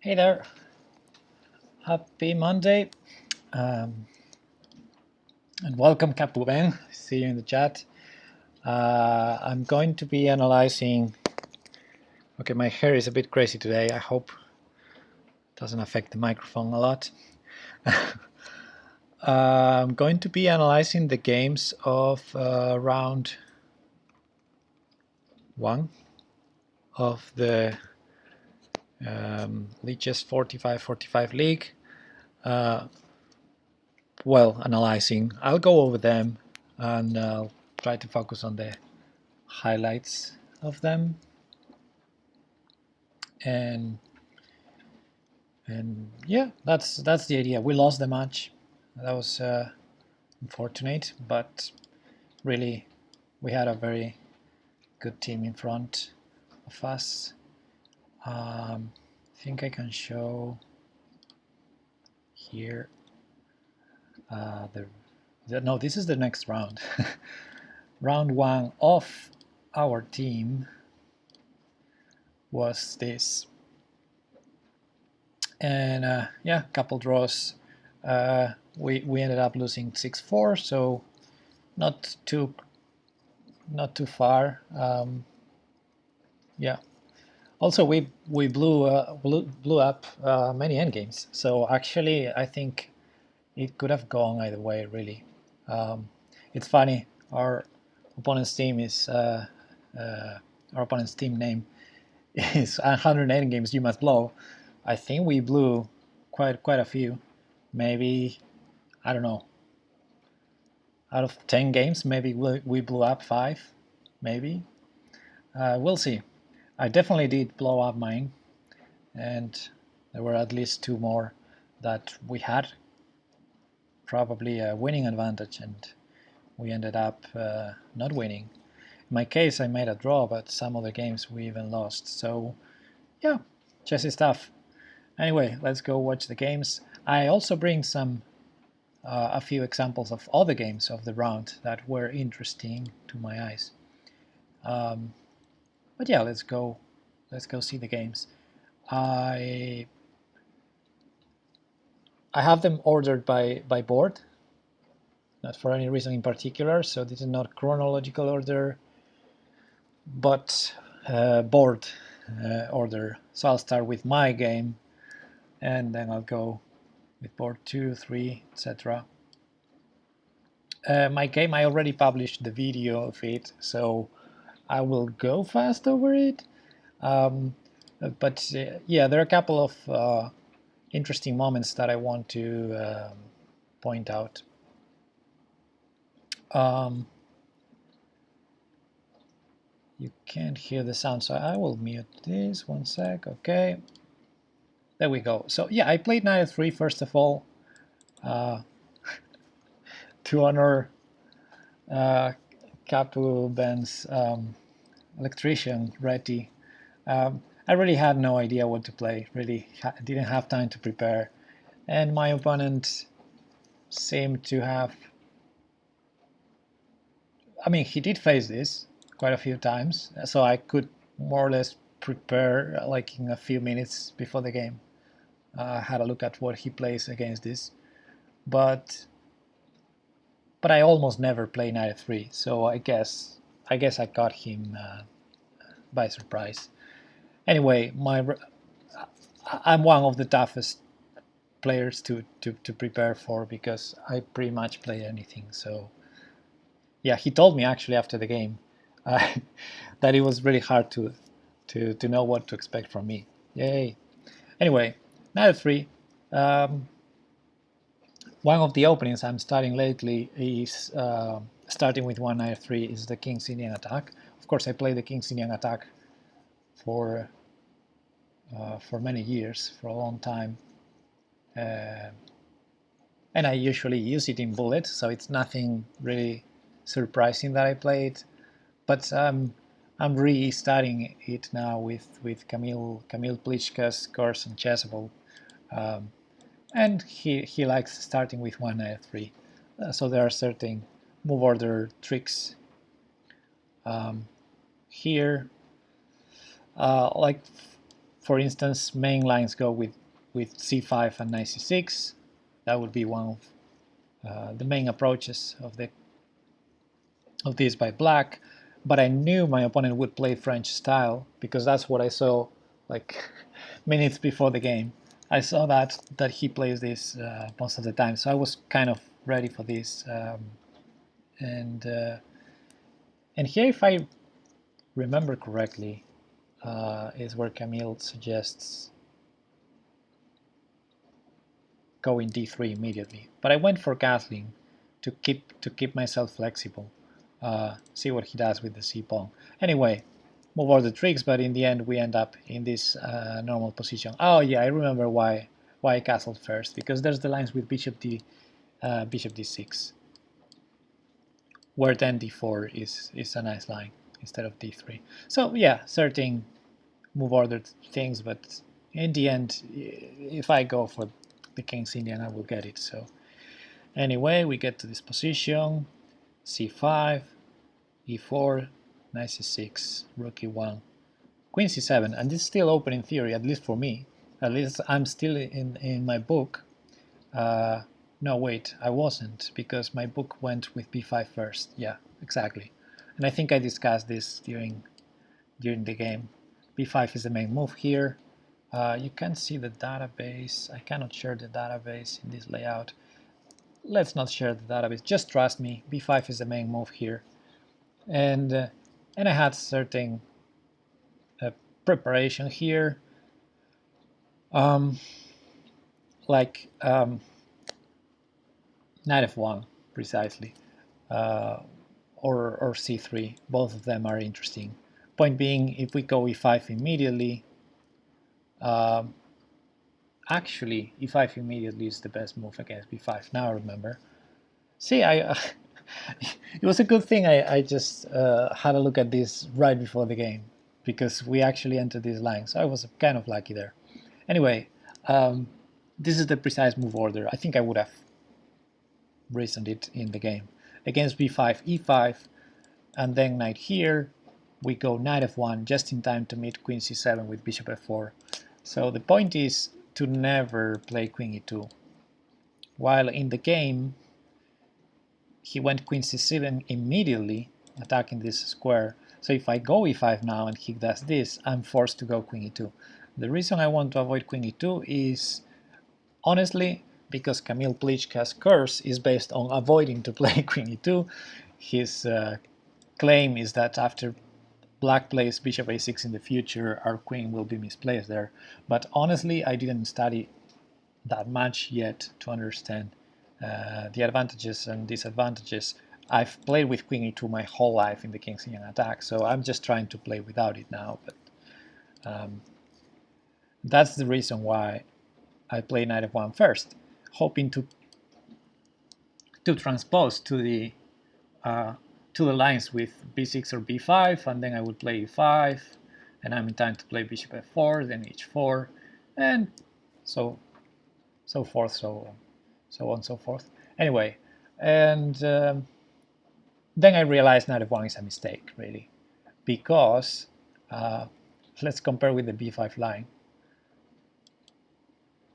Hey there, happy Monday, um, and welcome KapuBen. See you in the chat. I'm going to be analyzing. Okay, my hair is a bit crazy today. I hope it doesn't affect the microphone a lot. I'm going to be analyzing the games of round 1 of the Lichess4545 League. Well, analyzing. I'll go over them and I'll try to focus on the highlights of them. And yeah, that's the idea. We lost the match. That was unfortunate, but really we had a very good team in front of us. I think I can show here no, this is the next round. Round 1 of our team was this, and yeah, couple draws. We ended up losing 6-4, so not too far. Yeah. Also, we blew up many endgames, so actually I think it could have gone either way. Really, it's funny. Our opponent's team is our opponent's team name is 100 endgames you must blow. I think we blew quite a few. Maybe, I don't know, out of 10 games, maybe we blew up 5, maybe. We'll see. I definitely did blow up mine, and there were at least 2 more that we had probably a winning advantage, and we ended up not winning. In my case, I made a draw, but some other games we even lost. So yeah, chess is tough. Anyway, let's go watch the games. I also bring some a few examples of other games of the round that were interesting to my eyes. But yeah, let's go see the games. I have them ordered by board, not for any reason in particular, so this is not chronological order, but board order. So I'll start with my game, and then I'll go with board 2, 3, etc. My game, I already published the video of it, so I will go fast over it. But yeah, there are a couple of interesting moments that I want to point out. You can't hear the sound, so I will mute this. 1 sec. Okay, there we go. So yeah, I played knight f3 first of all to honor KapuBen's electrician Reti. I really had no idea what to play. Really didn't have time to prepare, and my opponent seemed to have. I mean, he did face this quite a few times, so I could more or less prepare like in a few minutes before the game. I had a look at what he plays against this, but I almost never play knight f3, so I guess I got him by surprise. Anyway, I'm one of the toughest players to prepare for because I pretty much play anything. So yeah, he told me actually after the game that it was really hard to know what to expect from me. Yay! Anyway, knight f3. One of the openings I'm starting lately is starting with one knight f3 is the King's Indian attack. Of course, I play the King's Indian attack for many years, for a long time, and I usually use it in bullet, so it's nothing really surprising that I play it. But I'm restarting it now with Kamil Plichka's course on Chessable, and he likes starting with one knight f3. So there are certain move order tricks here, like For instance, main lines go with c5 and knight c6. That would be one of the main approaches of this by black. But I knew my opponent would play French style because that's what I saw like minutes before the game. I saw that he plays this most of the time, so I was kind of ready for this. And here, if I remember correctly, is where Camille suggests going d3 immediately. But I went for castling to keep myself flexible. See what he does with the c pawn. Anyway, move all the tricks, but in the end we end up in this normal position. Oh yeah, I remember why I castled first, because there's the lines with bishop d6, where then d4 is a nice line instead of d3. So yeah, certain move ordered things, but in the end, if I go for the King's Indian, I will get it. So anyway, we get to this position, c5, e4, knight c6, rook e1, queen c7, and this is still open in theory, at least for me. At least I'm still in my book. No, wait, I wasn't, because my book went with b5 first. Yeah, exactly. And I think I discussed this during the game. b5 is the main move here. You can see the database. I cannot share the database in this layout. Let's not share the database. Just trust me. b5 is the main move here, and I had certain preparation here, like knight f1 precisely, or c3. Both of them are interesting. Point being, if we go e5 immediately. Actually, e5 immediately is the best move against b5. Now I remember. See, it was a good thing I just had a look at this right before the game, because we actually entered this line, so I was kind of lucky there. Anyway, this is the precise move order. I think I would have reasoned it in the game. Against b5, e5, and then knight here. We go knight f1 just in time to meet queen c7 with bishop f4. So the point is to never play queen e2. While in the game, he went queen c7 immediately, attacking this square. So if I go e5 now and he does this, I'm forced to go queen e2. The reason I want to avoid queen e2 is, honestly, because Kamil Plichka's curse is based on avoiding to play queen e2. His claim is that after black plays bishop a6 in the future, our queen will be misplaced there. But honestly, I didn't study that much yet to understand the advantages and disadvantages. I've played with queen e2 my whole life in the King's Indian attack, so I'm just trying to play without it now. But that's the reason why I play knight f1 first, hoping to transpose to the lines with b6 or b5, and then I would play e5, and I'm in time to play bishop f4, then h4, and so forth, so on, so forth. Anyway, and then I realized knight f1 is a mistake, really, because let's compare with the b5 line.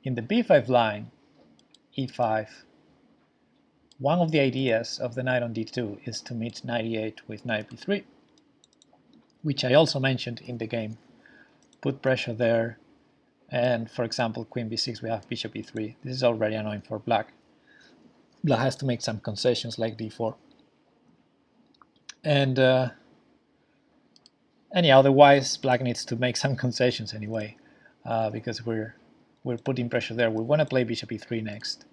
In the b5 line, e5, one of the ideas of the knight on d2 is to meet knight e8 with knight b3, which I also mentioned in the game. Put pressure there, and for example, queen b6, we have bishop e3. This is already annoying for black. Black has to make some concessions like d4. And yeah, otherwise black needs to make some concessions anyway, because we're putting pressure there. We want to play bishop e3 next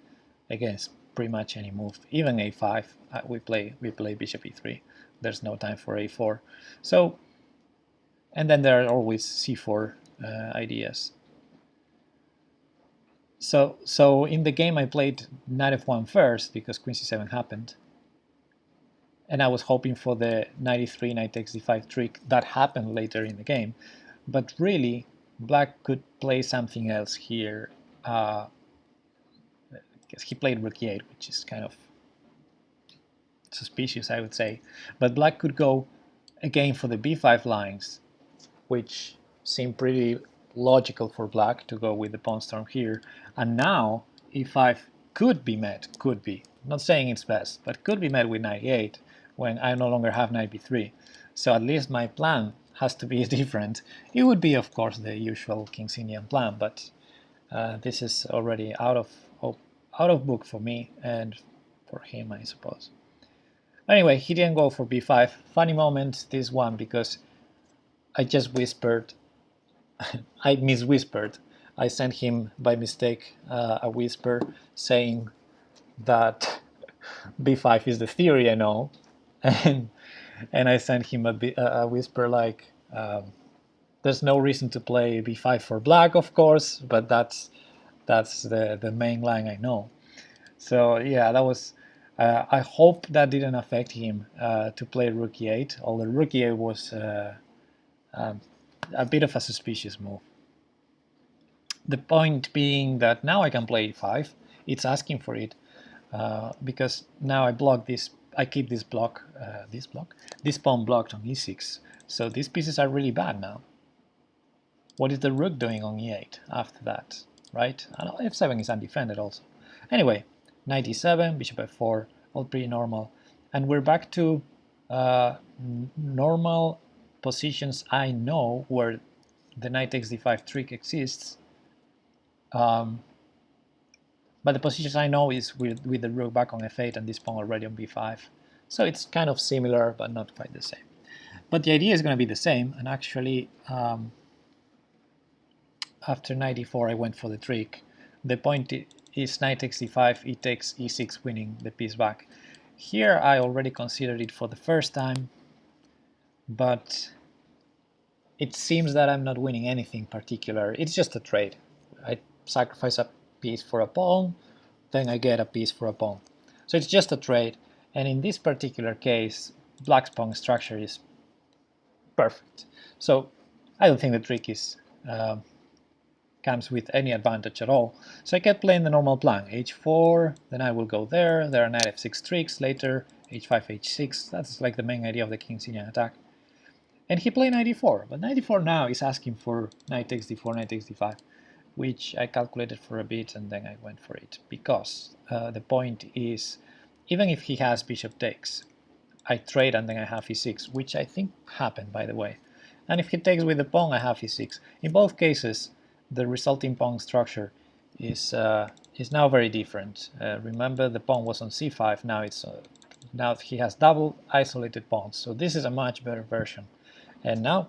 against pretty much any move. Even a5, we play bishop e3. There's no time for a4. So, and then there are always c4 ideas. So in the game I played knight f1 first because queen c7 happened, and I was hoping for the knight e3, knight takes d5 trick that happened later in the game. But really, black could play something else here. He played rook e8, which is kind of suspicious, I would say. But black could go again for the b5 lines, which seem pretty logical for black to go with the pawn storm here. And now e5 could be met, could be, not saying it's best, but could be met with knight e8 when I no longer have knight b3. So at least my plan has to be different. It would be, of course, the usual King's Indian plan, but this is already out of book for me and for him, I suppose. Anyway, he didn't go for b5. Funny moment, this one, because I just whispered, I miswhispered. I sent him by mistake a whisper saying that b5 is the theory I know, and I sent him a whisper like, there's no reason to play b5 for black, of course, but that's the main line I know. So yeah, that was. I hope that didn't affect him to play rook e8, although rook e8 was a bit of a suspicious move. The point being that now I can play e5. It's asking for it because now I block this. I keep this this pawn blocked on e6. So these pieces are really bad now. What is the rook doing on e8 after that, right? And f7 is undefended also. Anyway, knight e7, bishop f4, all pretty normal. And we're back to normal positions I know where the knight takes d5 trick exists. But the positions I know is with the rook back on f8 and this pawn already on b5. So it's kind of similar, but not quite the same. But the idea is going to be the same, and actually after knight e4 I went for the trick. The point is knight takes d5, it takes e6, winning the piece back. Here I already considered it for the first time, but it seems that I'm not winning anything particular. It's just a trade. I sacrifice a piece for a pawn, then I get a piece for a pawn. So it's just a trade, and in this particular case, black's pawn structure is perfect. So I don't think the trick is comes with any advantage at all. So I kept playing the normal plan, h4, then I will go there, there are knight f6 tricks later, h5, h6, that's like the main idea of the King's Indian attack. And he played knight e4, but knight e4 now is asking for knight takes d4, knight takes d5, which I calculated for a bit and then I went for it, because the point is, even if he has bishop takes, I trade and then I have e6, which I think happened, by the way. And if he takes with the pawn, I have e6. In both cases, the resulting pawn structure is now very different. Remember, the pawn was on c5. Now he has double isolated pawns. So this is a much better version. And now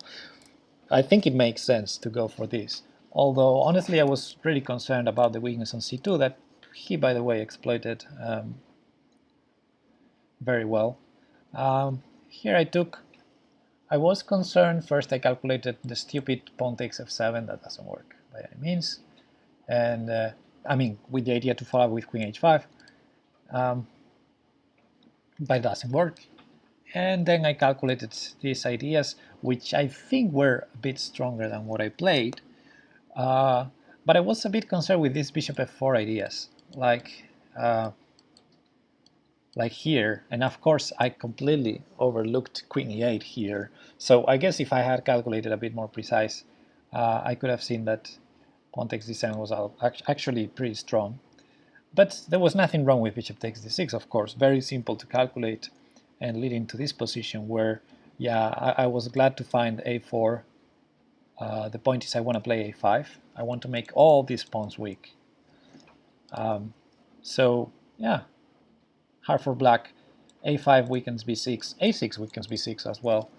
I think it makes sense to go for this. Although honestly, I was really concerned about the weakness on c2 that he, by the way, exploited very well. Here I was concerned. First, I calculated the stupid pawn takes f7. That doesn't work by any means, and I mean, with the idea to follow up with queen h5, but it doesn't work. And then I calculated these ideas, which I think were a bit stronger than what I played, but I was a bit concerned with these bishop f4 ideas, like here, and of course I completely overlooked queen e8 here. So I guess if I had calculated a bit more precise, I could have seen that pawn takes d7 was actually pretty strong. But there was nothing wrong with bishop takes d6, of course. Very simple to calculate and leading to this position where, yeah, I was glad to find a4. The point is I want to play a5. I want to make all these pawns weak. So, yeah, hard for black. a5 weakens b6. a6 weakens b6 as well.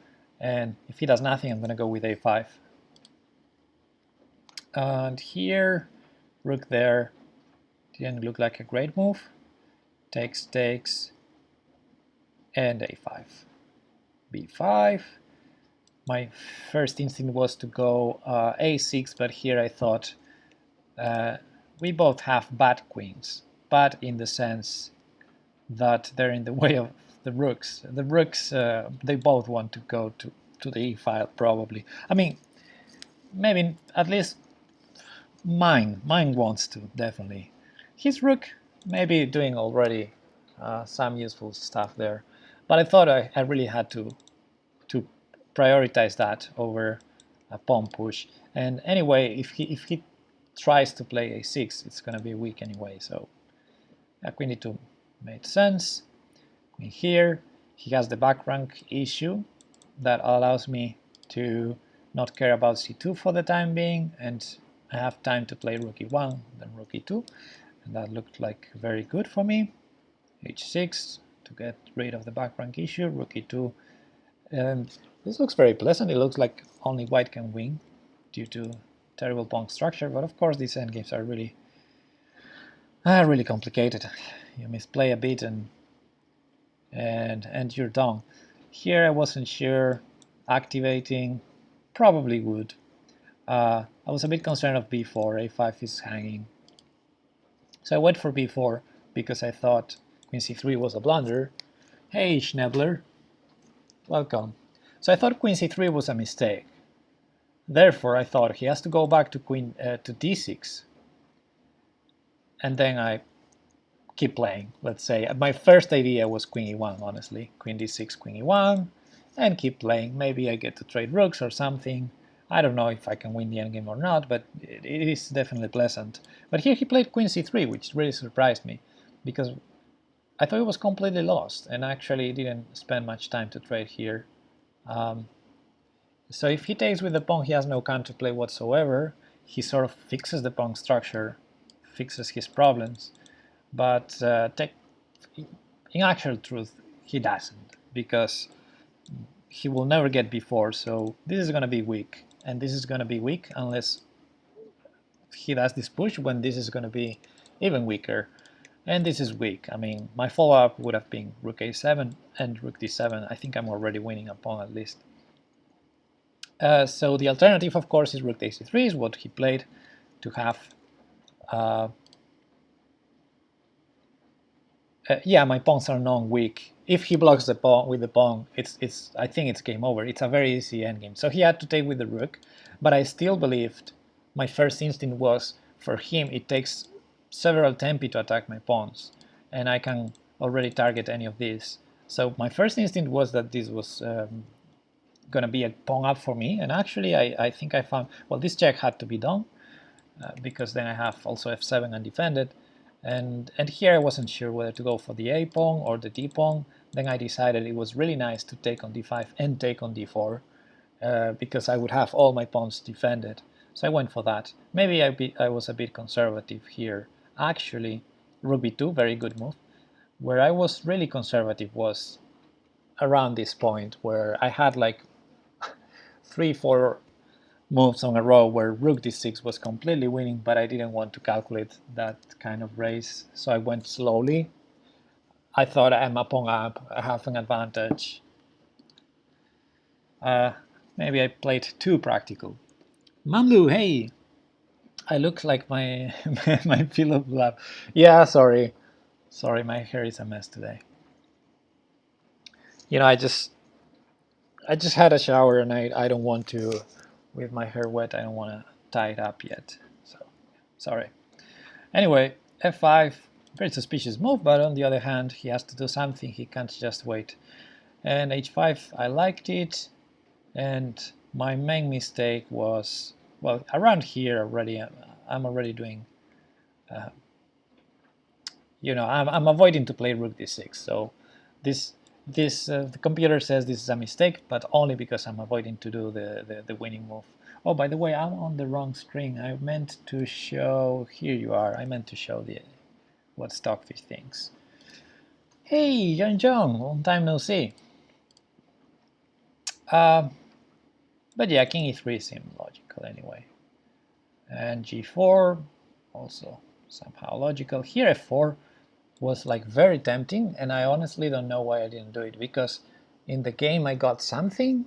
And if he does nothing, I'm going to go with a5. And here, rook there, didn't look like a great move. Takes, takes, and a5. b5. My first instinct was to go a6, but here I thought we both have bad queens, bad in the sense that they're in the way of the rooks. The rooks, they both want to go to the e-file, probably. I mean, maybe at least mine wants to, definitely. His rook maybe doing already some useful stuff there, but I thought I really had to prioritize that over a pawn push. And anyway, if he tries to play a6, it's going to be weak anyway. So queen d2 made sense. Queen here. He has the back rank issue that allows me to not care about c2 for the time being, and I have time to play rook e1, then rook e2, and that looked like very good for me. h6 to get rid of the back rank issue, rook e2. This looks very pleasant. It looks like only white can win due to terrible pawn structure, but of course these endgames are really complicated. You misplay a bit and you're done. Here I wasn't sure. Activating probably would. I was a bit concerned of b4. a5 is hanging, so I went for b4 because I thought queen c3 was a blunder. Hey Schnebler, welcome. So I thought queen c3 was a mistake. Therefore I thought he has to go back to to d6, and then I keep playing. Let's say my first idea was queen e1, honestly, queen d6, queen e1, and keep playing. Maybe I get to trade rooks or something. I don't know if I can win the endgame or not, but it is definitely pleasant. But here he played queen c3, which really surprised me, because I thought it was completely lost, and actually didn't spend much time to trade here. So if he takes with the pawn, he has no counterplay whatsoever. He sort of fixes the pawn structure, fixes his problems, but in actual truth, he doesn't, because he will never get b4, so this is going to be weak, and this is going to be weak unless he does this push, when this is going to be even weaker, and this is weak. I mean, my follow-up would have been rook a7 and rook d7. I think I'm already winning a pawn at least. So the alternative, of course, is rook a3, is what he played to have yeah, my pawns are non-weak. If he blocks the pawn with the pawn, I think it's game over. It's a very easy endgame. So he had to take with the rook, but I still believed, my first instinct was, for him it takes several tempi to attack my pawns, and I can already target any of these. So my first instinct was that this was going to be a pawn up for me, and actually I think I found, well, this check had to be done, because then I have also f7 undefended. And here I wasn't sure whether to go for the a pawn or the d pawn. Then I decided it was really nice to take on d5 and take on d4, because I would have all my pawns defended. So I went for that. Maybe I was a bit conservative here. Actually, rook b2, very good move. Where I was really conservative was around this point, where I had like 3-4 moves on a row where rook d6 was completely winning, but I didn't want to calculate that kind of race, so I went slowly. I thought I'm a pawn up, I have an advantage. Maybe I played too practical. Mamlu, hey! I look like my my pillow blab. Yeah, sorry, my hair is a mess today. You know, I just had a shower, and I don't want to, with my hair wet, I don't want to tie it up yet, so sorry. Anyway, f5, very suspicious move, but on the other hand, he has to do something, he can't just wait. And h5, I liked it, and my main mistake was, well, around here already, I'm already doing, you know, I'm avoiding to play rook d6, so the computer says this is a mistake, but only because I'm avoiding to do the winning move. Oh, by the way, I'm on the wrong screen. I meant to show, here you are, I meant to show what Stockfish thinks. Hey, John, long time no see. But yeah, king e3 seemed logical anyway. And g4, also somehow logical. Here f4 was like very tempting, and I honestly don't know why I didn't do it, because in the game I got something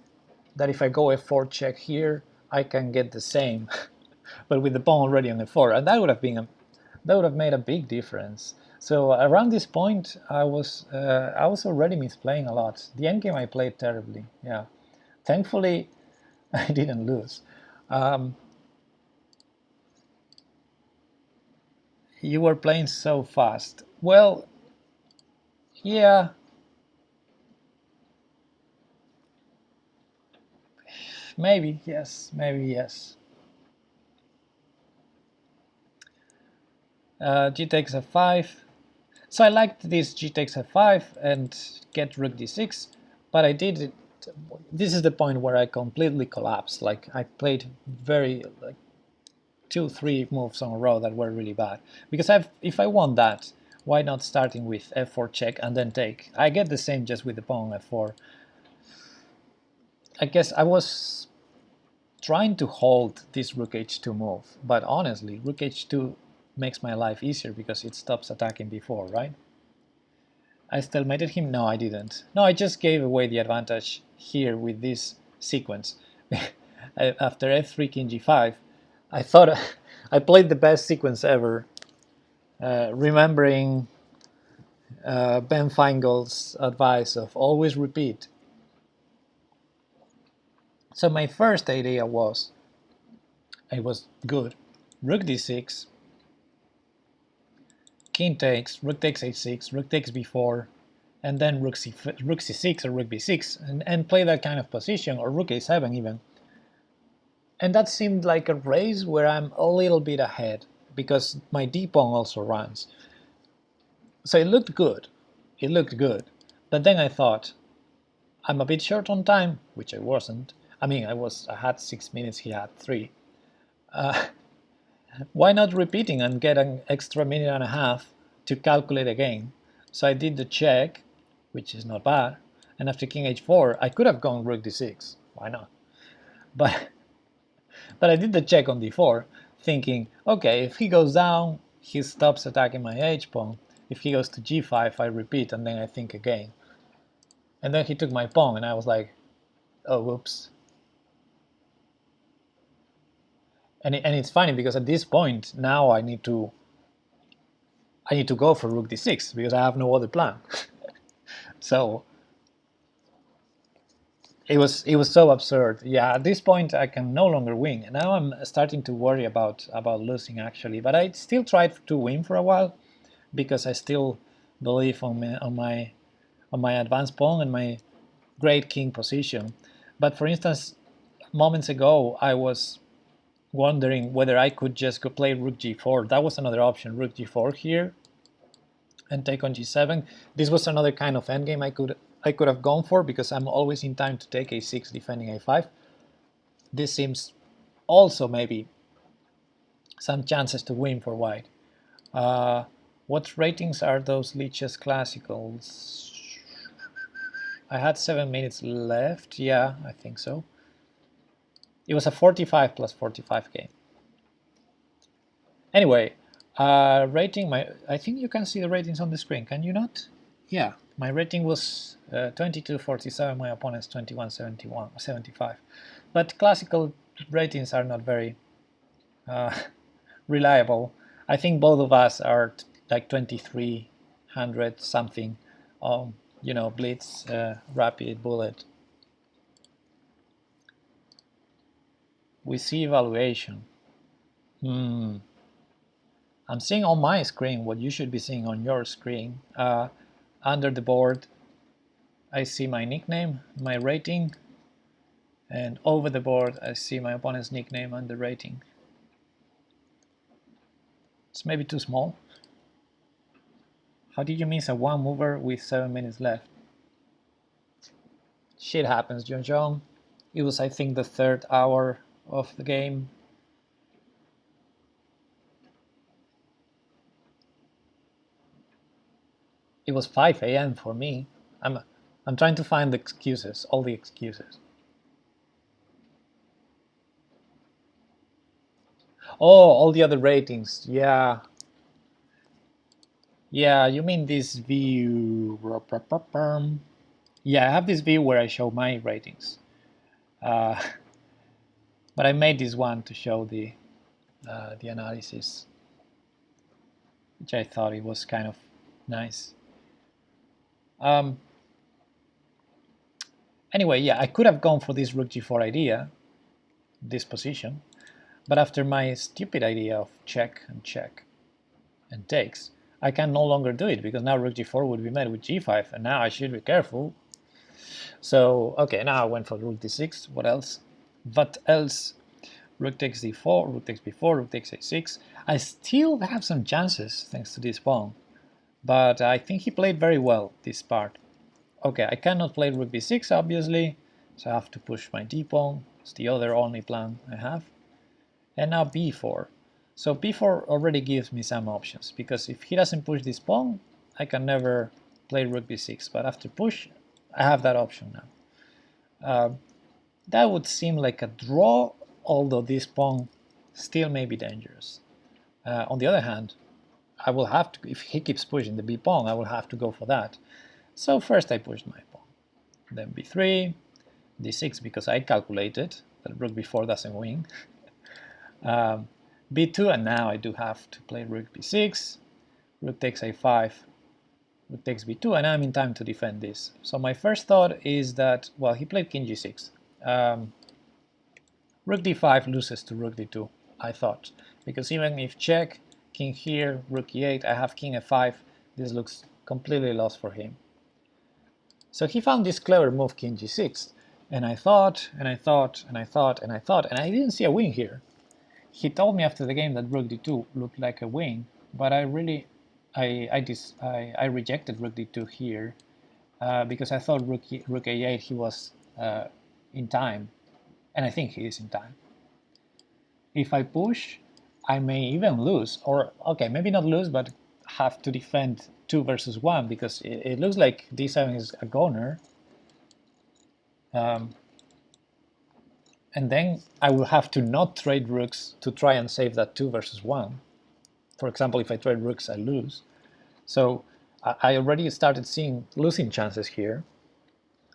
that if I go f4 check here, I can get the same, but with the pawn already on f4, and that would have made a big difference. So around this point, I was already misplaying a lot. The endgame I played terribly. Yeah, thankfully I didn't lose. You were playing so fast. Well, yeah. maybe, yes, maybe, yes. G takes f5. So I liked this G takes f5 and get rook d6, but I did it. This is the point where I completely collapsed. Like I played very like 2-3 moves on a row that were really bad. Because if I want that, why not starting with f4 check and then take? I get the same just with the pawn f4. I guess I was trying to hold this rook h2 move, but honestly, rook h2 makes my life easier because it stops attacking b4, right? I stalemated him? No, I didn't. No, I just gave away the advantage here with this sequence. After f3 king g5, I thought I played the best sequence ever, remembering Ben Feingold's advice of always repeat. So my first idea was, it was good, rook d6, king takes, rook takes h6, rook takes b4, and then rook c6 or rook b6, and play that kind of position, or rook a7 even. And that seemed like a race where I'm a little bit ahead, because my d-pawn also runs. So it looked good, but then I thought, I'm a bit short on time, which I wasn't. I mean, I had 6 minutes, he had 3. Why not repeating and get an extra minute and a half to calculate again? So I did the check, which is not bad, and after king h4, I could have gone rook d6, why not? But I did the check on d4, thinking, okay, if he goes down, he stops attacking my h-pawn. If he goes to g5, I repeat, and then I think again. And then he took my pawn, and I was like, oh, whoops. And it's funny because at this point now I need to go for rook d6 because I have no other plan. So it was so absurd. Yeah, at this point I can no longer win, and now I'm starting to worry about losing actually. But I still tried to win for a while because I still believe on my advanced pawn and my great king position. But for instance, moments ago I was wondering whether I could just go play rook g4. That was another option, rook g4 here, and take on g7. This was another kind of endgame I could have gone for because I'm always in time to take a6 defending a5. This seems also maybe some chances to win for white. What ratings are those Lichess classicals? I had 7 minutes left. Yeah, I think so. It was a 45 plus 45 game. Anyway, rating, I think you can see the ratings on the screen, can you not? Yeah, my rating was 22.47, my opponent's 21.75. But classical ratings are not very reliable. I think both of us are like 2300 something, you know, blitz, rapid, bullet. We see evaluation. I'm seeing on my screen what you should be seeing on your screen. Under the board, I see my nickname, my rating, and over the board, I see my opponent's nickname and the rating. It's maybe too small. How did you miss a one mover with 7 minutes left? Shit happens, John. It was, I think, the 3rd hour of the game. It was 5 a.m. for me. I'm trying to find the excuses, all the excuses. Oh, all the other ratings, yeah. Yeah, you mean this view. Yeah, I have this view where I show my ratings. But I made this one to show the analysis, which I thought it was kind of nice. Anyway, yeah, I could have gone for this rook g4 idea, this position, but after my stupid idea of check and takes, I can no longer do it because now rook g4 would be met with g5, and now I should be careful. So, okay, now I went for rook d6. What else? What else? Rook takes d4, rook takes b4, rook takes a6. I still have some chances thanks to this pawn, but I think he played very well this part. Okay, I cannot play rook b6 obviously, so I have to push my d-pawn. It's the other only plan I have. And now b4. So b4 already gives me some options, because if he doesn't push this pawn, I can never play rook b6, but after push, I have that option now. That would seem like a draw, although this pawn still may be dangerous. On the other hand, I will have to, if he keeps pushing the b pawn, I will have to go for that. So first I pushed my pawn, then b3, d6 because I calculated that rook b4 doesn't win, b2, and now I do have to play rook b6, rook takes a5, rook takes b2, and I'm in time to defend this. So my first thought is that, well, he played king g6. Rook d5 loses to rook d2, I thought, because even if check, king here, rook e8, I have king f5, this looks completely lost for him. So he found this clever move, king g6, and I thought, and I thought, and I thought, and I thought, and I didn't see a win here. He told me after the game that rook d2 looked like a win, but I really, I rejected rook d2 here because I thought rook a8 he was in time, and I think he is in time. If I push, I may even lose, or okay, maybe not lose, but have to defend 2 versus 1, because it looks like d7 is a goner. And then I will have to not trade rooks to try and save that 2 versus 1. For example, if I trade rooks, I lose. So I already started seeing losing chances here.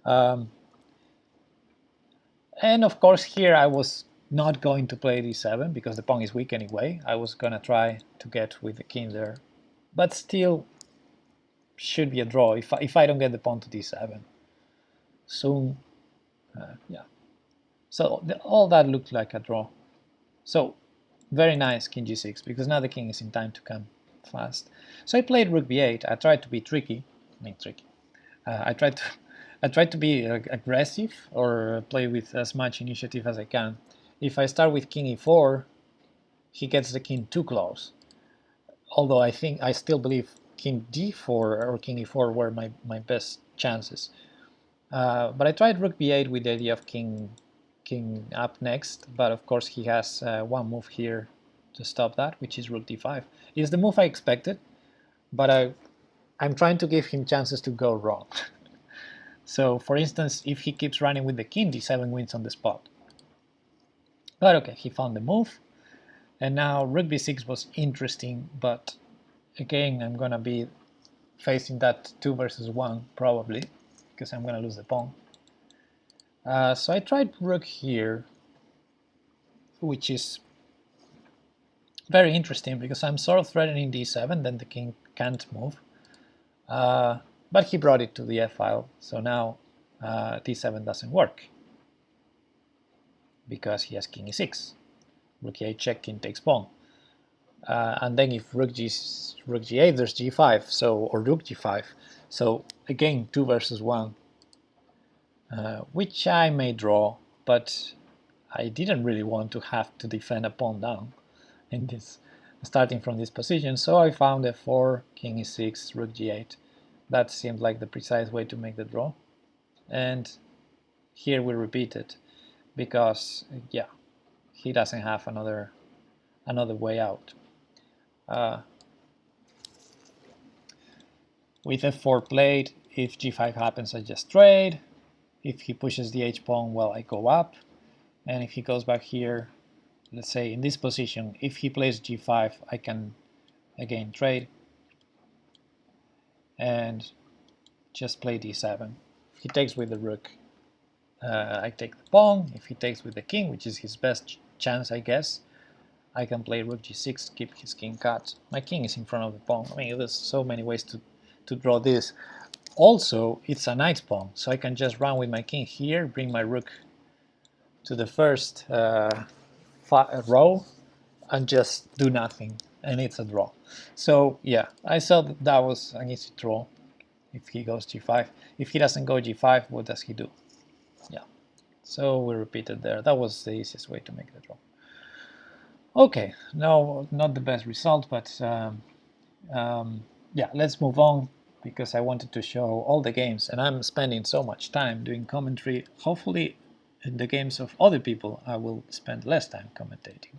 And of course here I was not going to play d7 because the pawn is weak anyway. I was gonna try to get with the king there, but still should be a draw if I don't get the pawn to d7 soon. Yeah, so all that looked like a draw. So very nice king g6, because now the king is in time to come fast. So I played rook b8. I tried to be tricky. I tried to be aggressive or play with as much initiative as I can. If I start with king e4, he gets the king too close. Although I still believe king d4 or king e4 were my best chances. But I tried rook b8 with the idea of king up next, but of course he has one move here to stop that, which is rook d5. It's the move I expected, but I'm trying to give him chances to go wrong. So for instance, if he keeps running with the king, d7 wins on the spot. But okay, he found the move, and now rook b6 was interesting, but again I'm gonna be facing that 2 versus 1 probably, because I'm gonna lose the pawn. So I tried rook here, which is very interesting because I'm sort of threatening d7, then the king can't move. But he brought it to the f-file, so now d7 doesn't work because he has king e6. Rook e8 check, king takes pawn. And then if rook g8, there's g5, so, or rook g5. So again, 2 versus 1. Which I may draw, but I didn't really want to have to defend a pawn down in this, starting from this position, so I found f4, king e6, rook g8. That seemed like the precise way to make the draw, and here we repeat it because yeah, he doesn't have another way out. With f4 played, if g5 happens, I just trade. If he pushes the h-pawn, well, I go up. And if he goes back here, let's say in this position, if he plays g5, I can again trade. And just play d7. If he takes with the rook, I take the pawn. If he takes with the king, which is his best chance, I guess, I can play rook g6, keep his king cut. My king is in front of the pawn. I mean, there's so many ways to draw this. Also, it's a knight's pawn, so I can just run with my king here, bring my rook to the first row, and just do nothing, and it's a draw. So yeah, I saw that was an easy draw if he goes g5. If he doesn't go g5, what does he do? Yeah. So we repeated there. That was the easiest way to make the draw. Okay, no, not the best result, but yeah, let's move on because I wanted to show all the games, and I'm spending so much time doing commentary. Hopefully, in the games of other people, I will spend less time commentating.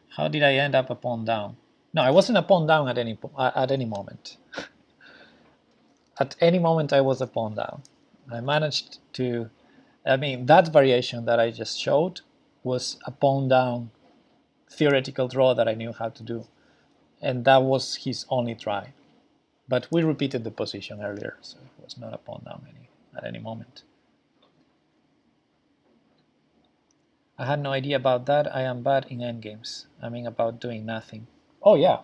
How did I end up a pawn down? No, I wasn't a pawn down at any moment. At any moment, I was a pawn down. I managed to. I mean, that variation that I just showed was a pawn down theoretical draw that I knew how to do, and that was his only try. But we repeated the position earlier, so it was not a pawn down at any moment. I had no idea about that. I am bad in endgames. I mean, about doing nothing. Oh yeah.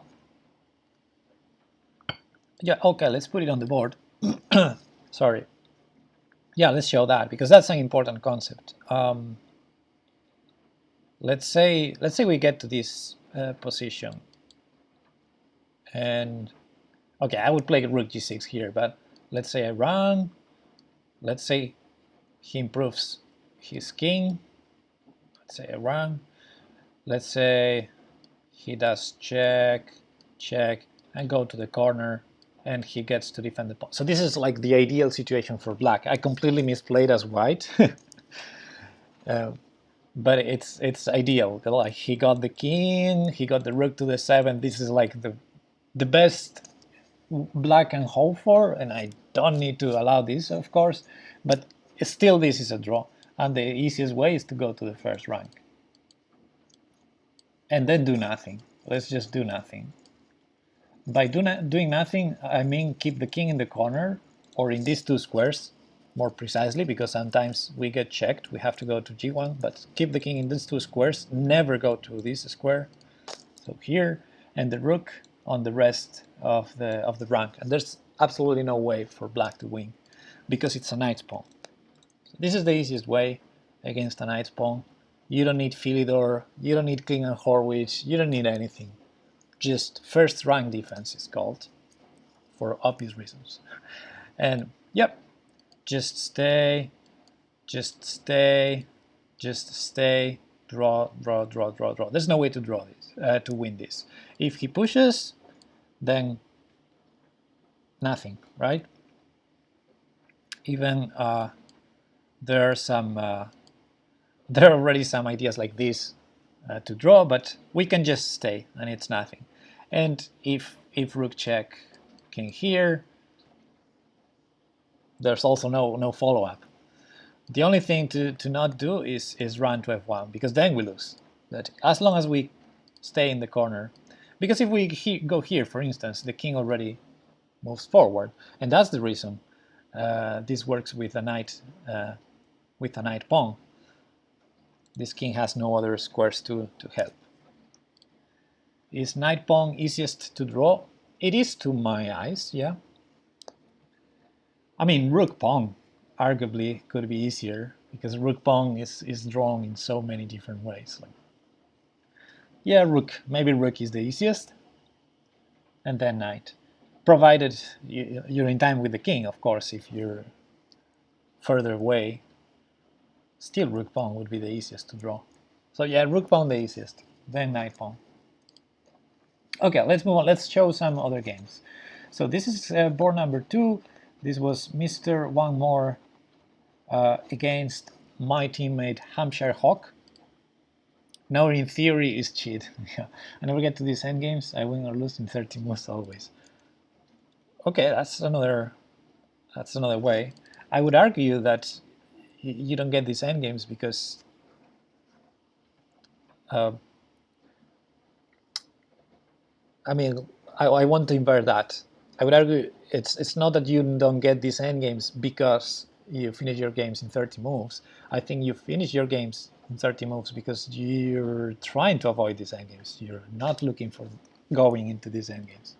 Yeah, okay, let's put it on the board. Sorry. Yeah, let's show that, because that's an important concept. Let's say we get to this position, and okay, I would play rook g6 here, but let's say I run. Let's say he improves his king. Let's say I run. Let's say he does check, check, and go to the corner, and he gets to defend the pawn. So this is like the ideal situation for black. I completely misplayed as white. But it's ideal. Like, he got the king, he got the rook to the 7. This is like the best black can hope for, and I don't need to allow this, of course, but still this is a draw, and the easiest way is to go to the first rank and then do nothing. Let's just do nothing. By doing nothing, I mean keep the king in the corner, or in these two squares more precisely, because sometimes we get checked, we have to go to g1, but keep the king in these two squares, never go to this square, so here, and the rook on the rest of the rank. And there's absolutely no way for black to win, because it's a knight's pawn. So this is the easiest way against a knight's pawn. You don't need Philidor, you don't need King and Horwich, you don't need anything. Just first rank defense is called, for obvious reasons. And yep, just stay, just stay, just stay, draw, draw, draw, draw, draw. There's no way to draw this, to win this. If he pushes, then nothing, right? Even there are already some ideas like this to draw, but we can just stay, and it's nothing. And if rook check king here, there's also no follow-up. The only thing to not do is run to f1, because then we lose. But as long as we stay in the corner, because if we go here, for instance, the king already moves forward, and that's the reason this works with a knight pawn. This king has no other squares to help. Is knight pawn easiest to draw? It is to my eyes, yeah. I mean, rook pawn arguably could be easier, because rook pawn is drawn in so many different ways. Like, yeah, rook, maybe rook is the easiest, and then knight. Provided you're in time with the king, of course. If you're further away, still rook pawn would be the easiest to draw. So yeah, rook pawn the easiest, then knight pawn. Okay, let's move on. Let's show some other games. So this is board number 2. This was Mr. One More against my teammate HampshireHawk. Now in theory is cheat. Yeah. I never get to these endgames. I win or lose in 30 moves always. Okay, that's another way. I would argue that you don't get these endgames because I mean, I want to invert that. I would argue it's not that you don't get these endgames because you finish your games in 30 moves. I think you finish your games in 30 moves because you're trying to avoid these endgames. You're not looking for going into these endgames.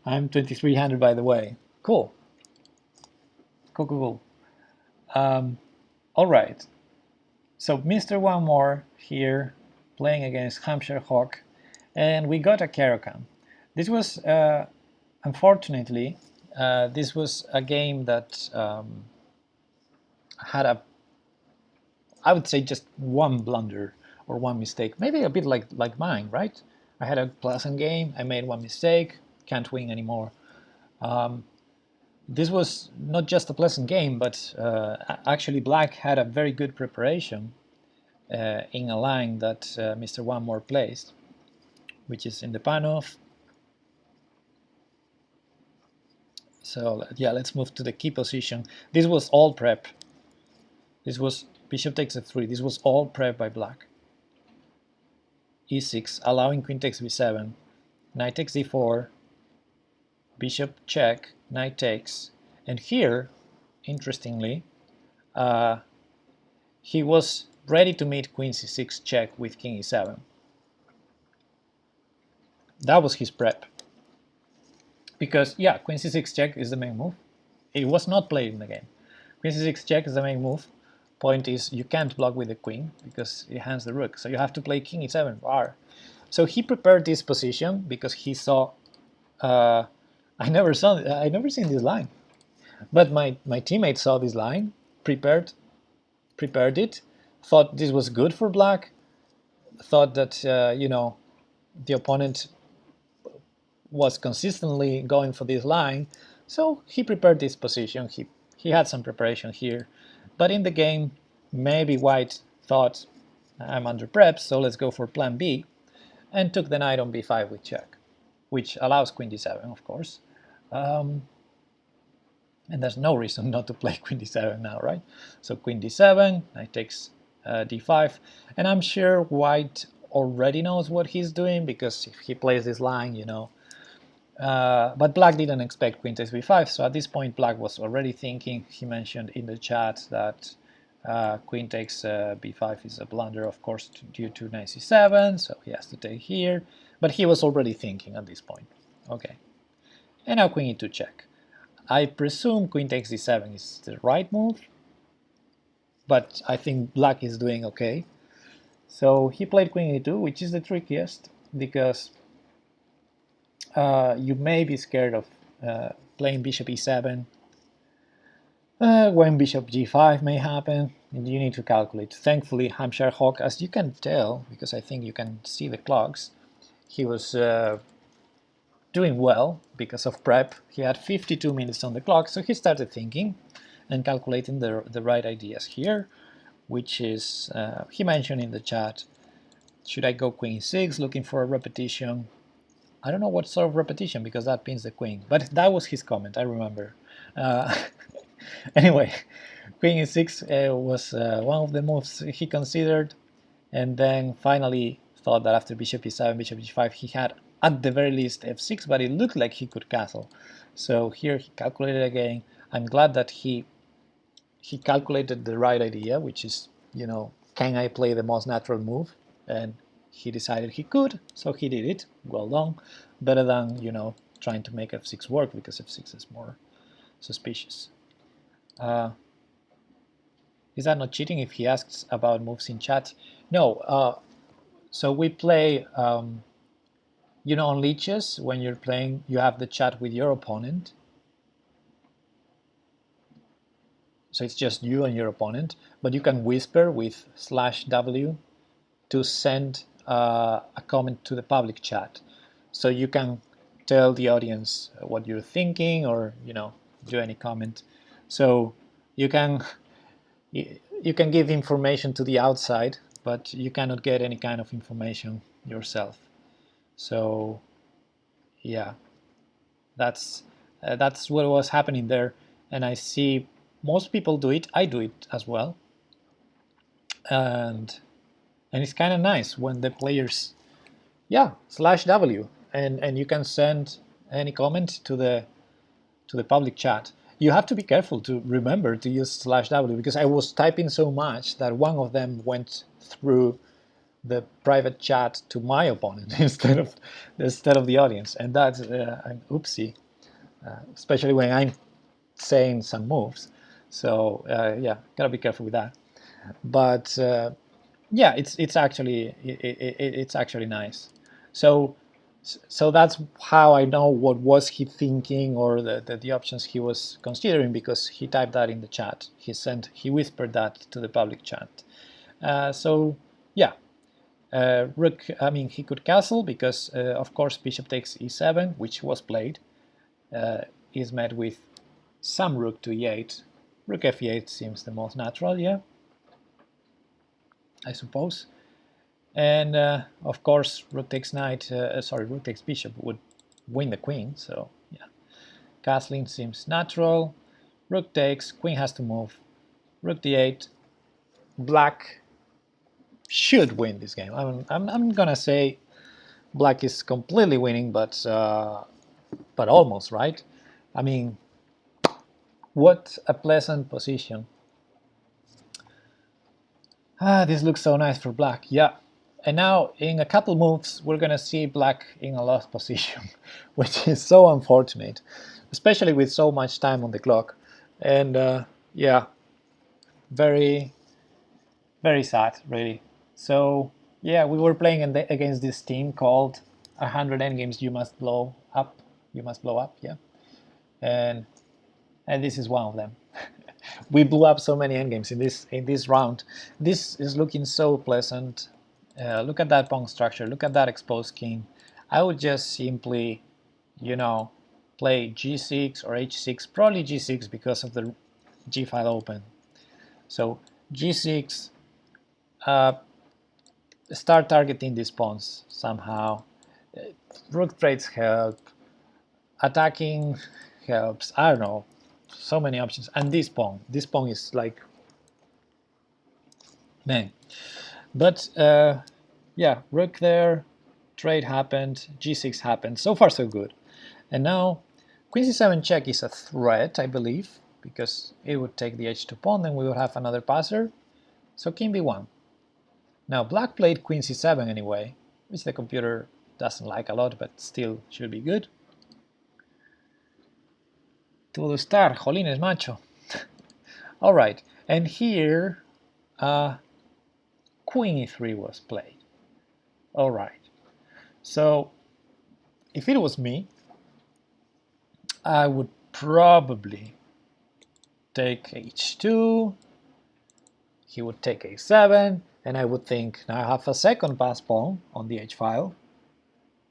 I'm 2300, by the way. Cool. Cool. All right. So Mr. One More here playing against HampshireHawk, and we got a Caro-Kann. This was, unfortunately, this was a game that had a, I would say, just one blunder or one mistake, maybe a bit like mine, right? I had a pleasant game, I made one mistake, can't win anymore. This was not just a pleasant game, but actually Black had a very good preparation in a line that Mr. One More placed, which is in the pan-off. So yeah, let's move to the key position. This was all prep. This was bishop takes f3. This was all prep by Black. e6, allowing queen takes b7, knight takes d4, bishop check, knight takes, and here, interestingly, he was ready to meet queen c6 check with king e7. That was his prep. Because, yeah, queen c6 check is the main move. It was not played in the game. Queen c6 check is the main move. Point is, you can't block with the queen because it hands the rook. So you have to play king e7 bar. So he prepared this position because he saw. I never seen this line, but my teammate saw this line, prepared it, thought this was good for Black, thought that you know, the opponent was consistently going for this line, so he prepared this position. He had some preparation here, but in the game, maybe White thought, I'm under prep, so let's go for plan B, and took the knight on b5 with check, which allows queen d7, of course. And there's no reason not to play queen d7 now, right? So queen d7, knight takes d5, and I'm sure White already knows what he's doing because if he plays this line, you know. But Black didn't expect queen takes b5, so at this point Black was already thinking. He mentioned in the chat that queen takes b5 is a blunder, of course, due to knight c7, so he has to take here. But he was already thinking at this point. Okay, and now queen e2 check. I presume queen takes d7 is the right move, but I think Black is doing okay. So he played queen e2, which is the trickiest because you may be scared of playing bishop e7 when bishop g5 may happen, and you need to calculate. Thankfully, HampshireHawk, as you can tell, because I think you can see the clocks, he was doing well because of prep. He had 52 minutes on the clock, so he started thinking and calculating the right ideas here, which is, he mentioned in the chat, should I go queen e6, looking for a repetition? I don't know what sort of repetition, because that pins the queen, but that was his comment, I remember. Anyway, queen e6 was one of the moves he considered, and then finally thought that after bishop e7, bishop g5, he had at the very least f6, but it looked like he could castle. So here he calculated again. I'm glad that he calculated the right idea, which is, you know, can I play the most natural move? And he decided he could, so he did it. Well done. Better than, you know, trying to make f6 work, because f6 is more suspicious. Is that not cheating if he asks about moves in chat? No. So we play, you know, on Lichess, when you're playing, you have the chat with your opponent. So it's just you and your opponent, but you can whisper with /W to send a comment to the public chat. So you can tell the audience what you're thinking, or, you know, do any comment. So you can give information to the outside, but you cannot get any kind of information yourself. So yeah, that's what was happening there, and I see most people do it. I do it as well, and it's kind of nice when the players, yeah, /W, and you can send any comment to the public chat. You have to be careful to remember to use /W, because I was typing so much that one of them went through the private chat to my opponent instead of the audience, and that's an oopsie, especially when I'm saying some moves. So yeah, gotta be careful with that. But yeah, it's actually nice. So So that's how I know what was he thinking, or the options he was considering, because he typed that in the chat. He whispered that to the public chat. So yeah, rook. I mean, he could castle because of course bishop takes e7, which was played, is met with some rook to e8. Rook f8 seems the most natural, yeah, I suppose. And of course, rook takes knight. Rook takes bishop would win the queen. So yeah, castling seems natural. Rook takes, queen has to move. Rook d8. Black should win this game. I'm gonna say black is completely winning, but almost, right? I mean, what a pleasant position. This looks so nice for black. Yeah. And now in a couple moves, we're gonna see black in a lost position, which is so unfortunate, especially with so much time on the clock. And yeah, very, very sad, really. So yeah, we were playing against this team called 100 endgames you must blow up. You must blow up, yeah. And this is one of them. We blew up so many endgames in this round. This is looking so pleasant. Look at that pawn structure. Look at that exposed king. I would just simply, you know, play g6 or h6. Probably g6 because of the g file open. So g6. Start targeting these pawns somehow. Rook trades help. Attacking helps. I don't know. So many options. And this pawn is like, man. But yeah, rook there, trade happened, g6 happened. So far so good. And now queen c7 check is a threat, I believe, because it would take the h2 pawn, then we would have another passer. So king b1. Now black played queen c7 anyway, which the computer doesn't like a lot, but still should be good. Todo estar, jolines macho. All right, and here queen e3 was played. All right, so if it was me, I would probably take h2, he would take a7, and I would think, now I have a second pass pawn on the h-file.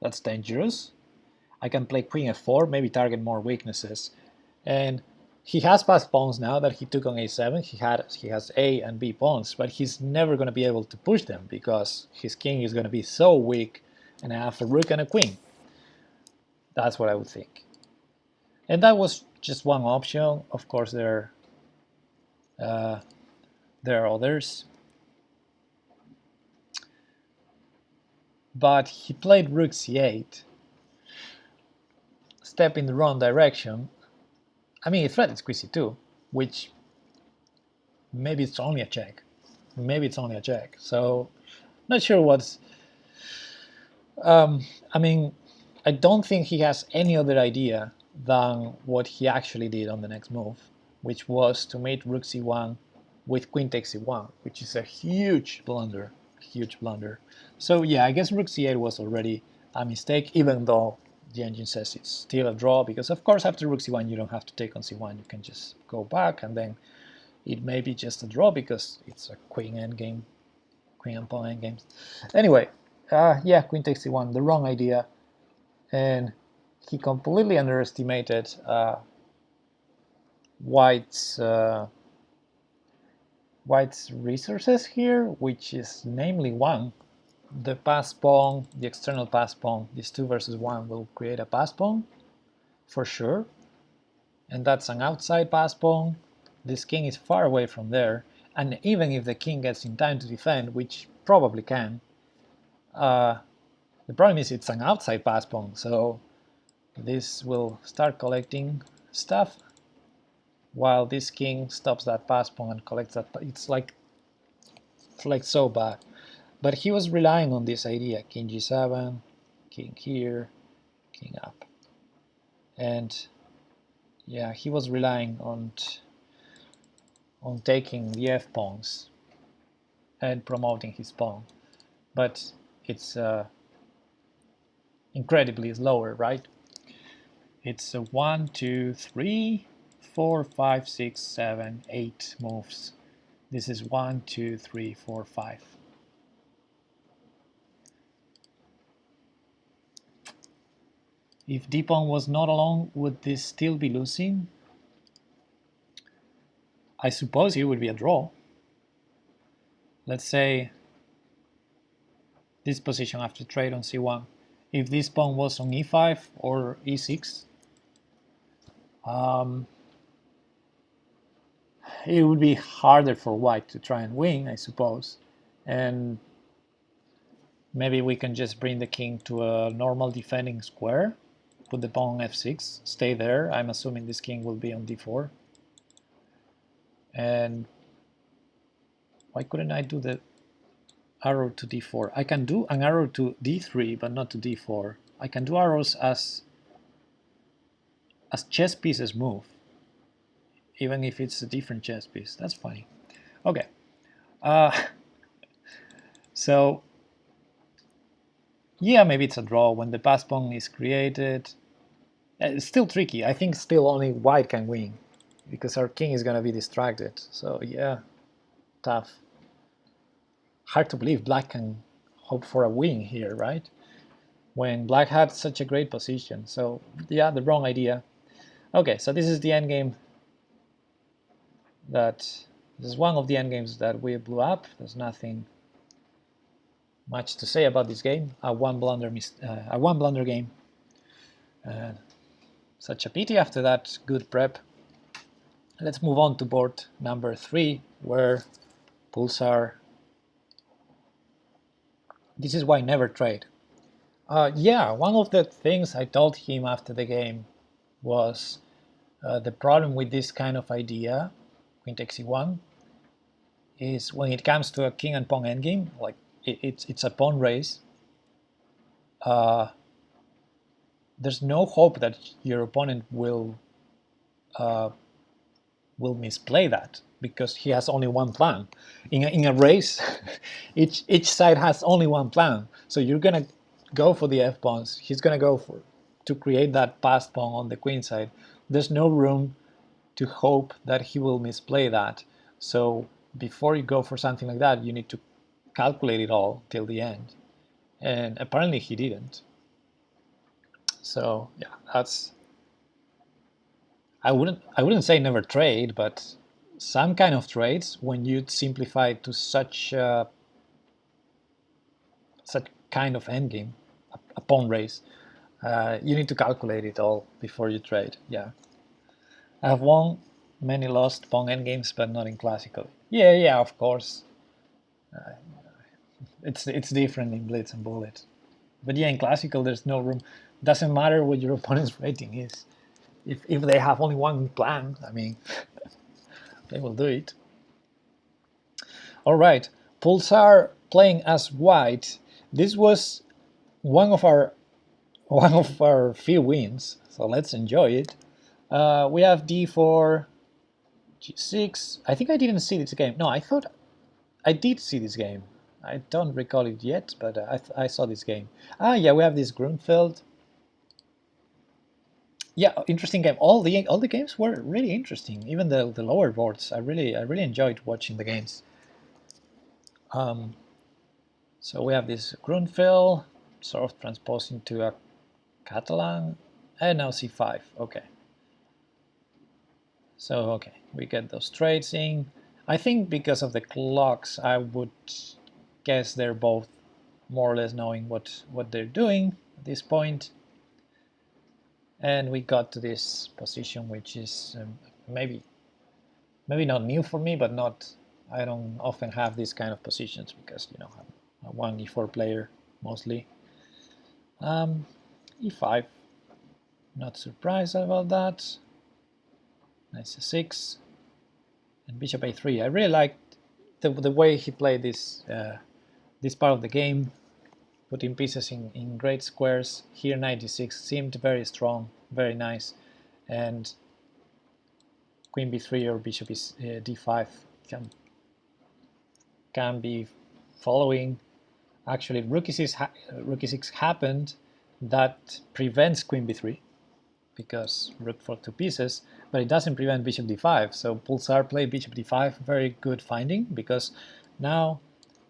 That's dangerous. I can play queen f4, maybe target more weaknesses. And he has passed pawns now that he took on a7. He has a and b pawns, but he's never going to be able to push them because his king is going to be so weak, and I have a rook and a queen. That's what I would think. And that was just one option. Of course, there are others. But he played rook c8, step in the wrong direction. I mean, he threatened queen c2, which maybe it's only a check. Maybe it's only a check. So, not sure what's... I mean, I don't think he has any other idea than what he actually did on the next move, which was to mate rook c1 with queen takes c1, which is a huge blunder. Huge blunder. So yeah, I guess rook c8 was already a mistake, even though the engine says it's still a draw, because of course after rook c1 you don't have to take on c1, you can just go back, and then it may be just a draw because it's a queen endgame, queen and pawn endgames. Anyway, yeah, queen takes c1, the wrong idea, and he completely underestimated White's resources here, which is namely one. The pass pawn, the external pass pawn, this 2 versus 1 will create a pass pawn for sure, and that's an outside pass pawn. This king is far away from there, and even if the king gets in time to defend, which probably can, the problem is it's an outside pass pawn, so this will start collecting stuff while this king stops that pass pawn and collects that. It's like so bad. But he was relying on this idea, king g7, king here, king up. And yeah, he was relying on taking the f-pawns and promoting his pawn. But it's incredibly slower, right? It's a 1, 2, 3, 4, 5, 6, 7, 8 moves. This is 1, 2, 3, 4, 5. If d-pawn was not alone, would this still be losing? I suppose it would be a draw. Let's say this position after trade on c1. If this pawn was on e5 or e6, it would be harder for white to try and win, I suppose. And maybe we can just bring the king to a normal defending square, put the pawn on f6, stay there. I'm assuming this king will be on d4. And why couldn't I do the arrow to d4? I can do an arrow to d3, but not to d4. I can do arrows as chess pieces move, even if it's a different chess piece. That's funny. Okay. So yeah, maybe it's a draw when the pass pawn is created. It's still tricky. I think still only white can win because our king is going to be distracted. So yeah, tough. Hard to believe black can hope for a win here, right? When black had such a great position. So yeah, the wrong idea. Okay, so this is the endgame. This is one of the endgames that we blew up. There's nothing much to say about this game. A one blunder game. Such a pity after that good prep. Let's move on to board number 3, where Pulsar. This is why never trade. Yeah, one of the things I told him after the game was the problem with this kind of idea, queen takes e1, is when it comes to a king and pawn endgame, like it's a pawn race. There's no hope that your opponent will misplay that because he has only one plan. In a race, each side has only one plan. So you're gonna go for the f pawns. He's gonna go to create that passed pawn on the queen side. There's no room to hope that he will misplay that. So before you go for something like that, you need to calculate it all till the end. And apparently he didn't. So yeah, that's. I wouldn't say never trade, but some kind of trades when you simplify it to such kind of endgame, a pawn race, you need to calculate it all before you trade. Yeah, I have won many lost pawn endgames, but not in classical. Yeah, of course. It's different in blitz and bullet, but yeah, in classical there's no room. Doesn't matter what your opponent's rating is. If they have only one plan, I mean, they will do it. All right, Pulsar playing as white. This was one of our few wins, so let's enjoy it. We have d4, g6. I think I didn't see this game. No, I thought I did see this game. I don't recall it yet, but I saw this game. Yeah, we have this Grunfeld. Yeah, interesting game. All the games were really interesting. Even the lower boards, I really enjoyed watching the games. So we have this Grunfeld, sort of transposing to a Catalan, and now c5. Okay. So okay, we get those trades in. I think because of the clocks, I would guess they're both more or less knowing what they're doing at this point. And we got to this position, which is maybe not new for me, but not. I don't often have these kind of positions because I'm a 1e4 player mostly. e5. Not surprised about that. Knight c6 and bishop a3. I really liked the way he played this this part of the game. Putting pieces in great squares. Here knight d6 seemed very strong, very nice, and queen b3 or bishop is d5 can be following. Actually, rook e6 happened, that prevents queen b3 because rook for 2 pieces, but it doesn't prevent bishop d5. So Pulsar played bishop d5, very good finding, because now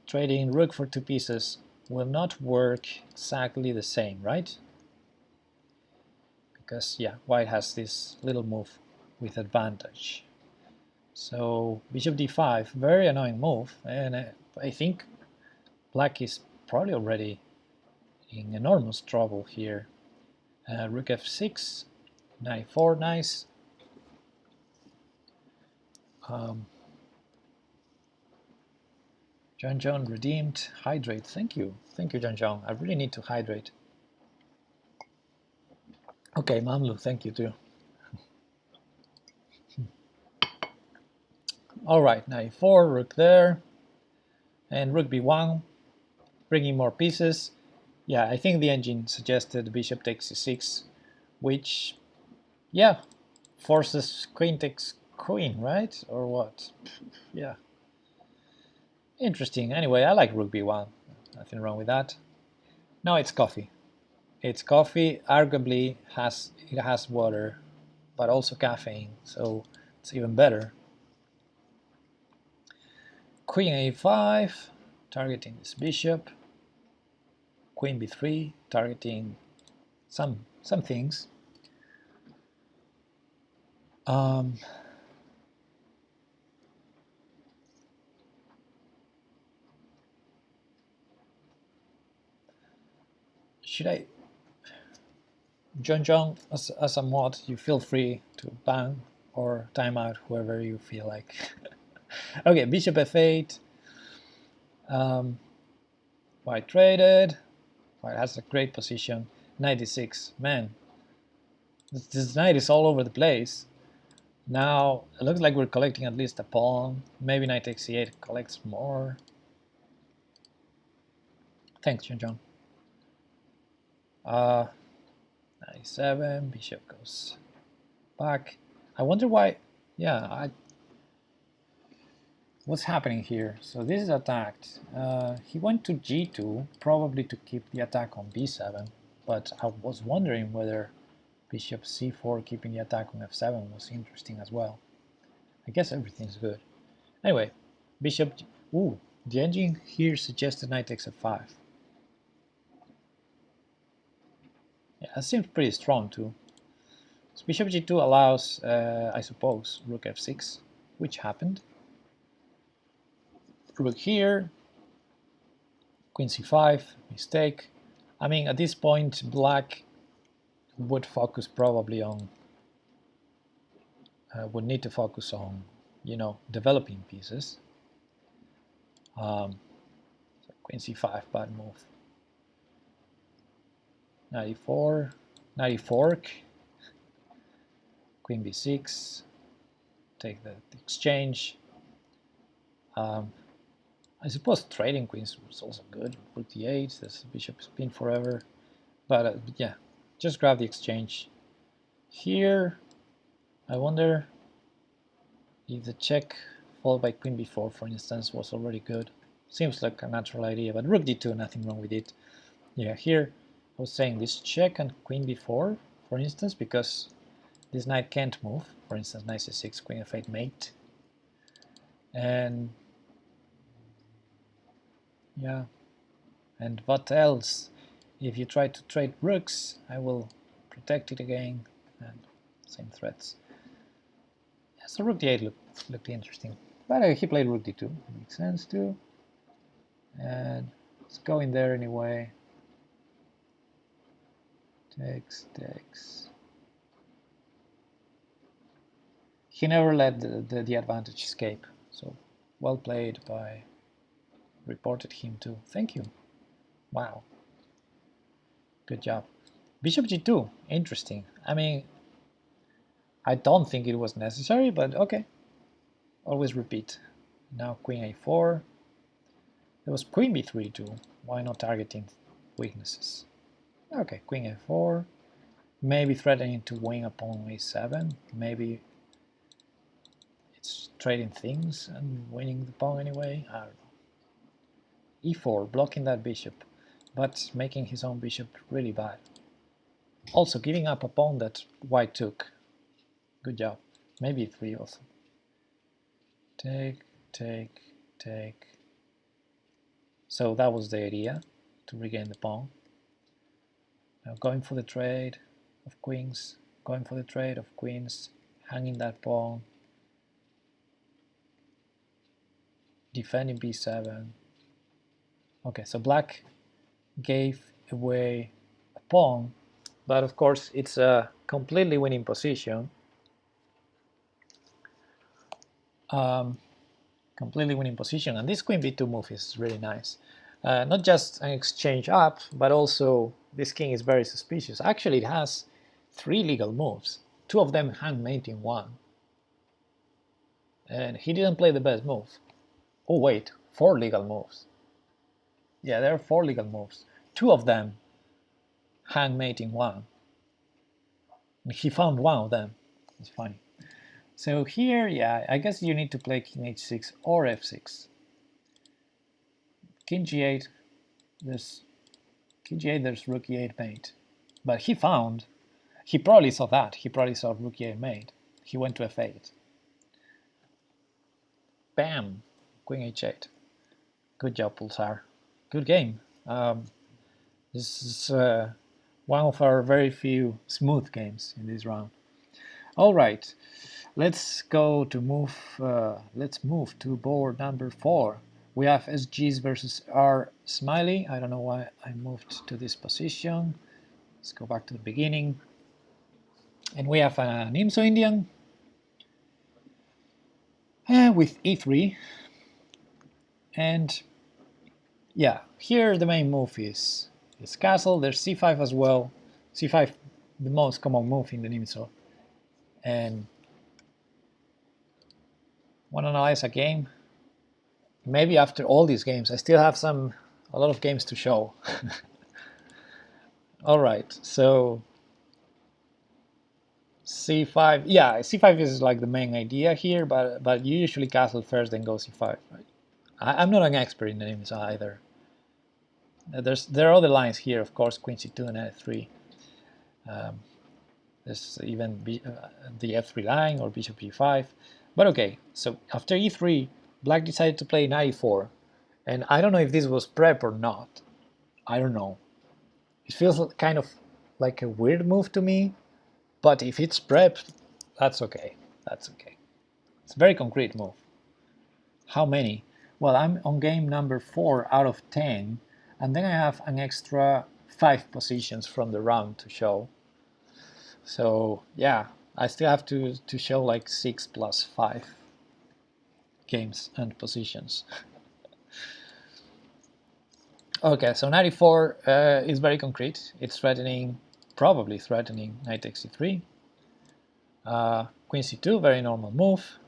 trading rook for 2 pieces will not work exactly the same, right? Because yeah, white has this little move with advantage. So bishop d5, very annoying move, and I think black is probably already in enormous trouble here. Rook f6, knight 4, nice. John redeemed. Hydrate, thank you. Thank you, John. I really need to hydrate. Okay, Mamlu, thank you too. All right, knight 4, rook there. And rook b1, bringing more pieces. Yeah, I think the engine suggested bishop takes c6, which, yeah, forces queen takes queen, right? Or what? Yeah. Interesting. Anyway, I like rook b1. Nothing wrong with that. No, it's coffee. It's coffee. Arguably, it has water, but also caffeine, so it's even better. Queen a5, targeting this bishop. Queen b3, targeting some things. Should I, John, as a mod, you feel free to ban or time out whoever you feel like. Okay, bishop f8. White traded. White has a great position. Knight d6. Man, this knight is all over the place. Now it looks like we're collecting at least a pawn. Maybe knight takes c8 collects more. Thanks, John. Knight 7. Bishop goes back. I wonder why. Yeah, what's happening here? So this is attacked. He went to g2, probably to keep the attack on b7, but I was wondering whether bishop c4 keeping the attack on f7 was interesting as well. I guess everything's good. Anyway, bishop... Ooh, the engine here suggested knight takes f5. Yeah, that seems pretty strong too. So bishop g2 allows, I suppose, rook f6, which happened. Rook here, queen c5, mistake. I mean, at this point, black would focus probably on, would need to focus on, you know, developing pieces. So queen c5, bad move. Knight e4, knight e4, queen b6, take the exchange. I suppose trading queens was also good. Rook d8, this bishop spin forever. But yeah, just grab the exchange. Here, I wonder if the check followed by queen b4, for instance, was already good. Seems like a natural idea, but rook d2, nothing wrong with it. Yeah, here I was saying this check and queen b4, for instance, because this knight can't move. For instance, knight c6, queen f8 mate. And yeah, and what else? If you try to trade rooks, I will protect it again, and same threats. Yeah, so rook d8 looked interesting, but he played rook d2, makes sense too. And let's go in there anyway. Takes. He never let the advantage escape, so well played by reported him too. Thank you. Wow. Good job. Bishop g2, interesting. I mean, I don't think it was necessary, but okay. Always repeat. Now queen a4. There was queen b3 too. Why not targeting weaknesses? Okay, queen a4. Maybe threatening to win a pawn a7. Maybe it's trading things and winning the pawn anyway. I don't know. e4, blocking that bishop, but making his own bishop really bad. Also giving up a pawn that white took. Good job. Maybe 3 also. Take, take, take. So that was the idea, to regain the pawn. Now going for the trade of queens, going for the trade of queens, hanging that pawn, defending b7. Okay, so black gave away a pawn, but of course it's a completely winning position. Completely winning position, and this queen b2 move is really nice. Not just an exchange up, but also this king is very suspicious. Actually, it has 3 legal moves, 2 of them hang mating 1. And he didn't play the best move. Oh wait, 4 legal moves. Yeah, there are 4 legal moves. 2 of them hang mating 1. And he found 1 of them. It's funny. So here, yeah, I guess you need to play king h6 or f6. King g8, there's rook e8 mate. But he probably saw that. He probably saw rook e8 mate. He went to f8. Bam! Queen h8. Good job, Pulsar. Good game. This is one of our very few smooth games in this round. All right, let's go to let's move to board number 4. We have sgis versus R Smiley. I don't know why I moved to this position. Let's go back to the beginning. And we have an IMSO Indian with e3. And yeah, here the main move is castle. There's c5 as well. c5, the most common move in the IMSO. And want to analyze a game? Maybe after all these games, I still have a lot of games to show. All right, so c5, yeah, c5 is like the main idea here, but you usually castle first, then go c5, right? I'm not an expert in the IMSO either. There are other lines here, of course, queen c2 and f3. There's even the f3 line or bishop e5. But okay, so after e3, black decided to play knight e4. And I don't know if this was prep or not. I don't know. It feels kind of like a weird move to me. But if it's prep, that's okay. That's okay. It's a very concrete move. How many? Well, I'm on game number 4 out of 10. And then I have an extra 5 positions from the round to show. So yeah, I still have to show like 6 plus 5 games and positions. Okay, so knight e4 is very concrete. It's threatening, probably threatening knight takes e3. Queen c2, very normal move.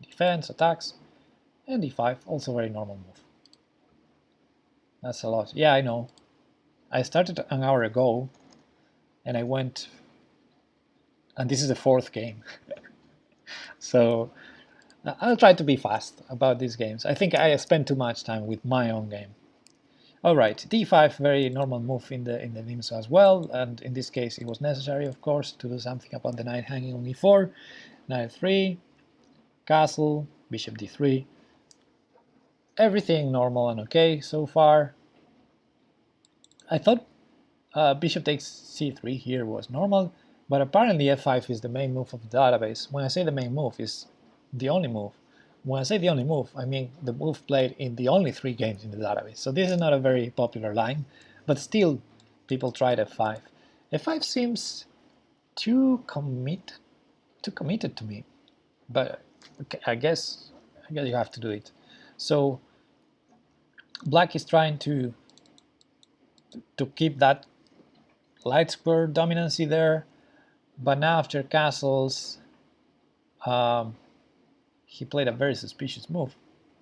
Defense, attacks, and d5, also very normal move. That's a lot. Yeah, I know. I started an hour ago, and I went, and this is the 4th game. So I'll try to be fast about these games. I think I spend too much time with my own game. All right, d5, very normal move in the IMSO as well, and in this case it was necessary, of course, to do something about the knight hanging on e4. Knight 3, castle, bishop d3. Everything normal and okay so far. I thought bishop takes c3 here was normal, but apparently f5 is the main move of the database. When I say the main move, is the only move. When I say the only move, I mean the move played in the only 3 games in the database. So this is not a very popular line, but still people tried f5. f5 seems too committed to me, but okay, I guess you have to do it. So black is trying to keep that light square dominancy there, but now after castles, he played a very suspicious move,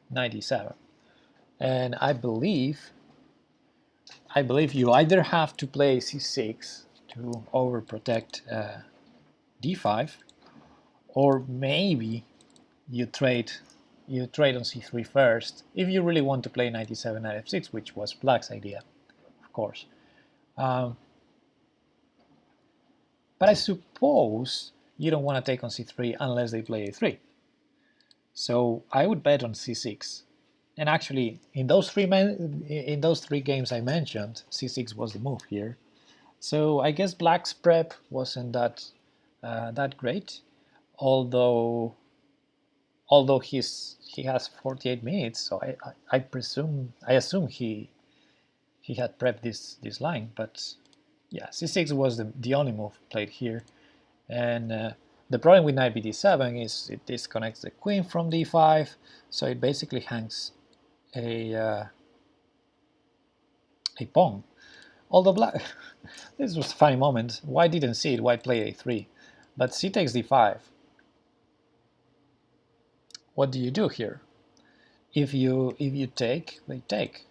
knight e7, and I believe you either have to play c6 to overprotect d5, or maybe you trade on c3 first if you really want to play knight e7, knight f6, which was black's idea, of course. But I suppose you don't want to take on c3 unless they play a3. So I would bet on c6. And actually, in those three games I mentioned, c6 was the move here. So I guess Black's prep wasn't that great, although he has 48 minutes. So I assume he had prepped this line. But yeah, c6 was the only move played here, and the problem with knight bd7 is it disconnects the queen from d5, so it basically hangs a pawn. Although Black, this was a funny moment. White didn't see it. White played a3, but c takes d5. What do you do here? If you take, they take.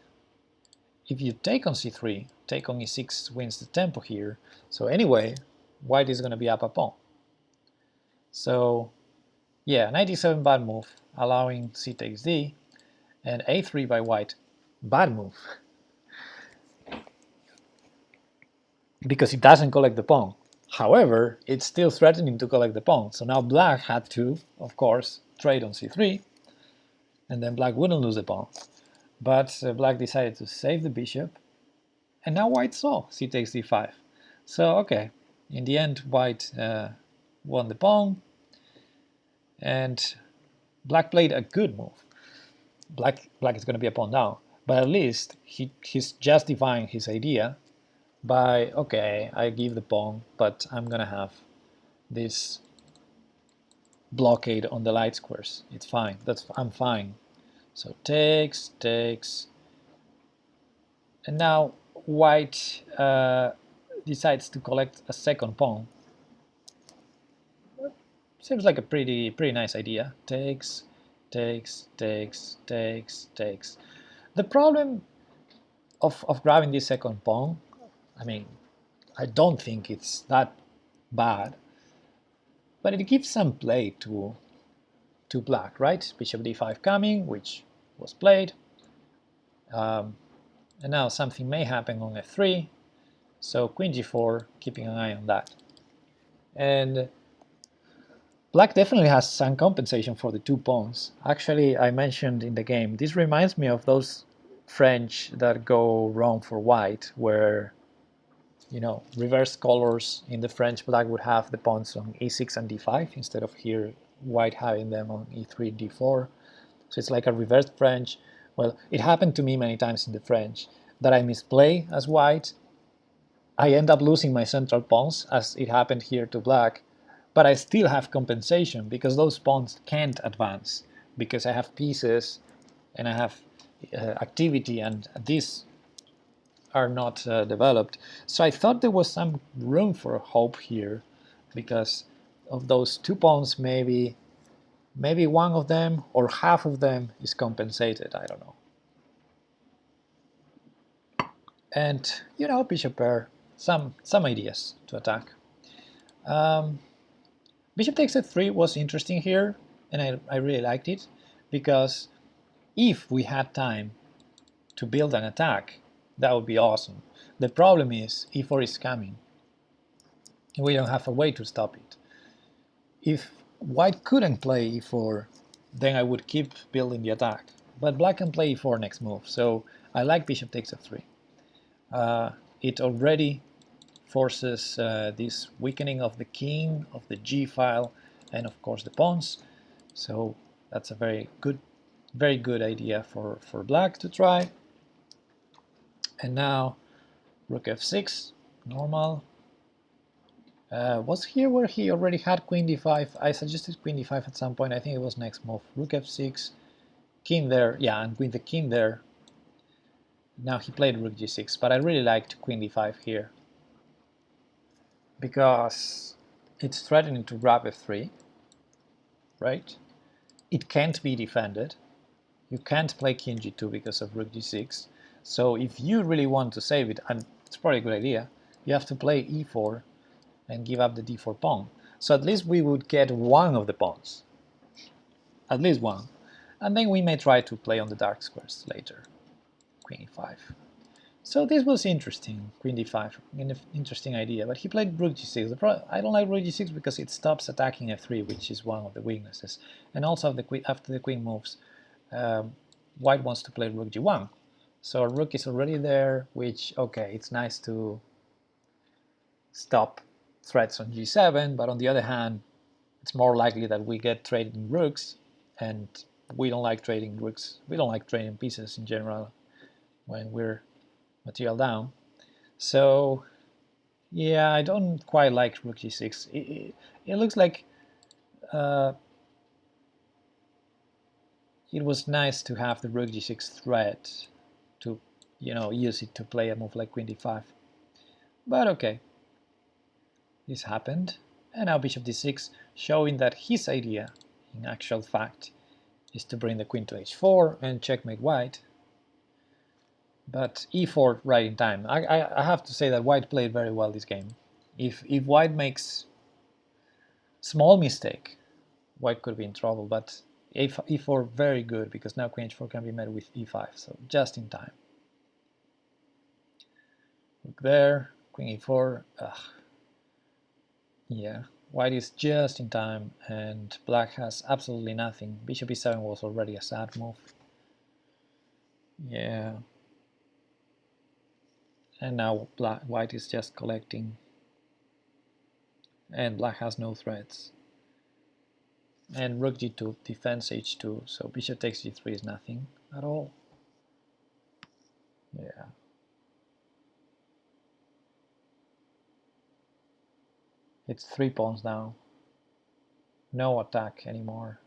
If you take on c3, take on e6 wins the tempo here. So anyway, White is going to be up a pawn. So yeah, knight e7 bad move, allowing c takes d, and a3 by White, bad move. Because it doesn't collect the pawn. However, it's still threatening to collect the pawn. So now Black had to, of course, trade on c3, and then Black wouldn't lose the pawn. But Black decided to save the bishop, and now White saw c takes d5. So okay, in the end, White won the pawn, and Black played a good move. Black is going to be a pawn down, but at least he's justifying his idea by, okay, I give the pawn, but I'm gonna have this blockade on the light squares. It's fine. I'm fine. So takes, and now White decides to collect a second pawn. Seems like a pretty nice idea. Takes. The problem of grabbing this second pawn, I mean, I don't think it's that bad, but it gives some play to Black, right? Bishop d5 coming, which was played, and now something may happen on f3, so queen g4, keeping an eye on that. And Black definitely has some compensation for the 2 pawns. Actually, I mentioned in the game, this reminds me of those French that go wrong for White, where, you know, reverse colors in the French, Black would have the pawns on e6 and d5 instead of here White having them on e3, d4. So it's like a reverse French. Well, it happened to me many times in the French that I misplay as White. I end up losing my central pawns, as it happened here to Black, but I still have compensation because those pawns can't advance because I have pieces and I have activity, and these are not developed. So I thought there was some room for hope here because of those 2 pawns. Maybe one of them or half of them is compensated. I don't know. And you know, bishop pair, some ideas to attack. Bishop takes f3 was interesting here, and I really liked it because if we had time to build an attack, that would be awesome. The problem is e4 is coming. We don't have a way to stop it. If White couldn't play e4, then I would keep building the attack. But Black can play e4 next move, so I like bishop takes f3. It already forces this weakening of the king, of the g file, and of course the pawns. So that's a very good idea for Black to try. And now rook f6, normal. Was here where he already had queen d5? I suggested queen d5 at some point. I think it was next move. Rook f6, king there, yeah, and with the king there. Now he played rook g6, but I really liked queen d5 here because it's threatening to grab f3, right? It can't be defended. You can't play king g2 because of rook g6. So if you really want to save it, and it's probably a good idea, you have to play e4 and give up the d4 pawn. So at least we would get one of the pawns, at least one. And then we may try to play on the dark squares later, queen e5. So this was interesting, queen d5, an interesting idea, but he played rook g6. I don't like rook g6 because it stops attacking f3, which is one of the weaknesses. And also after the queen moves, white wants to play rook g1. So rook is already there, which, okay, it's nice to stop threats on g7, but on the other hand, it's more likely that we get trading rooks, and we don't like trading rooks. We don't like trading pieces in general when we're material down. So yeah, I don't quite like rook g6. It looks like it was nice to have the rook g6 threat to, use it to play a move like queen d5. But okay, this happened, and now bishop d6, showing that his idea, in actual fact, is to bring the queen to h4 and checkmate white. But e4 right in time. I have to say that white played very well this game. If white makes small mistake, white could be in trouble, but e4 very good, because now queen h4 can be met with e5, so just in time. Look there, queen e4, yeah, white is just in time, and black has absolutely nothing. Bishop e7 was already a sad move. Yeah. And now white is just collecting, and black has no threats. And rook g2 defends h2, so bishop takes g3 is nothing at all. Yeah. It's 3 pawns now. No attack anymore.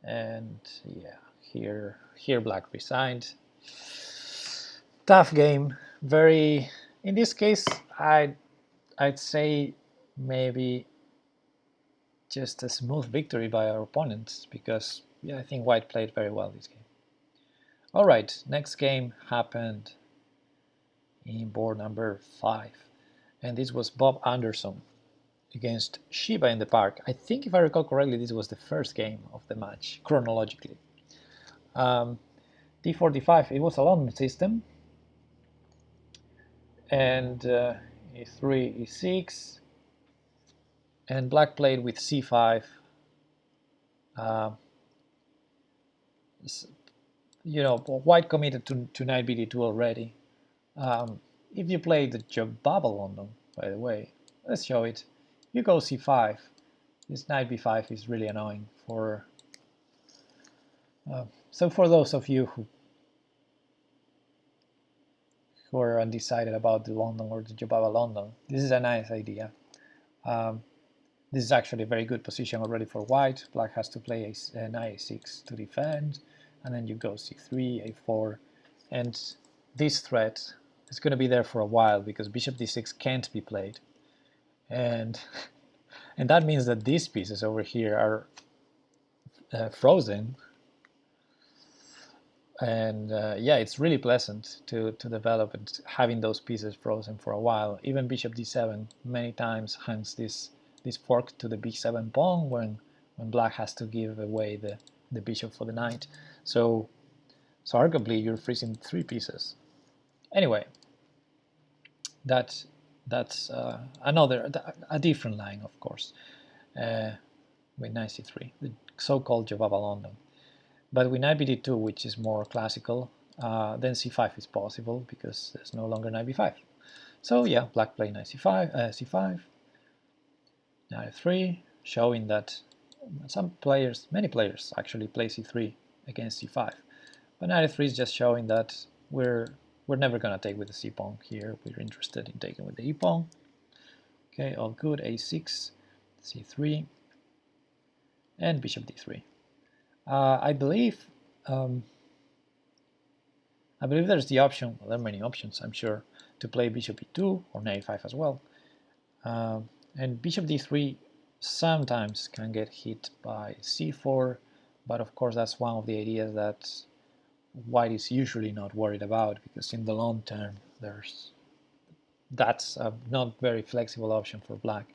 And yeah, here black resigned. Tough game. Very, in this case, I'd say maybe just a smooth victory by our opponents, because yeah, I think white played very well this game. Alright, next game happened in board number 5, and this was Bob Anderson against Shiba in the Park. I think, if I recall correctly, this was the first game of the match, chronologically. d4, d5, it was a London system, and e3, e6, and black played with c5. White committed to knight bd2 already. If you play the Jobaba London, by the way, let's show it. You go c5. This knight b5 is really annoying for. So for those of you who are undecided about the London or the Jobaba London, this is a nice idea. This is actually a very good position already for white. Black has to play a knight a6 to defend, and then you go c3, a4, and this threat is going to be there for a while, because bishop d6 can't be played, and that means that these pieces over here are frozen. And yeah, it's really pleasant to develop and having those pieces frozen for a while. Even bishop d7 many times hangs this fork to the b7 pawn when black has to give away the bishop for the knight. So arguably you're freezing 3 pieces. Anyway, that's a different line, of course, with knight c3, the so-called Jobaba London. But with knight bd2, which is more classical, then c5 is possible, because there's no longer knight b5. So yeah, black played knight c5, knight f3, showing that many players actually play c3 against c5. But knight f3 is just showing that we're never going to take with the c pawn here. We're interested in taking with the e pawn. Okay, all good. a6, c3, and bishop d3. I believe there's the option, well, there are many options, I'm sure, to play bishop e2 or knight e5 as well. And bishop d3 sometimes can get hit by c4, but of course that's one of the ideas that white is usually not worried about, because in the long term that's a not very flexible option for black.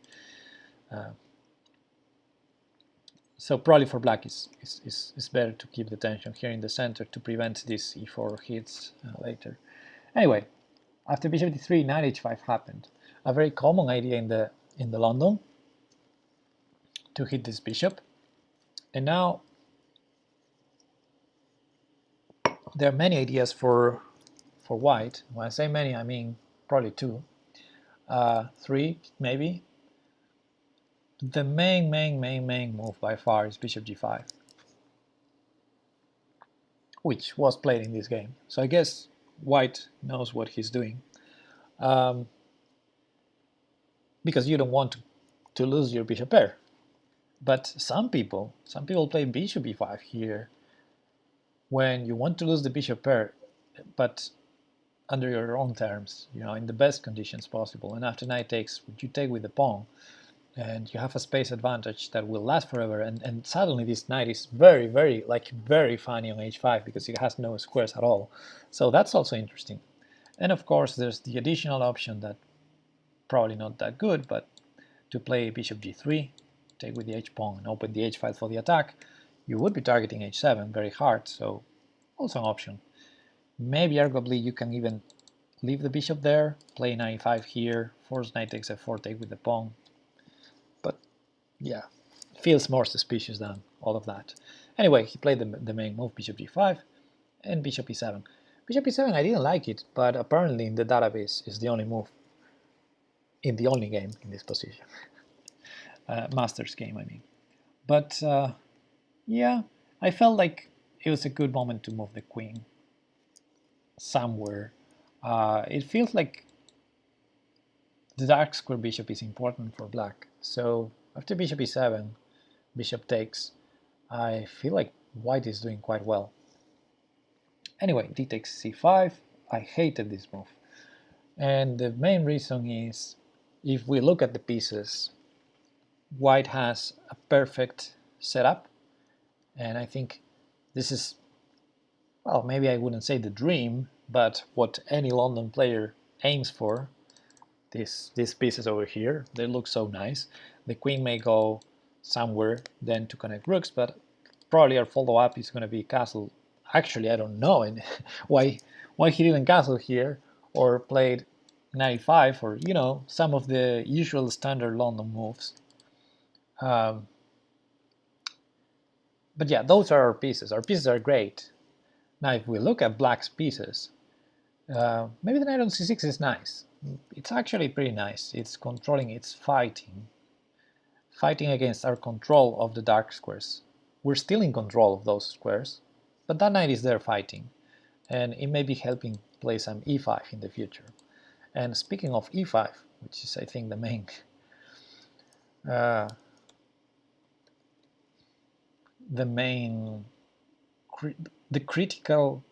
So probably for black it's better to keep the tension here in the center to prevent these e4 hits later. Anyway, after bishop d3, knight h5 happened. A very common idea in the London to hit this bishop. And now there are many ideas for white. When I say many, I mean probably 2, 3 maybe. The main move by far is bishop g5, which was played in this game. So I guess white knows what he's doing, because you don't want to lose your bishop pair. But some people play bishop e5 here when you want to lose the bishop pair, but under your own terms, you know, in the best conditions possible. And after knight takes, you take with the pawn, and you have a space advantage that will last forever. And suddenly this knight is very funny on h5 because it has no squares at all. So that's also interesting. And of course, there's the additional option that probably not that good, but to play bishop g3, take with the h-pawn and open the h-file for the attack. You would be targeting h7 very hard, so also an option. Maybe arguably you can even leave the bishop there, play knight e5 here, force knight takes f4, take with the pawn. But yeah, feels more suspicious than all of that. Anyway, he played the main move, bishop g5 and bishop e7. Bishop e7, I didn't like it, but apparently in the database is the only move in the only game in this position. Masters game, I mean. But yeah, I felt like it was a good moment to move the queen somewhere. It feels like the dark square bishop is important for black. So after bishop e7, bishop takes, I feel like white is doing quite well. Anyway, d takes c5. I hated this move. And the main reason is, if we look at the pieces, white has a perfect setup, and I think this is, well, maybe I wouldn't say the dream, but what any London player aims for. These pieces over here, they look so nice. The queen may go somewhere then to connect rooks, but probably our follow-up is going to be castle. Actually, I don't know why he didn't castle here or played knight e5 or, you know, some of the usual standard London moves. But yeah, those are our pieces. Our pieces are great. Now, if we look at black's pieces, maybe the knight on c6 is nice. It's actually pretty nice. It's controlling, it's fighting against our control of the dark squares. We're still in control of those squares, but that knight is there fighting, and it may be helping play some e5 in the future. And speaking of e5, which is I think the main the critical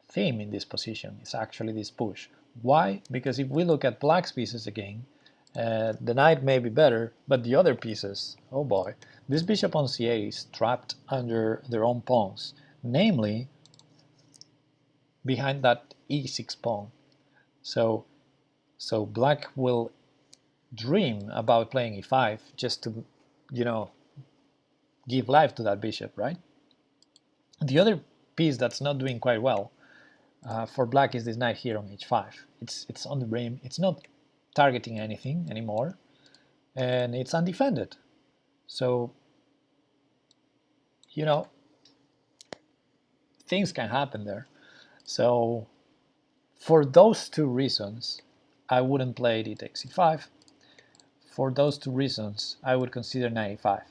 theme in this position is actually this push. Why? Because if we look at black's pieces again, the knight may be better, but the other pieces, oh boy, this bishop on c8 is trapped under their own pawns, namely behind that e6 pawn. So black will dream about playing e5 just to, you know, give life to that bishop, right? The other piece that's not doing quite well for black is this knight here on h5. It's on the rim, it's not targeting anything anymore, and it's undefended. So, you know, things can happen there. So for those two reasons, I wouldn't play d takes e5. For those two reasons, I would consider knight e5.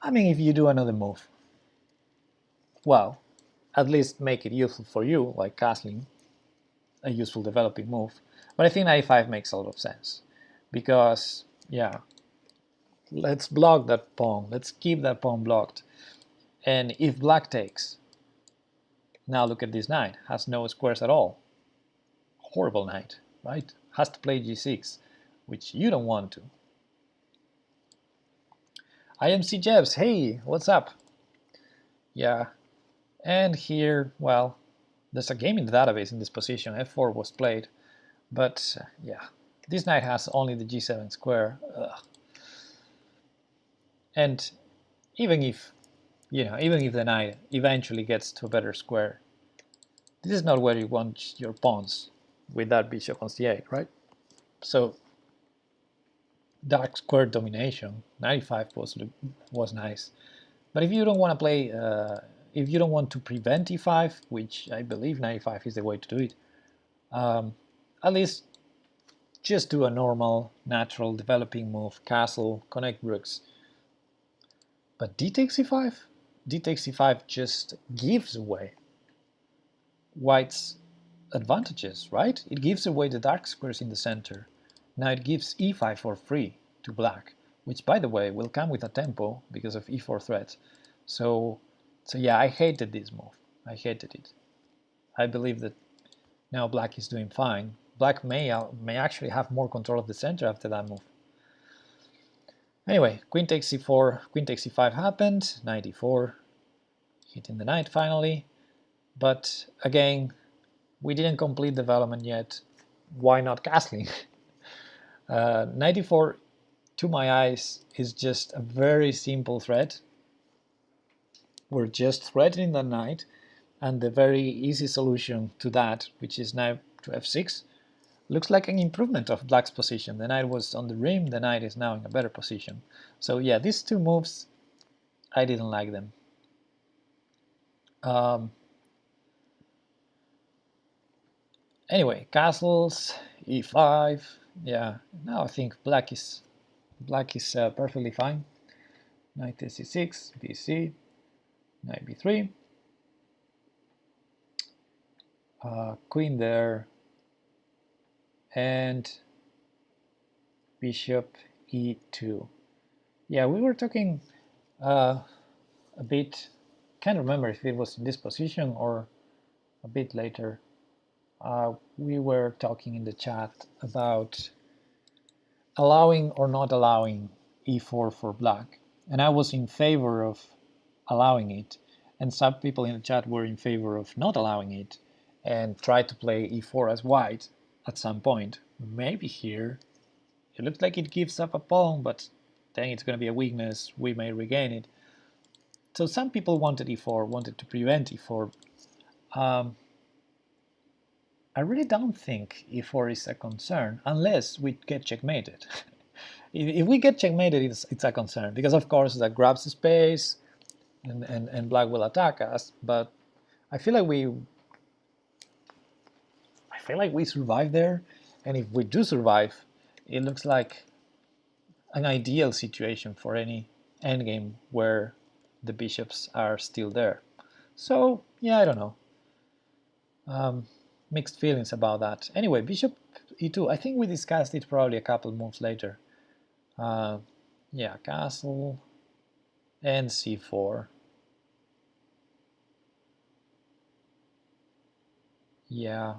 I mean, if you do another move, well, at least make it useful for you, like castling, a useful developing move. But I think knight e5 makes a lot of sense, because, yeah, let's block that pawn, let's keep that pawn blocked. And if black takes, now look at this knight, has no squares at all. Horrible knight, right? Has to play g6, which you don't want to. I am Jebs, hey, what's up? Yeah, and here, well, there's a game in the database in this position, f4 was played, but yeah, this knight has only the g7 square. Ugh. And even if, even if the knight eventually gets to a better square, this is not where you want your pawns with that bishop on c8, right? So dark square domination, 95 was nice. But if you don't want to play, if you don't want to prevent e5, which I believe 95 is the way to do it, at least just do a normal, natural developing move, castle, connect rooks. But d takes e5? D takes e5 just gives away white's advantages, right? It gives away the dark squares in the center. Now it gives e5 for free to black, which, by the way, will come with a tempo because of e4 threat. So yeah, I hated this move. I hated it. I believe that now black is doing fine. Black may actually have more control of the center after that move. Anyway, queen takes c4, queen takes c5 happened, knight e4, hitting the knight finally. But again, we didn't complete development yet. Why not castling? Knight e4, to my eyes, is just a very simple threat. We're just threatening the knight, and the very easy solution to that, which is knight to f6, looks like an improvement of black's position. The knight was on the rim, the knight is now in a better position. So yeah, these two moves, I didn't like them. Anyway, castles, e5, yeah, now I think black is perfectly fine. Knight to c6, bc, knight b3, queen there, and bishop e2. Yeah, we were talking a bit, can't remember if it was in this position or a bit later. We were talking in the chat about allowing or not allowing e4 for black, and I was in favor of allowing it, and some people in the chat were in favor of not allowing it and tried to play e4 as white at some point. Maybe here it looks like it gives up a pawn, but then it's going to be a weakness, we may regain it. So some people wanted e4, wanted to prevent e4. I really don't think e4 is a concern unless we get checkmated. If we get checkmated, it's a concern, because of course that grabs the space and black will attack us, but I feel like we survive there, and if we do survive, it looks like an ideal situation for any endgame where the bishops are still there. So yeah, I don't know. Mixed feelings about that. Anyway, bishop e2, I think we discussed it probably a couple moves later. Yeah, castle and c4. Yeah,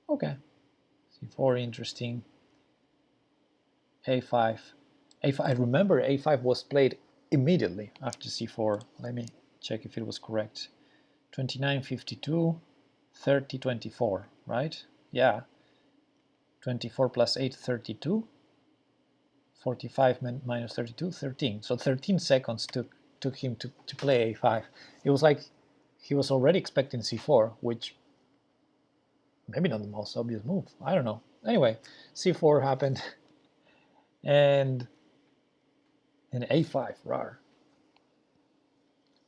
okay. c4 interesting. a5. I remember a5 was played immediately after c4. Let me check if it was correct. 29:52, 30:24, right? Yeah. 24 plus 8, 32. 45 minus 32, 13. So 13 seconds took him to play a5. It was like he was already expecting c4, which maybe not the most obvious move. I don't know. Anyway, c4 happened, and a5, rar.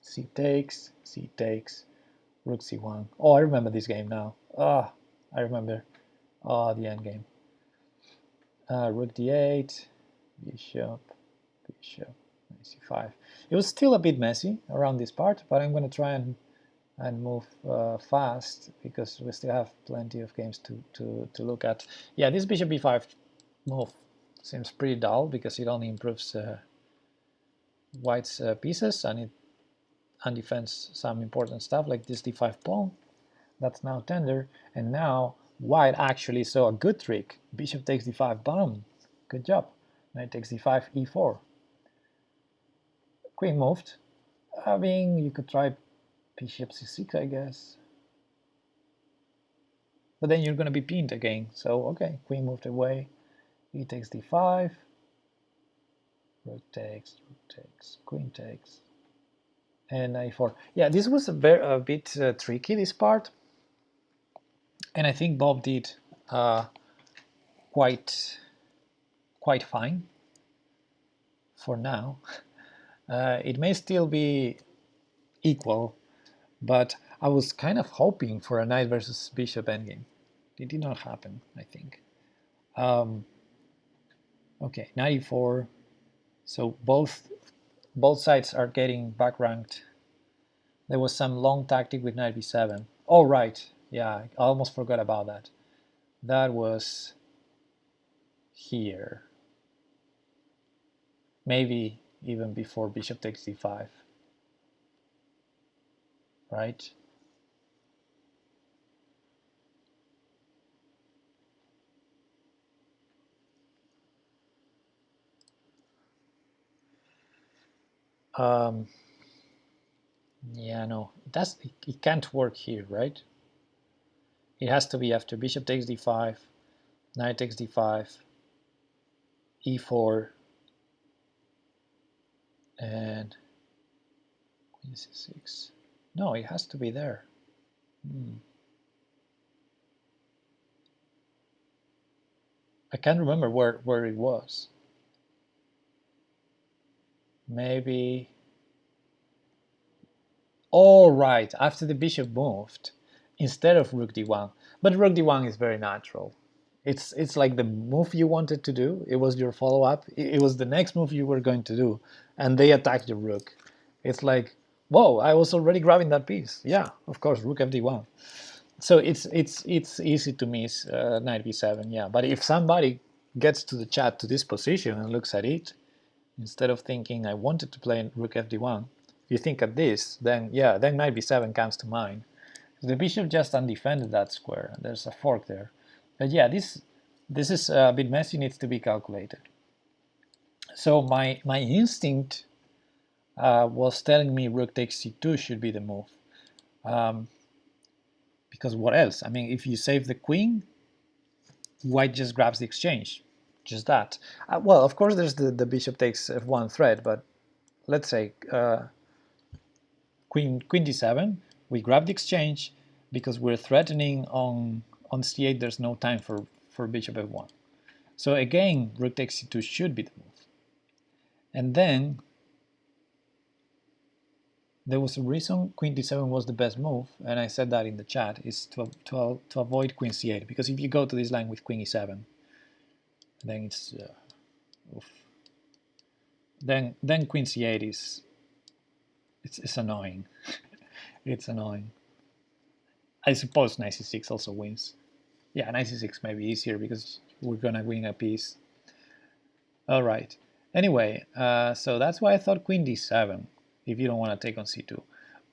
c takes, rook c1. Oh, I remember this game now. Ah, I remember. Ah, the end game. Rook d8, bishop, c5. It was still a bit messy around this part, but I'm going to try and move fast, because we still have plenty of games to look at. Yeah, this bishop b5 move seems pretty dull, because it only improves white's pieces, and it undefends some important stuff like this d5 pawn. That's now tender, and now white actually saw a good trick. Bishop takes d5, bam, good job. Knight takes d5, e4. Queen moved. I mean, you could try bishop c6, I guess. But then you're going to be pinned again. So, okay, queen moved away. E takes d5. rook takes, queen takes, and knight 4. Yeah, this was a bit tricky, this part, and I think Bob did quite fine for now. It may still be equal, but I was kind of hoping for a knight versus bishop endgame. It did not happen, I think. Okay, 94. So both sides are getting back ranked. There was some long tactic with knight b7. Oh, right. Yeah, I almost forgot about that. That was here. Maybe even before bishop takes d5. Right? Yeah, no, it can't work here, right? It has to be after bishop takes d5, knight takes d5, e4, and queen c6. No, it has to be there. I can't remember where it was. Maybe. All right, after the bishop moved, instead of rook d1. But rook d1 is very natural. It's like the move you wanted to do. It was your follow-up. It was the next move you were going to do, and they attacked your rook. It's like, whoa, I was already grabbing that piece. Yeah, of course, rook fd1. So it's easy to miss knight b7. Yeah, but if somebody gets to the chat to this position and looks at it, instead of thinking I wanted to play rook fd1, if you think at this, then yeah, then knight b7 comes to mind. The bishop just undefended that square. There's a fork there. But yeah, this is a bit messy, needs to be calculated. So my instinct was telling me rook takes c2 should be the move. Because what else? I mean, if you save the queen, white just grabs the exchange. Just that. Well, of course, there's the bishop takes f1 threat, but let's say queen d7, we grab the exchange because we're threatening on c8. There's no time for bishop f1. So again, rook takes c2 should be the move. And then there was a reason queen d7 was the best move, and I said that in the chat, is to avoid queen c8, because if you go to this line with queen e7, then it's then queen c8 is it's annoying. It's annoying. I suppose knight c6 also wins. Yeah, knight c6 may be easier because we're gonna win a piece. All right. Anyway, so that's why I thought queen d7 if you don't want to take on c2.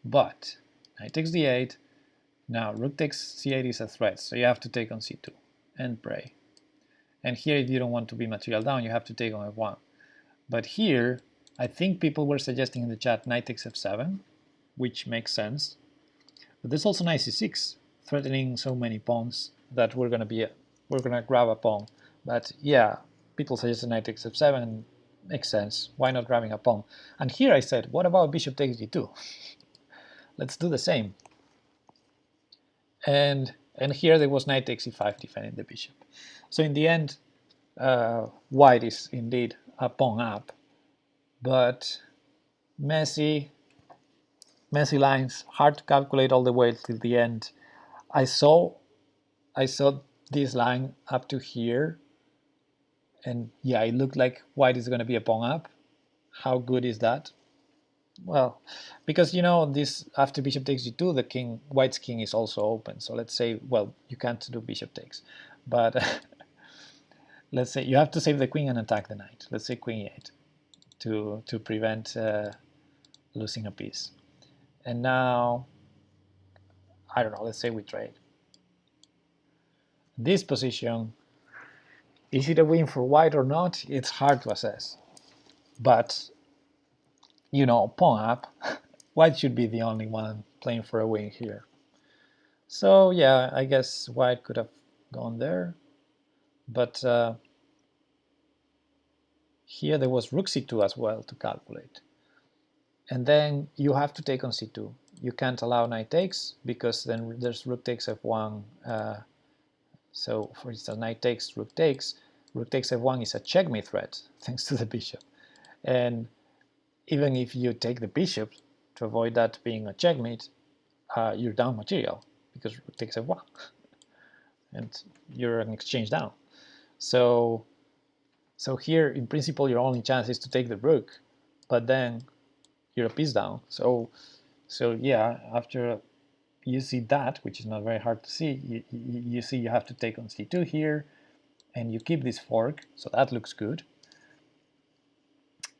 But knight takes d8. Now rook takes c8 is a threat, so you have to take on c2 and pray. And here, if you don't want to be material down, you have to take on f1. But here, I think people were suggesting in the chat knight takes f7, which makes sense. But there's also knight c6, threatening so many pawns that we're gonna grab a pawn. But yeah, people suggested knight takes f7, makes sense. Why not grabbing a pawn? And here I said, what about bishop takes d2? Let's do the same. And here there was knight takes e5 defending the bishop. So in the end, white is indeed a pawn up, but messy lines, hard to calculate all the way till the end. I saw this line up to here, and yeah, it looked like white is going to be a pawn up. How good is that? Well, because you know, this after bishop takes d2, white's king is also open. So let's say, well, you can't do bishop takes, but let's say you have to save the queen and attack the knight. Let's say queen e8 to prevent losing a piece. And now, I don't know, let's say we trade. This position, is it a win for white or not? It's hard to assess. But, you know, pawn up, white should be the only one playing for a win here. So yeah, I guess white could have gone there. But here there was rook c2 as well to calculate. And then you have to take on c2. You can't allow knight takes because then there's rook takes f1. So for instance, knight takes, rook takes f1 is a checkmate threat thanks to the bishop. And even if you take the bishop to avoid that being a checkmate, you're down material because rook takes f1 and you're an exchange down. So here in principle your only chance is to take the rook, but then you're a piece down. So yeah, after you see that, which is not very hard to see, you see you have to take on c2 here, and you keep this fork, so that looks good.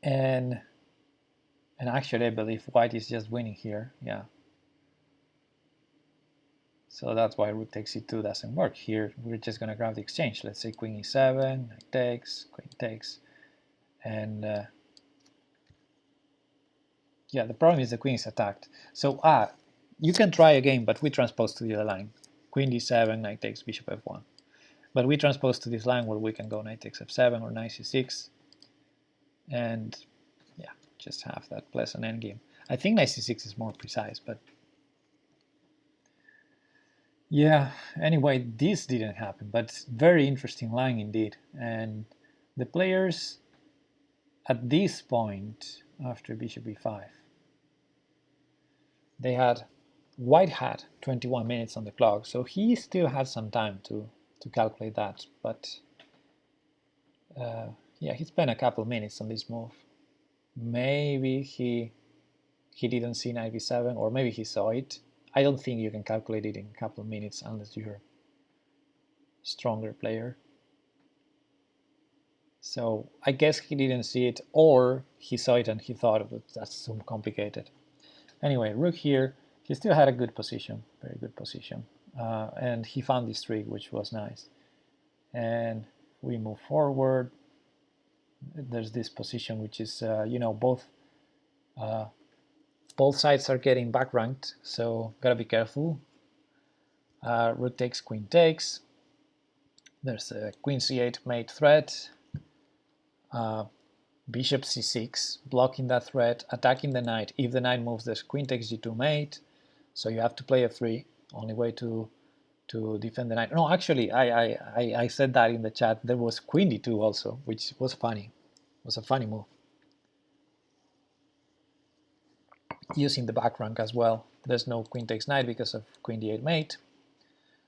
And actually I believe white is just winning here, yeah. So that's why rook takes c2 doesn't work. Here we're just going to grab the exchange. Let's say queen e7, knight takes, queen takes, and yeah, the problem is the queen is attacked. So you can try again, but we transpose to the other line. Queen d7, knight takes, bishop f1. But we transpose to this line where we can go knight takes f7 or knight c6, and yeah, just have that pleasant endgame. I think knight c6 is more precise, but yeah, anyway, this didn't happen, but very interesting line indeed. And the players at this point, after bishop e5, they had, white had 21 minutes on the clock, so he still had some time to calculate that, but yeah, he spent a couple minutes on this move. Maybe he didn't see knight b7, or maybe he saw it. I don't think you can calculate it in a couple of minutes unless you're a stronger player. So I guess he didn't see it, or he saw it and he thought that's so complicated. Anyway, rook here, he still had a good position, very good position. And he found this trick, which was nice. And we move forward. There's this position which is, you know, both sides are getting back ranked, so gotta be careful. Rook takes, queen takes. There's a queen c8 mate threat. Bishop c6, blocking that threat, attacking the knight. If the knight moves, there's queen takes g2 mate, so you have to play f3. Only way to defend the knight. No, actually, I said that in the chat. There was queen d2 also, which was funny. It was a funny move. Using the back rank as well. There's no queen takes knight because of queen d8 mate.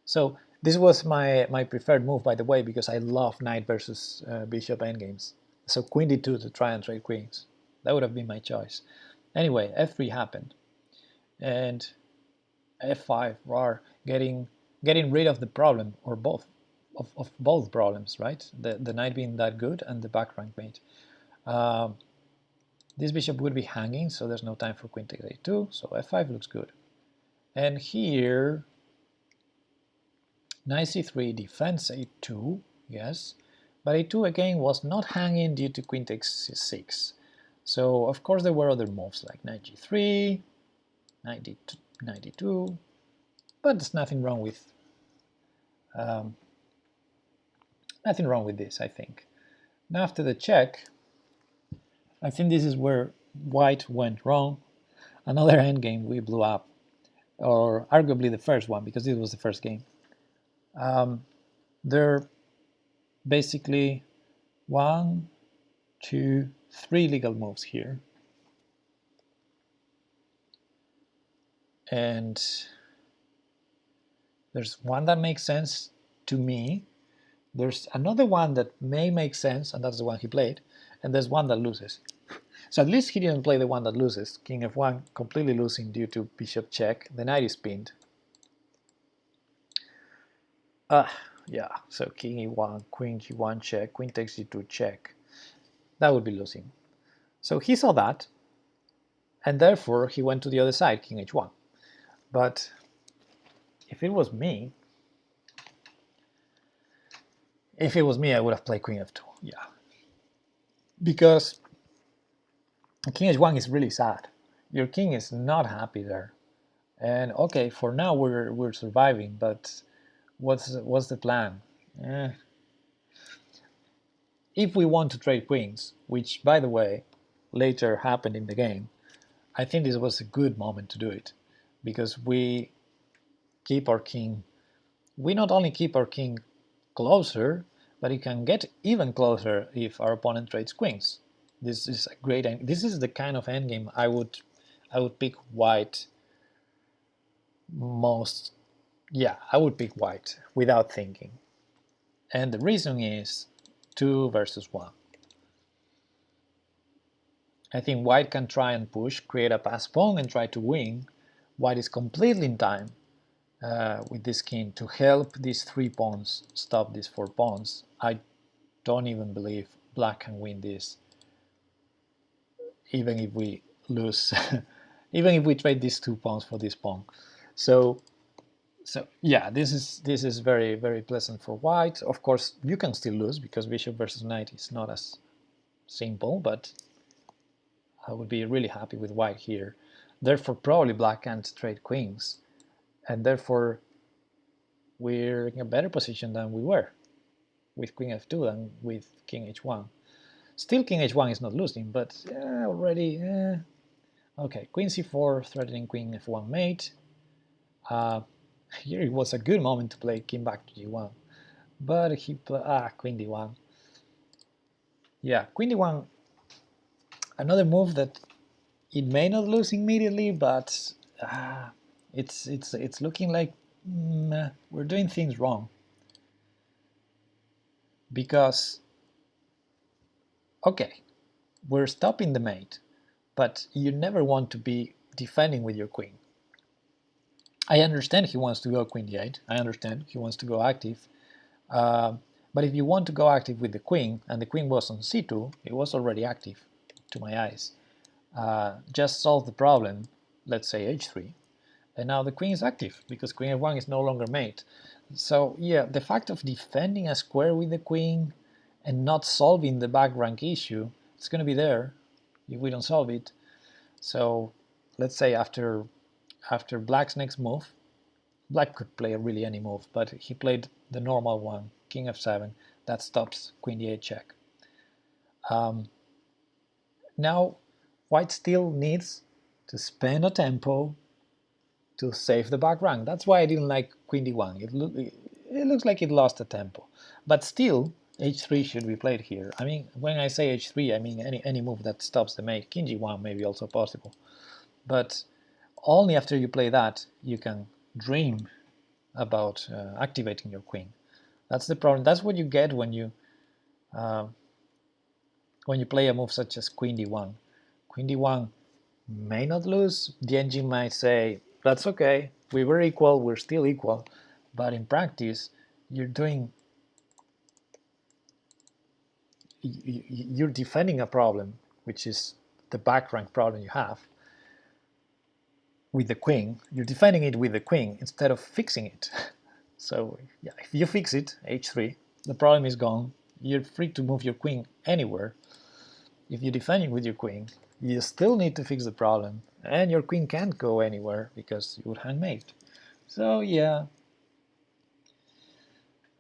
So this was my preferred move, by the way, because I love knight versus bishop endgames. So queen d2 to try and trade queens. That would have been my choice. Anyway, f3 happened, and f5, rar, getting rid of the problem, or both of both problems, right? The knight being that good and the back rank mate. This bishop would be hanging, so there's no time for queen takes a2, so f5 looks good. And here, knight c3 defends a2, yes, but a2 again was not hanging due to queen takes c6. So of course there were other moves like knight g3, knight d2, but there's nothing wrong with this, I think. Now after the check, I think this is where white went wrong. Another endgame we blew up, or arguably the first one, because this was the first game. There are basically 1, 2, 3 legal moves here. And there's one that makes sense to me. There's another one that may make sense, and that's the one he played. And there's one that loses. So at least he didn't play the one that loses. King f1 completely losing due to bishop check. The knight is pinned. Yeah, so king e1, queen g1 check, queen takes g2 check. That would be losing. So he saw that, and therefore he went to the other side, king h1. But if it was me, I would have played queen f2, yeah. Because king h1 is really sad. Your king is not happy there. And okay, for now we're surviving, but what's the plan? if we want to trade queens, which by the way later happened in the game, I think this was a good moment to do it, because we keep our king. We not only keep our king closer, but it can get even closer if our opponent trades queens. This is a great end. This is the kind of endgame I would pick white most. Yeah, I would pick white without thinking. And the reason is 2 versus 1. I think white can try and push, create a pass pawn and try to win. White is completely in time with this king to help these 3 pawns stop these 4 pawns. I don't even believe black can win this, even if we lose, even if we trade these 2 pawns for this pawn. So yeah, this is very, very pleasant for white. Of course, you can still lose because bishop versus knight is not as simple, but I would be really happy with white here. Therefore, probably black can't trade queens, and therefore we're in a better position than we were with queen f2 than with king h1. Still, king h1 is not losing, but already. Okay, queen c4 threatening queen f1 mate. Here it was a good moment to play king back to g1, but he queen d1. Yeah, queen d1. Another move that it may not lose immediately, but it's looking like we're doing things wrong. Because, okay, we're stopping the mate, but you never want to be defending with your queen. I understand he wants to go queen d8, I understand he wants to go active, but if you want to go active with the queen, and the queen was on c2, it was already active to my eyes, just solve the problem, let's say h3, and now the queen is active, because queen f1 is no longer mate. So yeah, the fact of defending a square with the queen and not solving the back rank issue, it's going to be there if we don't solve it. So let's say after black's next move, black could play really any move, but he played the normal one, king f7, that stops queen d8 check. Now white still needs to spend a tempo to save the back rank. That's why I didn't like queen d1. It looks like it lost a tempo, but still h3 should be played here. I mean, when I say h3, I mean any move that stops the mate. King g1 may be also possible, but only after you play that you can dream about activating your queen. That's the problem. That's what you get when you play a move such as queen d1. Queen d1 may not lose. The engine might say, that's okay, we were equal, we're still equal, but in practice you're defending a problem, which is the back rank problem you have with the queen. You're defending it with the queen instead of fixing it. So yeah, if you fix it, h3, the problem is gone. You're free to move your queen anywhere. If you're defending with your queen, you still need to fix the problem, and your queen can't go anywhere because you would hang mate. So yeah,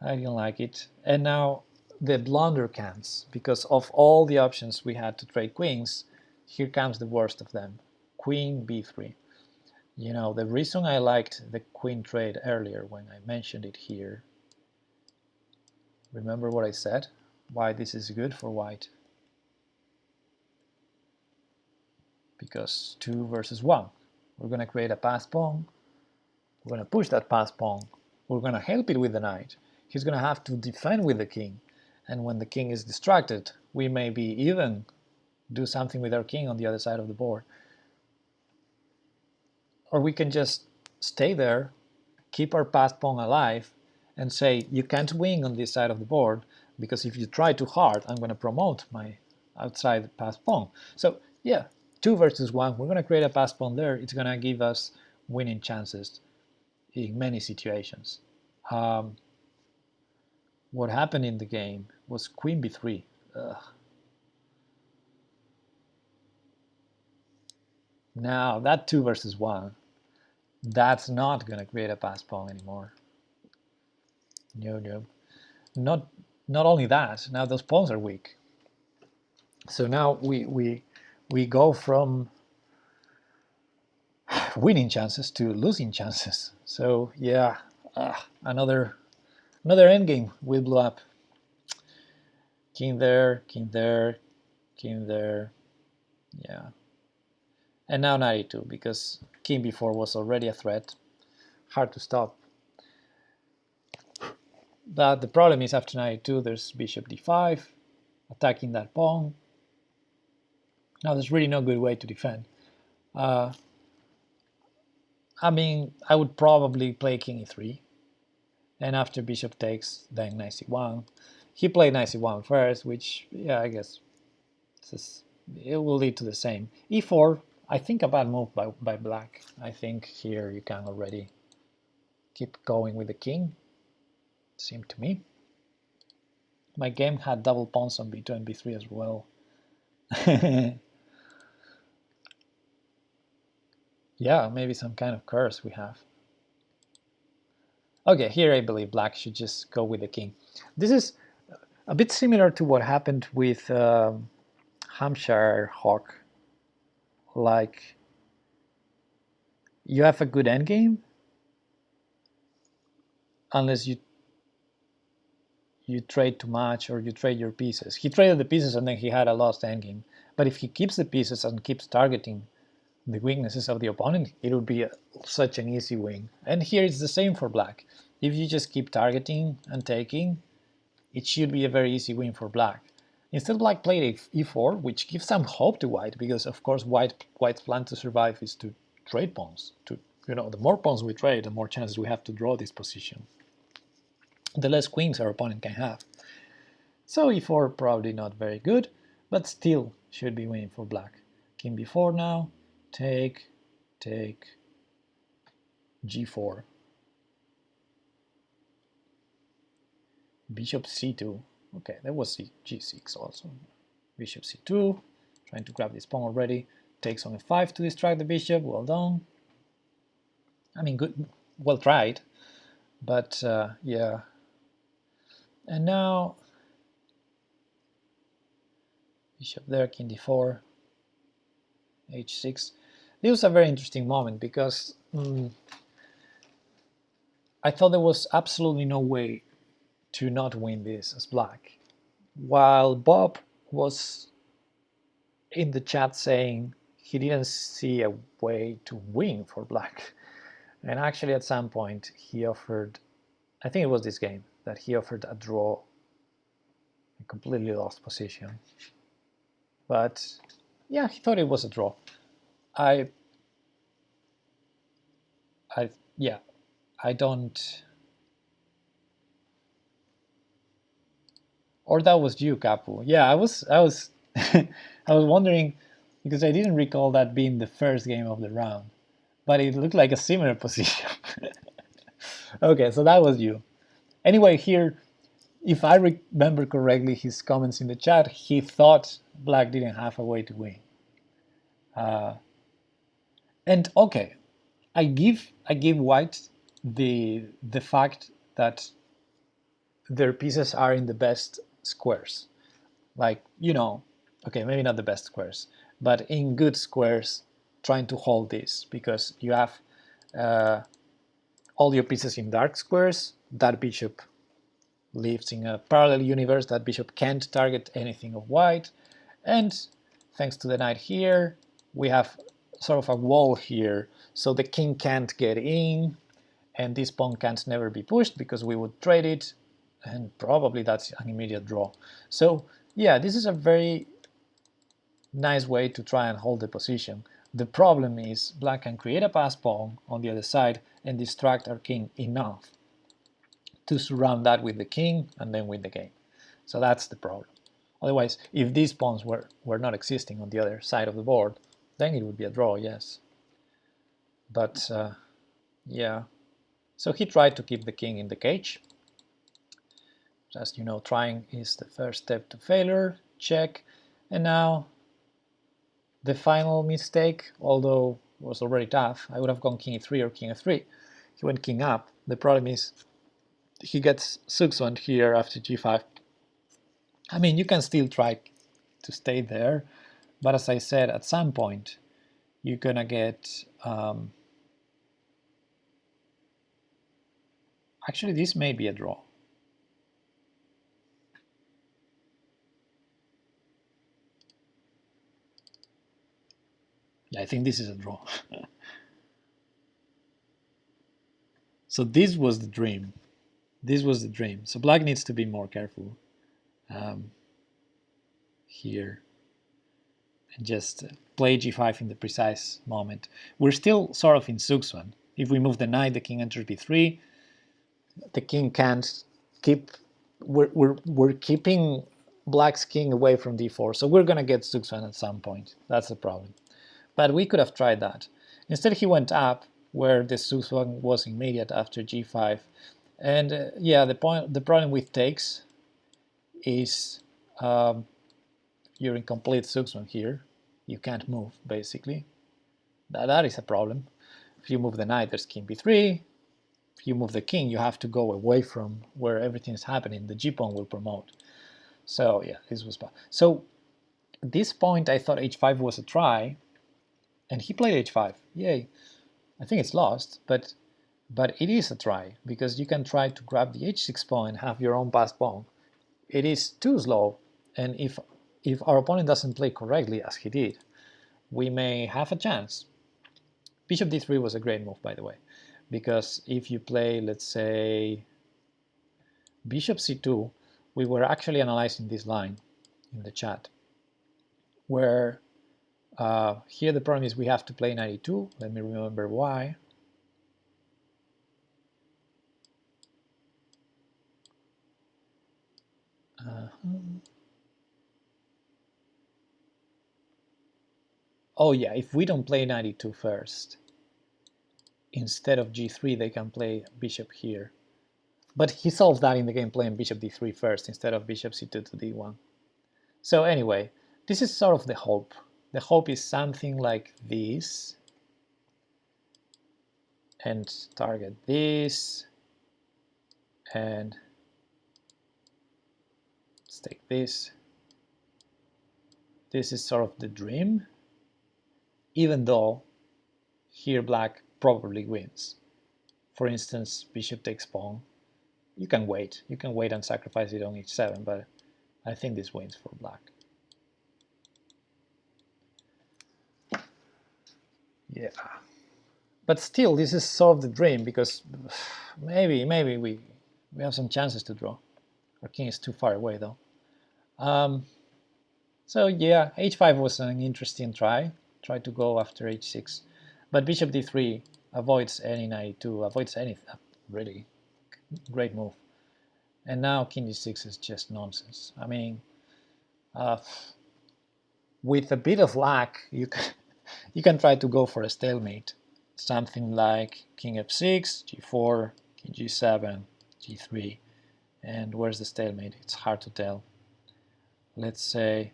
I didn't like it. And now the blunder comes, because of all the options we had to trade queens, here comes the worst of them, queen b3. You know, the reason I liked the queen trade earlier when I mentioned it here, remember what I said? Why this is good for white? Because 2 versus 1. We're going to create a pass pawn. We're going to push that pass pawn. We're going to help it with the knight. He's going to have to defend with the king. And when the king is distracted, we maybe even do something with our king on the other side of the board. Or we can just stay there, keep our pass pawn alive, and say, you can't win on this side of the board, because if you try too hard, I'm going to promote my outside pass pawn. So yeah, 2 versus 1, we're going to create a pass pawn there. It's going to give us winning chances in many situations. What happened in the game was queen b3. Now that 2 versus 1, that's not going to create a pass pawn anymore. No, not only that, now those pawns are weak. So now we go from winning chances to losing chances. So yeah, another endgame will blow up. King there, king there, king there. Yeah. And now knight e2, because king b4 was already a threat. Hard to stop. But the problem is after knight e2, there's bishop d5, attacking that pawn. Now there's really no good way to defend. I mean, I would probably play king e3, and after bishop takes, then knight c1. He played knight c1 first, which, yeah, I guess it will lead to the same. e4, I think a bad move by black. I think here you can already keep going with the king, seemed to me. My game had double pawns on b2 and b3 as well. Yeah, maybe some kind of curse we have. Okay, here I believe black should just go with the king. This is a bit similar to what happened with HampshireHawk. Like, you have a good endgame, unless you trade too much or you trade your pieces. He traded the pieces and then he had a lost endgame. But if he keeps the pieces and keeps targeting the weaknesses of the opponent, it would be such an easy win. And here it's the same for black. If you just keep targeting and taking, it should be a very easy win for black. Instead, black played e4, which gives some hope to white, because of course white's plan to survive is to trade pawns. The more pawns we trade, the more chances we have to draw this position. The less queens our opponent can have. So e4 probably not very good, but still should be winning for black. King b4 now, take, g4. Bishop c2. Okay, that was g6 also. Bishop c2, trying to grab this pawn already. Takes on f5 to distract the bishop. Well done. I mean, good, well tried, but yeah. And now bishop there, king d4, h6. This was a very interesting moment because I thought there was absolutely no way to not win this as black. While Bob was in the chat saying he didn't see a way to win for black. And actually at some point he offered, I think it was this game, that he offered a draw, a completely lost position. But yeah, he thought it was a draw. I don't. Or that was you, Kapu. Yeah, I was I was wondering, because I didn't recall that being the first game of the round, but it looked like a similar position. Okay, so that was you. Anyway, here, if I remember correctly, his comments in the chat, he thought black didn't have a way to win. And okay, I give white the fact that their pieces are in the best squares. Like, okay, maybe not the best squares, but in good squares, trying to hold this, because you have all your pieces in dark squares. That bishop lives in a parallel universe. That bishop can't target anything of white. And thanks to the knight here, we have sort of a wall here, so the king can't get in, and this pawn can't never be pushed because we would trade it, and probably that's an immediate draw. So yeah, this is a very nice way to try and hold the position. The problem is black can create a pass pawn on the other side and distract our king enough to surround that with the king and then win the game. So that's the problem. Otherwise, if these pawns were not existing on the other side of the board, then it would be a draw, yes. But yeah, so he tried to keep the king in the cage. As you know, trying is the first step to failure, check, and now the final mistake, although it was already tough. I would have gone king e3 or king f3. He went king up. The problem is he gets 6-1 here after g5, I mean, you can still try to stay there, but as I said, at some point, you're gonna get... actually, this may be a draw. Yeah, I think this is a draw. So this was the dream. This was the dream. So black needs to be more careful here and just play g5 in the precise moment. We're still sort of in Zugzwang. If we move the knight, the king enters b3. The king can't keep... We're keeping black's king away from d4, so we're going to get Zugzwang at some point. That's the problem. But we could have tried that. Instead, he went up, where the Zugzwang was immediate after g5. And yeah, the problem with takes is you're in complete Zugzwang here. You can't move, basically. That is a problem. If you move the knight, there's king b3. If you move the king, you have to go away from where everything is happening. The g-pawn will promote. So yeah, this was bad. So at this point, I thought h5 was a try, and he played h5. Yay. I think it's lost, but it is a try, because you can try to grab the h6 pawn and have your own passed pawn. It is too slow, and if our opponent doesn't play correctly, as he did, we may have a chance. Bishop d3 was a great move, by the way, because if you play, let's say, bishop c2, we were actually analyzing this line in the chat, where here the problem is we have to play knight e2. Let me remember why. Oh yeah, if we don't play knight e2 first, instead of g3 they can play bishop here. But he solves that in the game playing bishop d3 first instead of bishop c2 to d1. So anyway, this is sort of the hope. The hope is something like this, and target this, and let's take this. This is sort of the dream, even though here black probably wins. For instance, bishop takes pawn. You can wait and sacrifice it on h7, but I think this wins for black. Yeah, but still, this is sort of the dream, because maybe we have some chances to draw. Our king is too far away, though. So yeah, h5 was an interesting try. Try to go after h6, but bishop d3 avoids any knight e2, avoids anything. Really great move. And now king g6 is just nonsense. I mean, with a bit of luck, you can try to go for a stalemate. Something like king f6, g4, king g7, g3. And where's the stalemate? It's hard to tell. Let's say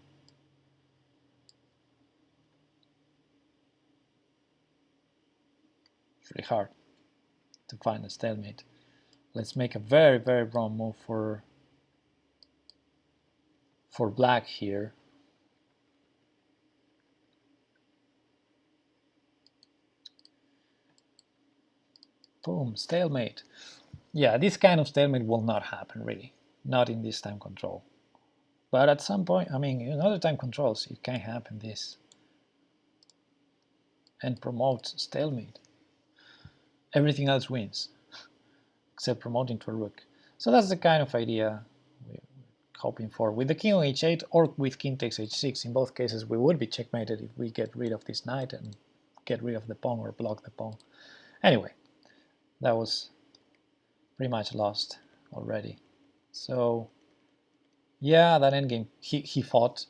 it's really hard to find a stalemate. Let's make a very, very wrong move for black here. Boom, stalemate. Yeah, this kind of stalemate will not happen, really. Not in this time control. But at some point, I mean, in other time controls, it can happen this. And promote stalemate. Everything else wins, except promoting to a rook. So that's the kind of idea we're hoping for. With the king on h8 or with king takes h6, in both cases we would be checkmated if we get rid of this knight and get rid of the pawn or block the pawn. Anyway, that was pretty much lost already. So yeah, that endgame, he fought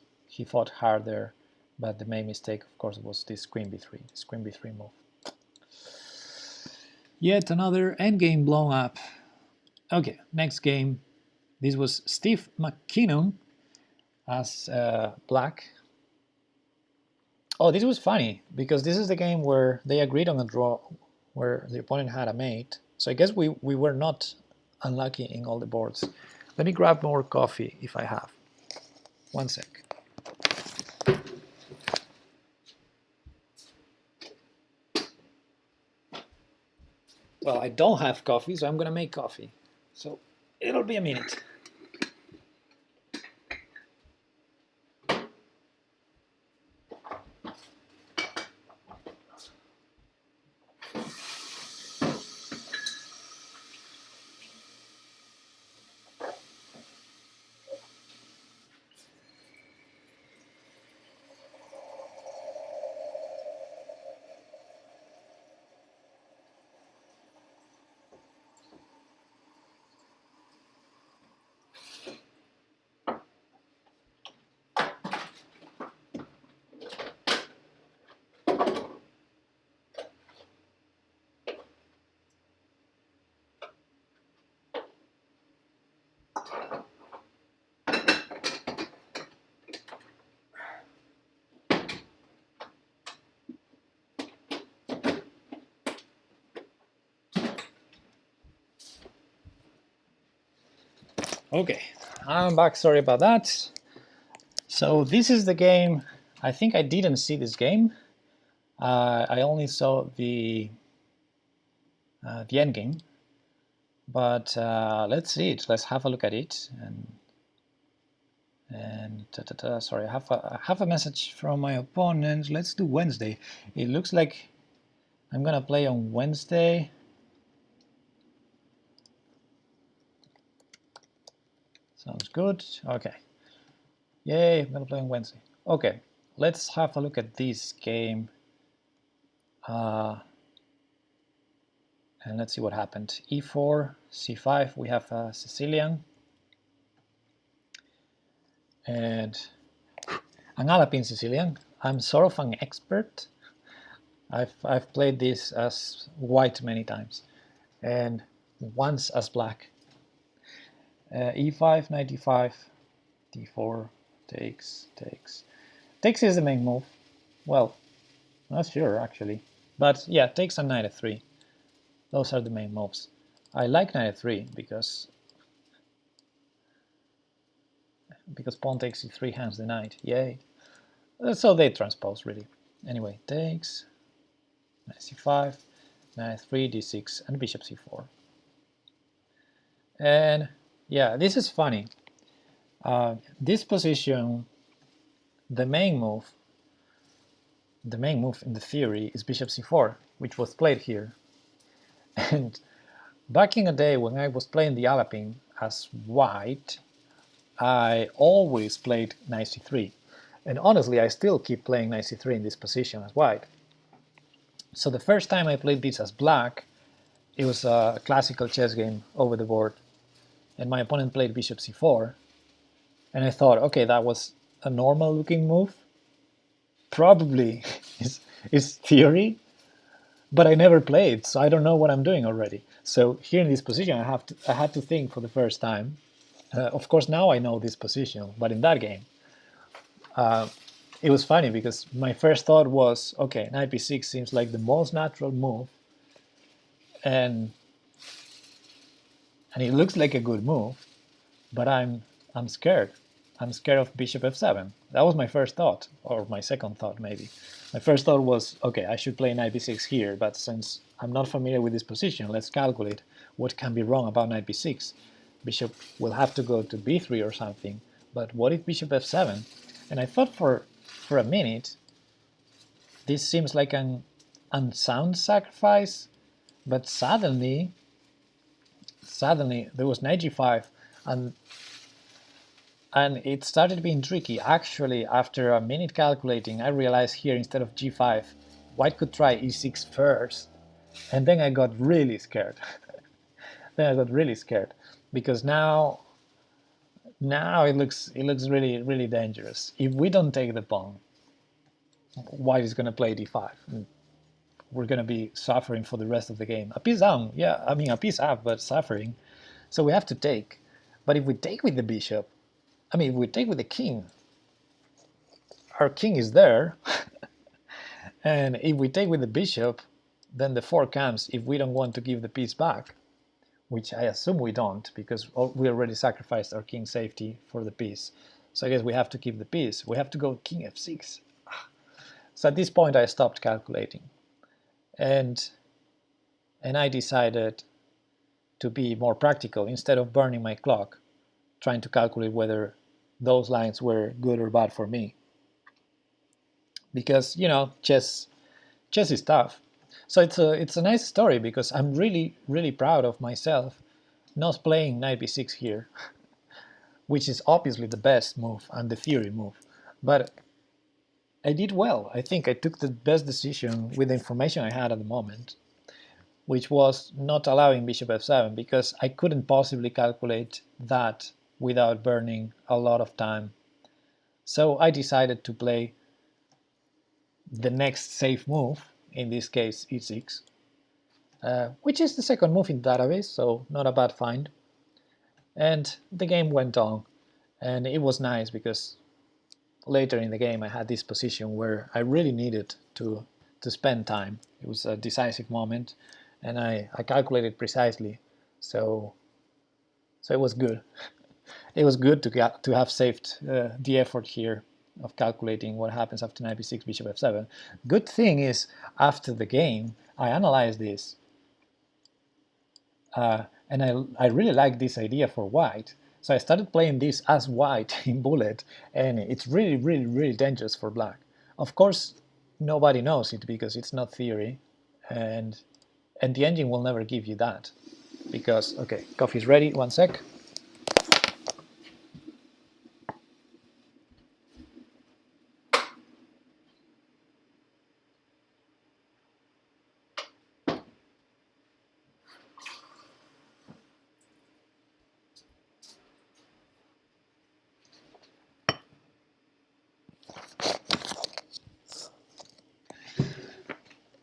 hard there, but the main mistake, of course, was this queen b3 move. Yet another endgame blown up. Okay, next game. This was SteveMcKinnon as black. Oh, this was funny, because this is the game where they agreed on a draw, where the opponent had a mate. So I guess we were not unlucky in all the boards. Let me grab more coffee if I have. 1 sec. Well, I don't have coffee, so I'm gonna make coffee. So it'll be a minute. Okay, I'm back, sorry about that. So this is the game. I think I didn't see this game. I only saw the end game. But let's see it. Let's have a look at it. Sorry, I have a message from my opponent. Let's do Wednesday. It looks like I'm gonna play on Wednesday. Sounds good. Okay. Yay, I'm gonna play on Wednesday. Okay, let's have a look at this game. And let's see what happened. E4, C5, we have Sicilian. And an Alpine Sicilian. I'm sort of an expert. I've played this as white many times, and once as black. E5, 95, D4, takes. Takes is the main move. Well, not sure actually, but yeah, takes and knight f3. Those are the main moves. I like knight f3 because pawn takes e3 hands the knight. Yay! So they transpose really. Anyway, takes, knight c5, knight f3, d6, and bishop c4. And yeah, this is funny. This position, the main move in the theory is bishop c4, which was played here. And back in the day when I was playing the Alpine as white, I always played knight c3. And honestly, I still keep playing knight c3 in this position as white. So the first time I played this as black, it was a classical chess game over the board. And my opponent played bishop c4. And I thought, okay, that was a normal looking move. Probably is theory, but I never played, so I don't know what I'm doing already. So here in this position, I had to think for the first time. Of course, now I know this position, but in that game, it was funny because my first thought was, okay, knight b6 seems like the most natural move, and it looks like a good move, but I'm scared. I'm scared of bishop f7. That was my first thought, or my second thought maybe. My first thought was, okay, I should play knight b6 here, but since I'm not familiar with this position, let's calculate what can be wrong about knight b6. Bishop will have to go to b3 or something, but what if bishop f7? And I thought for a minute, this seems like an unsound sacrifice, but suddenly there was knight g5, and it started being tricky. Actually, after a minute calculating, I realized here instead of g5, white could try e6 first, and then I got really scared. Because now it looks really dangerous. If we don't take the pawn, white is going to play d5. And we're going to be suffering for the rest of the game. A piece down, yeah, I mean a piece up, but suffering. So we have to take. But if we take with the bishop, I mean, if we take with the king, our king is there. And if we take with the bishop, then the fork comes if we don't want to give the piece back, which I assume we don't, because we already sacrificed our king's safety for the piece. So I guess we have to keep the piece. We have to go king f6. So at this point I stopped calculating, and I decided to be more practical. Instead of burning my clock trying to calculate whether those lines were good or bad for me, because you know, chess is tough. So it's a nice story, because I'm really proud of myself not playing knight b6 here, which is obviously the best move and the theory move, but I did well. I think I took the best decision with the information I had at the moment, which was not allowing bishop f7, because I couldn't possibly calculate that without burning a lot of time. So I decided to play the next safe move, in this case e6, which is the second move in the database, so not a bad find. And the game went on, and it was nice because later in the game I had this position where I really needed to spend time. It was a decisive moment, and I calculated precisely, so it was good. It was good to have saved the effort here of calculating what happens after knight b6, bishop f7. Good thing is, after the game, I analyzed this, and I really like this idea for white. So I started playing this as white in bullet, and it's really dangerous for black. Of course, nobody knows it because it's not theory, and the engine will never give you that. Because, okay, coffee's ready, one sec.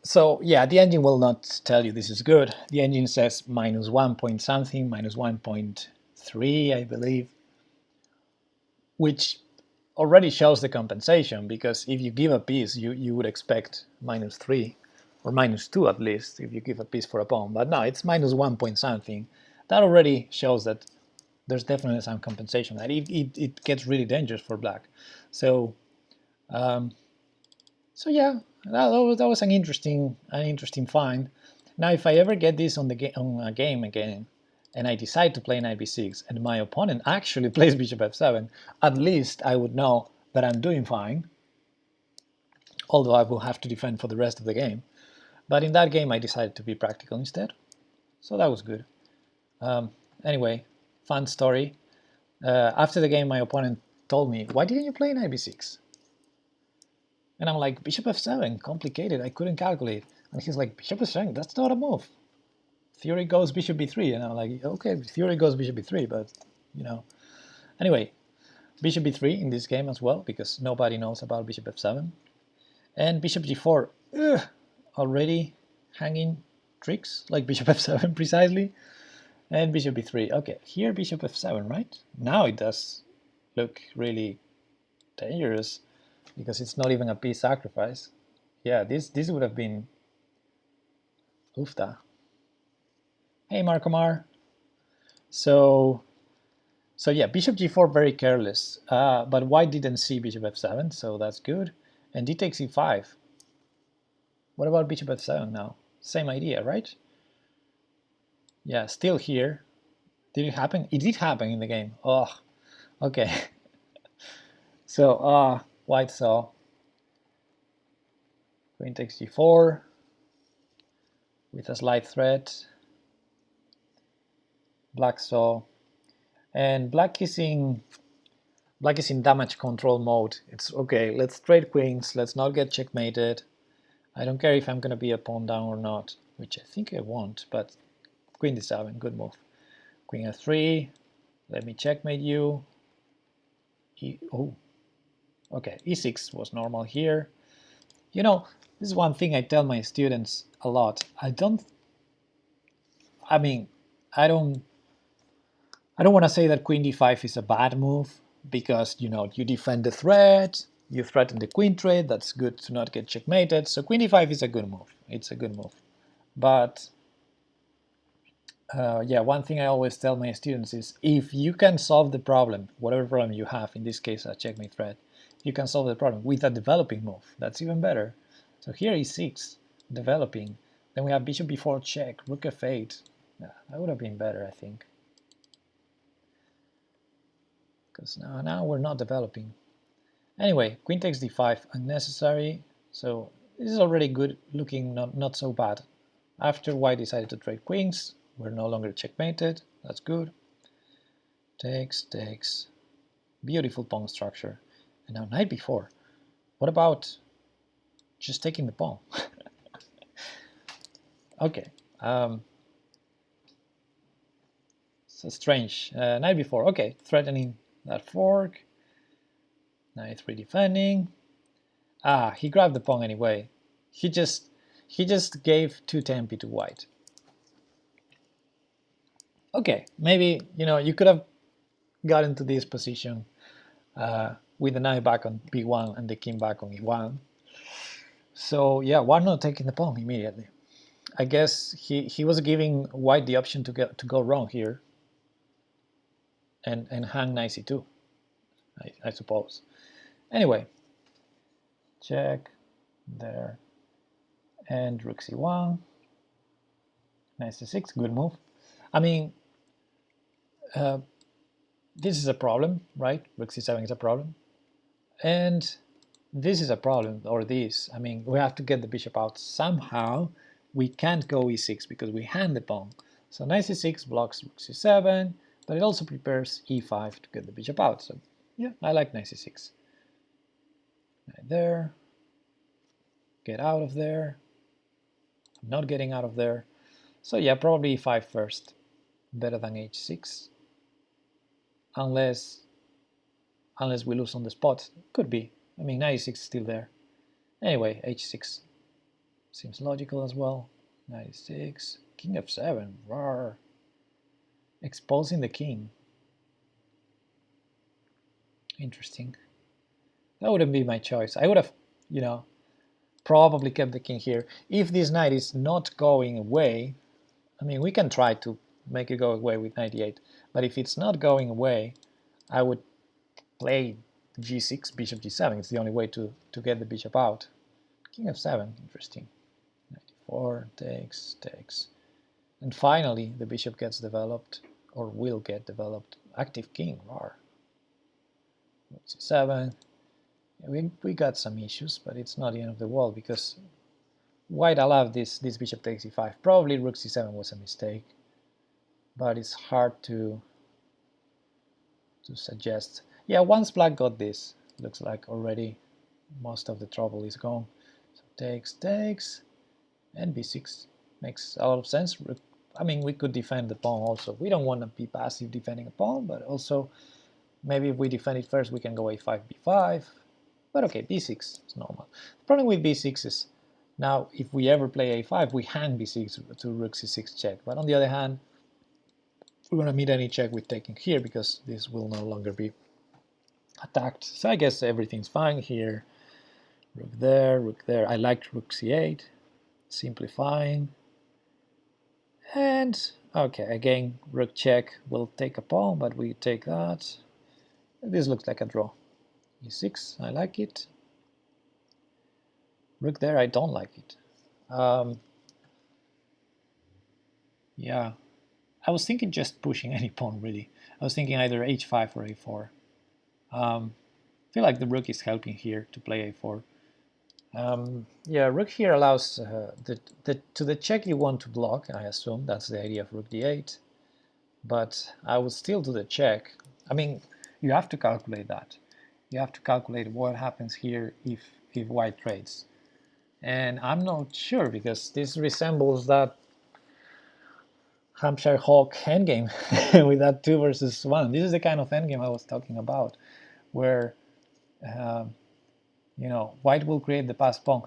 So yeah, the engine will not tell you this is good. The engine says -1 point something, -1.3, I believe, which already shows the compensation, because if you give a piece, you would expect -3 or -2 at least if you give a piece for a pawn. But no, it's -1 point something. That already shows that there's definitely some compensation. That it gets really dangerous for black. So so yeah, that was an interesting find. Now, if I ever get this on a game again, and I decide to play knight b6, and my opponent actually plays bishop f7, at least I would know that I'm doing fine, although I will have to defend for the rest of the game. But in that game I decided to be practical instead, so that was good. Anyway, fun story. After the game, my opponent told me, "Why didn't you play knight b6?" And I'm like, bishop f7, complicated, I couldn't calculate. And he's like, bishop f7, that's not a move. Theory goes bishop b3. And I'm like, okay, theory goes bishop b3, but, you know. Anyway, bishop b3 in this game as well, because nobody knows about bishop f7. And bishop g4, already hanging tricks, like bishop f7 precisely. And bishop b3. Okay, here bishop f7, right? Now it does look really dangerous, because it's not even a piece sacrifice. Yeah, this would have been oofta. Hey, Markomar. So yeah, bishop g4 very careless, but white didn't see bishop f7, so that's good. And d takes e5. What about bishop f7 now? Same idea, right? Yeah, still here. Did it happen? It did happen in the game. Oh, okay. So white saw queen takes g4 with a slight threat. Black saw, and black is in damage control mode. It's okay. Let's trade queens. Let's not get checkmated. I don't care if I'm gonna be a pawn down or not, which I think I won't. But queen d7, good move. Queen f3. Let me checkmate you. Oh. Okay, e6 was normal here. You know, this is one thing I tell my students a lot. I don't want to say that queen d5 is a bad move, because, you know, you defend the threat, you threaten the queen trade, that's good to not get checkmated. So queen d5 is a good move. It's a good move. But Yeah, one thing I always tell my students is if you can solve the problem, whatever problem you have, in this case a checkmate threat, you can solve the problem with a developing move. That's even better. So here e6, developing. Then we have bishop b4 check, rook f8. Yeah, that would have been better, I think. Because now we're not developing. Anyway, queen takes d5, unnecessary. So this is already good looking, not so bad. After white decided to trade queens, we're no longer checkmated. That's good. Takes, takes. Beautiful pawn structure. And now knight b4. What about just taking the pawn? Okay. So strange. Knight b4. Okay, threatening that fork. Knight 3 defending. Ah, he grabbed the pawn anyway. He just gave too tempi to white. Okay, maybe you could have gotten to this position with the knight back on b1 and the king back on e1. So yeah, why not taking the pawn immediately? I guess he was giving white the option to go wrong here and hang knight c2, I suppose. Anyway, check there, and rook c1, knight c6, good move. I mean, this is a problem, right? Rook c7 is a problem, and this is a problem, or this. I mean, we have to get the bishop out somehow. We can't go e6 because we hang the pawn. So knight c6 blocks rook c7, but it also prepares e5 to get the bishop out. So yeah, I like knight c6. Right there. Get out of there. I'm not getting out of there. So yeah, probably e5 first. Better than h6. Unless we lose on the spot. Could be. I mean, knight e6 is still there. Anyway, h6 seems logical as well. Knight e6. King f7. Rawr. Exposing the king. Interesting. That wouldn't be my choice. I would have, probably kept the king here. If this knight is not going away, I mean, we can try to make it go away with knight e8, but if it's not going away, I would play g6, bishop g7. It's the only way to get the bishop out. King f7, interesting. Knight e4, takes, takes. And finally, the bishop gets developed, or will get developed. Active king, rawr. Rook c7. We got some issues, but it's not the end of the world because white allowed this bishop takes e5. Probably rook c7 was a mistake, but it's hard to suggest. Yeah, once black got this, looks like already most of the trouble is gone. So takes, takes, and b6 makes a lot of sense. I mean, we could defend the pawn also. We don't want to be passive defending a pawn, but also maybe if we defend it first, we can go a5, b5. But okay, b6 is normal. The problem with b6 is now if we ever play a5, we hang b6 to rook c6 check. But on the other hand, we're going to meet any check with taking here because this will no longer be attacked. So I guess everything's fine here. Rook there, rook there. I liked rook c8, simplifying. And okay, again, rook check will take a pawn, but we take that. This looks like a draw. e6, I like it. Rook there, I don't like it. Yeah, I was thinking just pushing any pawn, really. I was thinking either h5 or a4. I feel like the rook is helping here to play a4. Yeah, rook here allows to the check you want to block, I assume. That's the idea of rook d8. But I would still do the check. I mean, you have to calculate that. You have to calculate what happens here if white trades. And I'm not sure because this resembles that HampshireHawk endgame with that 2 versus 1. This is the kind of endgame I was talking about, where white will create the passed pawn.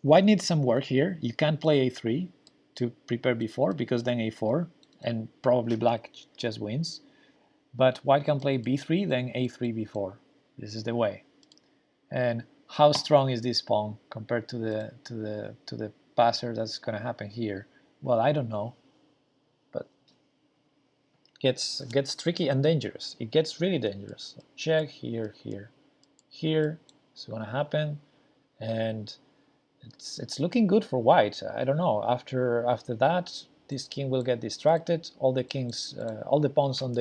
White needs some work here. You can't play a3 to prepare b4 because then a4 and probably black just wins. But white can play b3, then a3, b4. This is the way. And how strong is this pawn compared to the passer that's going to happen here? Well, I don't know, but gets tricky and dangerous. It gets really dangerous. Check here, here, here. It's gonna happen, and it's looking good for white. I don't know. After that, this king will get distracted. All the kings, all the pawns on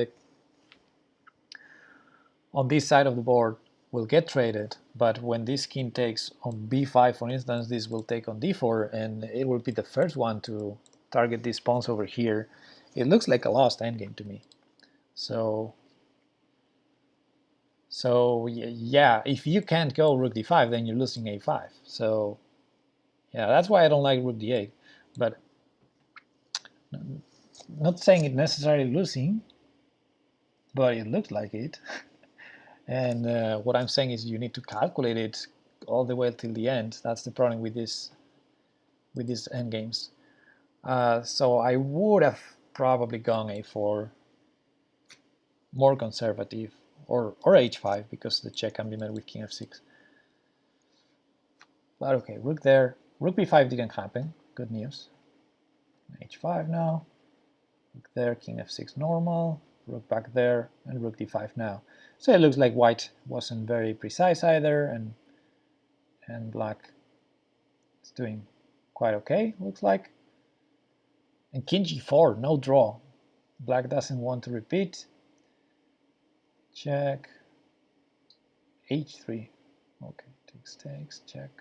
this side of the board will get traded. But when this king takes on b5, for instance, this will take on d4, and it will be the first one to target these pawns over here. It looks like a lost endgame to me. So yeah, if you can't go rook d5, then you're losing a5. So yeah, that's why I don't like rook d8. But not saying it necessarily losing, but it looks like it. And what I'm saying is you need to calculate it all the way till the end. That's the problem with these endgames. So I would have probably gone a4, more conservative, or h5, because the check can be met with king f6. But okay, rook there. Rook b5 didn't happen. Good news. h5 now. Rook there, king f6 normal. Rook back there, and rook d5 now. So it looks like white wasn't very precise either, and black is doing quite okay, looks like. And king g4, no draw. Black doesn't want to repeat. Check. h3. Okay, takes, check.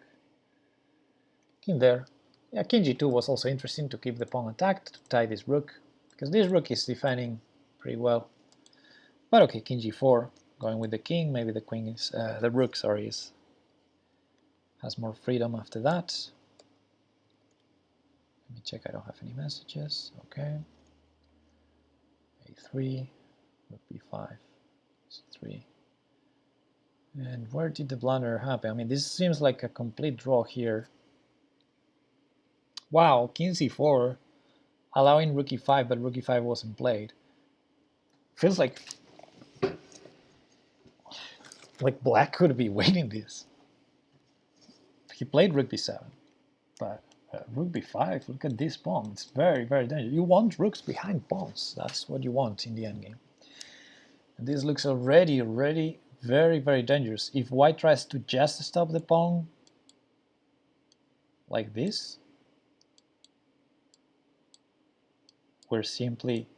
King there. Yeah, king g2 was also interesting to keep the pawn attacked, to tie this rook, because this rook is defending pretty well. But okay, king g4, going with the king. Maybe the queen is the rook, sorry, has more freedom after that. Let me check I don't have any messages. Okay. a3, rook b5, c3. And where did the blunder happen? I mean, this seems like a complete draw here. Wow, king c4, allowing rook e5, but rook e5 wasn't played. Feels like black could be winning this. He played rook b7, but rook b5, look at this pawn. It's very, very dangerous. You want rooks behind pawns. That's what you want in the endgame. And this looks already very, very dangerous. If white tries to just stop the pawn like this, we're simply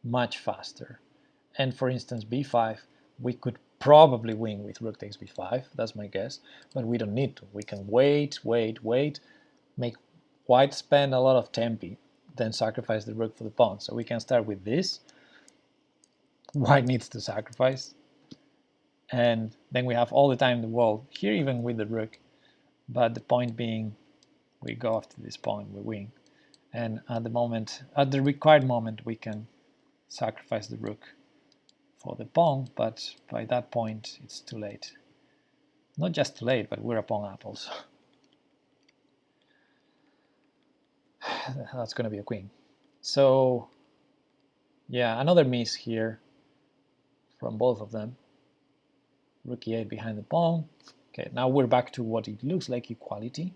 much faster. And for instance, b5, we could probably win with rook takes b5, that's my guess, but we don't need to. We can wait, make white spend a lot of tempi, then sacrifice the rook for the pawn. So we can start with this. White needs to sacrifice, and then we have all the time in the world here, even with the rook. But the point being, we go after this pawn, we win. And at the required moment, we can sacrifice the rook for the pawn, but by that point it's too late. Not just too late, but we're a pawn up also. That's going to be a queen. So yeah, another miss here from both of them. Rook e8 behind the pawn. Okay, now we're back to what it looks like, equality.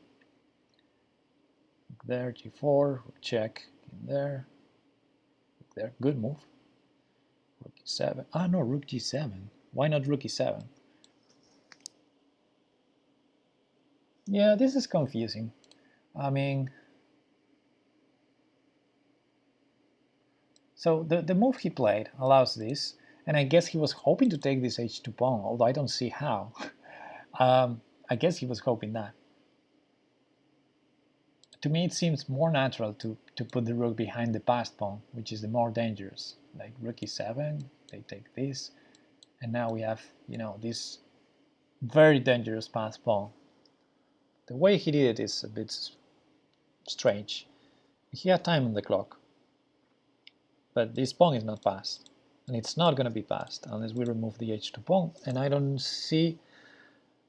Rook there, g4, rook check, in there, rook there, good move. Rook e7. Ah, no, rook g7. Why not rook e7? Yeah, this is confusing. I mean, so the move he played allows this, and I guess he was hoping to take this h2 pawn, although I don't see how. I guess he was hoping that. To me, it seems more natural to put the rook behind the passed pawn, which is the more dangerous. Like rook e7, they take this, and now we have, you know, this very dangerous passed pawn. The way he did it is a bit strange. He had time on the clock, but this pawn is not passed, and it's not going to be passed unless we remove the h2 pawn, and I don't see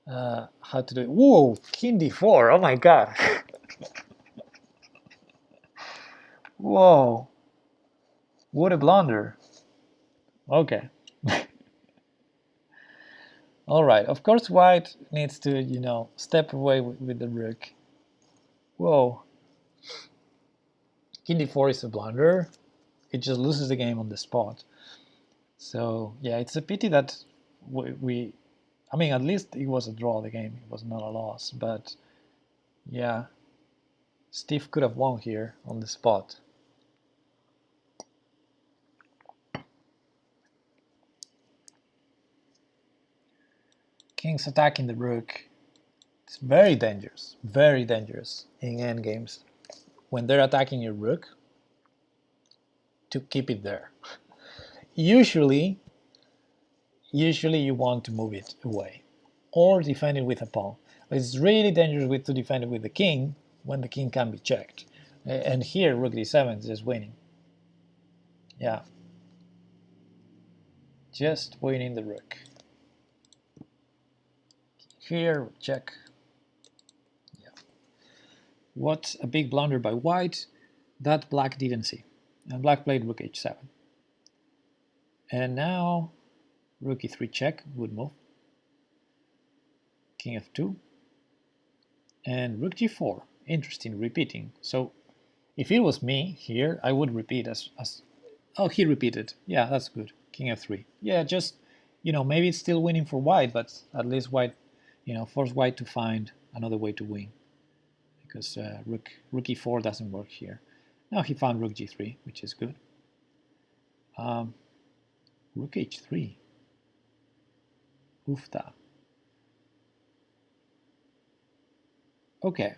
how to do it. Whoa, king d4, oh my god. Whoa, what a blunder. Okay. All right, of course white needs to, you know, step away with the rook. Whoa. King d4 is a blunder. It just loses the game on the spot. So yeah, it's a pity that I mean, at least it was a draw, the game. It was not a loss, but yeah, Steve could have won here on the spot. King's attacking the rook. It's very dangerous in endgames. When they're attacking your rook, to keep it there. Usually you want to move it away or defend it with a pawn. But it's really dangerous to defend it with the king when the king can be checked. And here rook d7 is just winning. Yeah, just winning the rook. Here, check. Yeah. What a big blunder by white that black didn't see. And black played rook h7. And now rook e3 check, good move. King f2. And rook g4, interesting, repeating. So if it was me here, I would repeat as oh, he repeated. Yeah, that's good. King f3. Yeah, just, maybe it's still winning for white, but at least white, force white to find another way to win. Because rook e4 doesn't work here. Now he found rook g3, which is good. Rook h3. Oofta. Okay,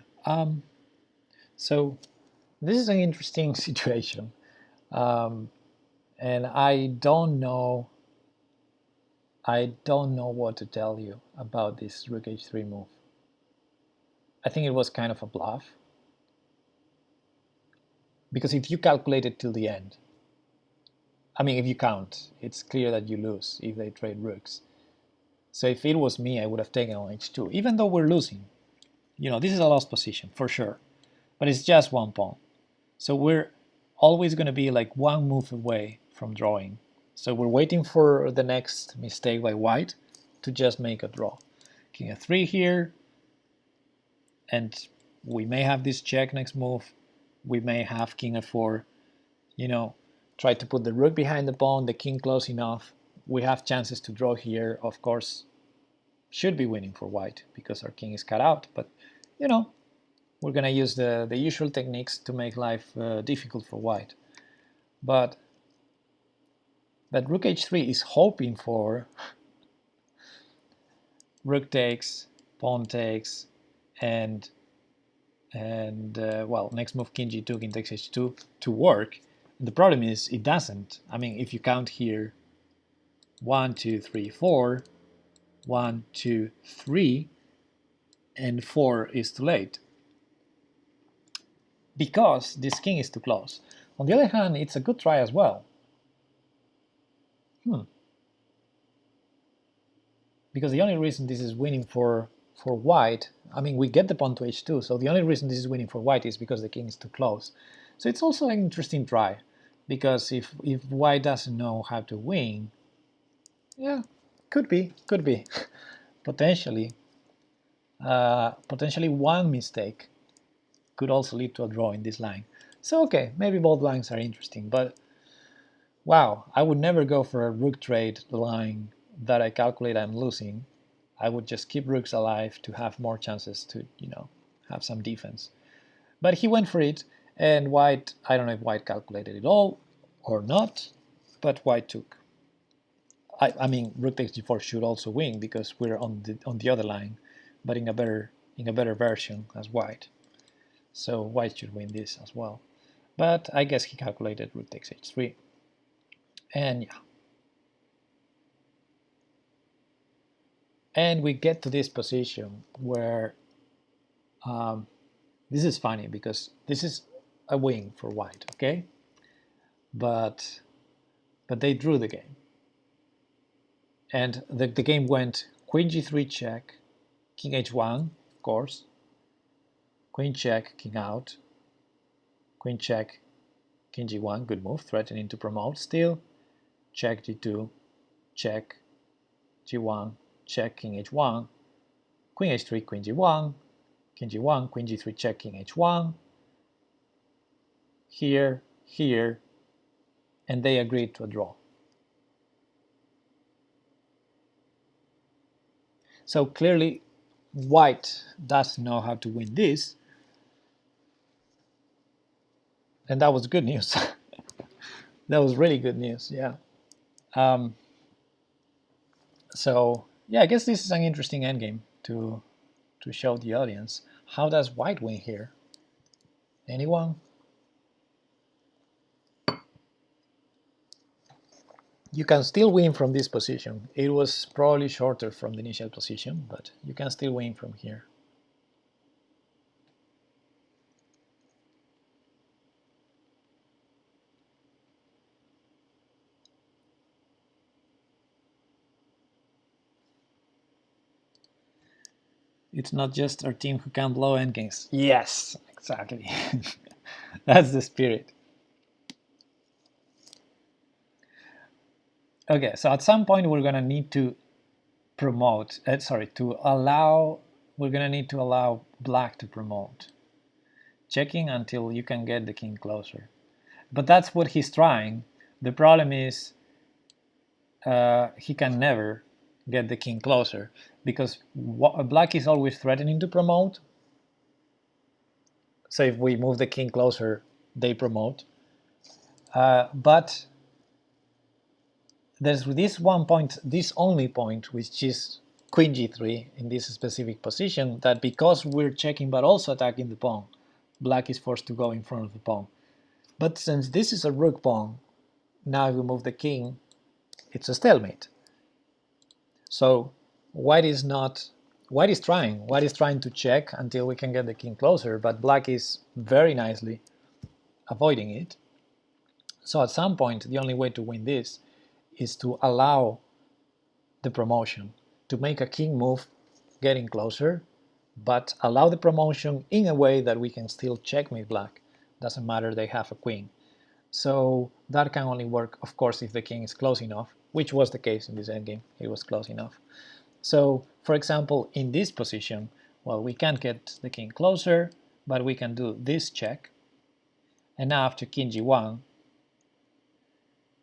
so this is an interesting situation, and I don't know what to tell you about this rook h3 move. I think it was kind of a bluff, because if you calculate it till the end, I mean, if you count, it's clear that you lose if they trade rooks. So if it was me, I would have taken on h2, even though we're losing. This is a lost position for sure, but it's just one pawn. So we're always going to be like one move away from drawing. So we're waiting for the next mistake by white to just make a draw. King f3 here, and we may have this check next move. We may have king f4, try to put the rook behind the pawn, the king close enough. We have chances to draw here. Of course, should be winning for white because our king is cut out, but we're going to use the usual techniques to make life difficult for white. But rook h3 is hoping for rook takes, pawn takes, and well, next move king g2, king takes h2 to work. And the problem is it doesn't. I mean, if you count here 1, 2, 3, 4, 1, 2, 3, and 4 is too late, because this king is too close. On the other hand, it's a good try as well. Because the only reason this is winning for white, I mean, we get the pawn to h2, so the only reason this is winning for white is because the king is too close. So it's also an interesting try, because if white doesn't know how to win, yeah, could be, potentially one mistake could also lead to a draw in this line. So okay, maybe both lines are interesting, but wow, I would never go for a rook trade line that I calculate I'm losing. I would just keep rooks alive to have more chances to, have some defense. But he went for it, and white, I don't know if white calculated it all or not, but white took. I mean, rook takes g4 should also win because we're on the other line, but in a better version as white. So white should win this as well. But I guess he calculated rook takes h3. And yeah. And we get to this position where this is funny because this is a win for white, okay? But they drew the game. And the game went queen g3 check, king h1, of course, queen check, king out, queen check, king g1, good move, threatening to promote still, check g2, check, g1, check, king h1, queen h3, queen g1, king g1, queen g3 check, king h1, here, and they agreed to a draw. So clearly white does know how to win this, and that was good news. That was really good news, yeah. So yeah, I guess this is an interesting endgame to show the audience. How does white win here? Anyone? You can still win from this position. It was probably shorter from the initial position, but you can still win from here. It's not just our team who can blow endgames. Yes, exactly. That's the spirit. Okay, so at some point we're gonna need to promote, we're gonna need to allow black to promote. Checking until you can get the king closer. But that's what he's trying. The problem is he can never get the king closer because black is always threatening to promote. So if we move the king closer, they promote. But there's this one point, this only point, which is queen g3 in this specific position, that because we're checking but also attacking the pawn, black is forced to go in front of the pawn. But since this is a rook pawn, now if we move the king, it's a stalemate. So white is trying to check until we can get the king closer, but black is very nicely avoiding it. So at some point, the only way to win this is to allow the promotion, to make a king move getting closer, but allow the promotion in a way that we can still checkmate black. Doesn't matter they have a queen. So that can only work, of course, if the king is close enough, which was the case in this endgame. It was close enough. So, for example, in this position, well, we can't get the king closer, but we can do this check. And now after king g1,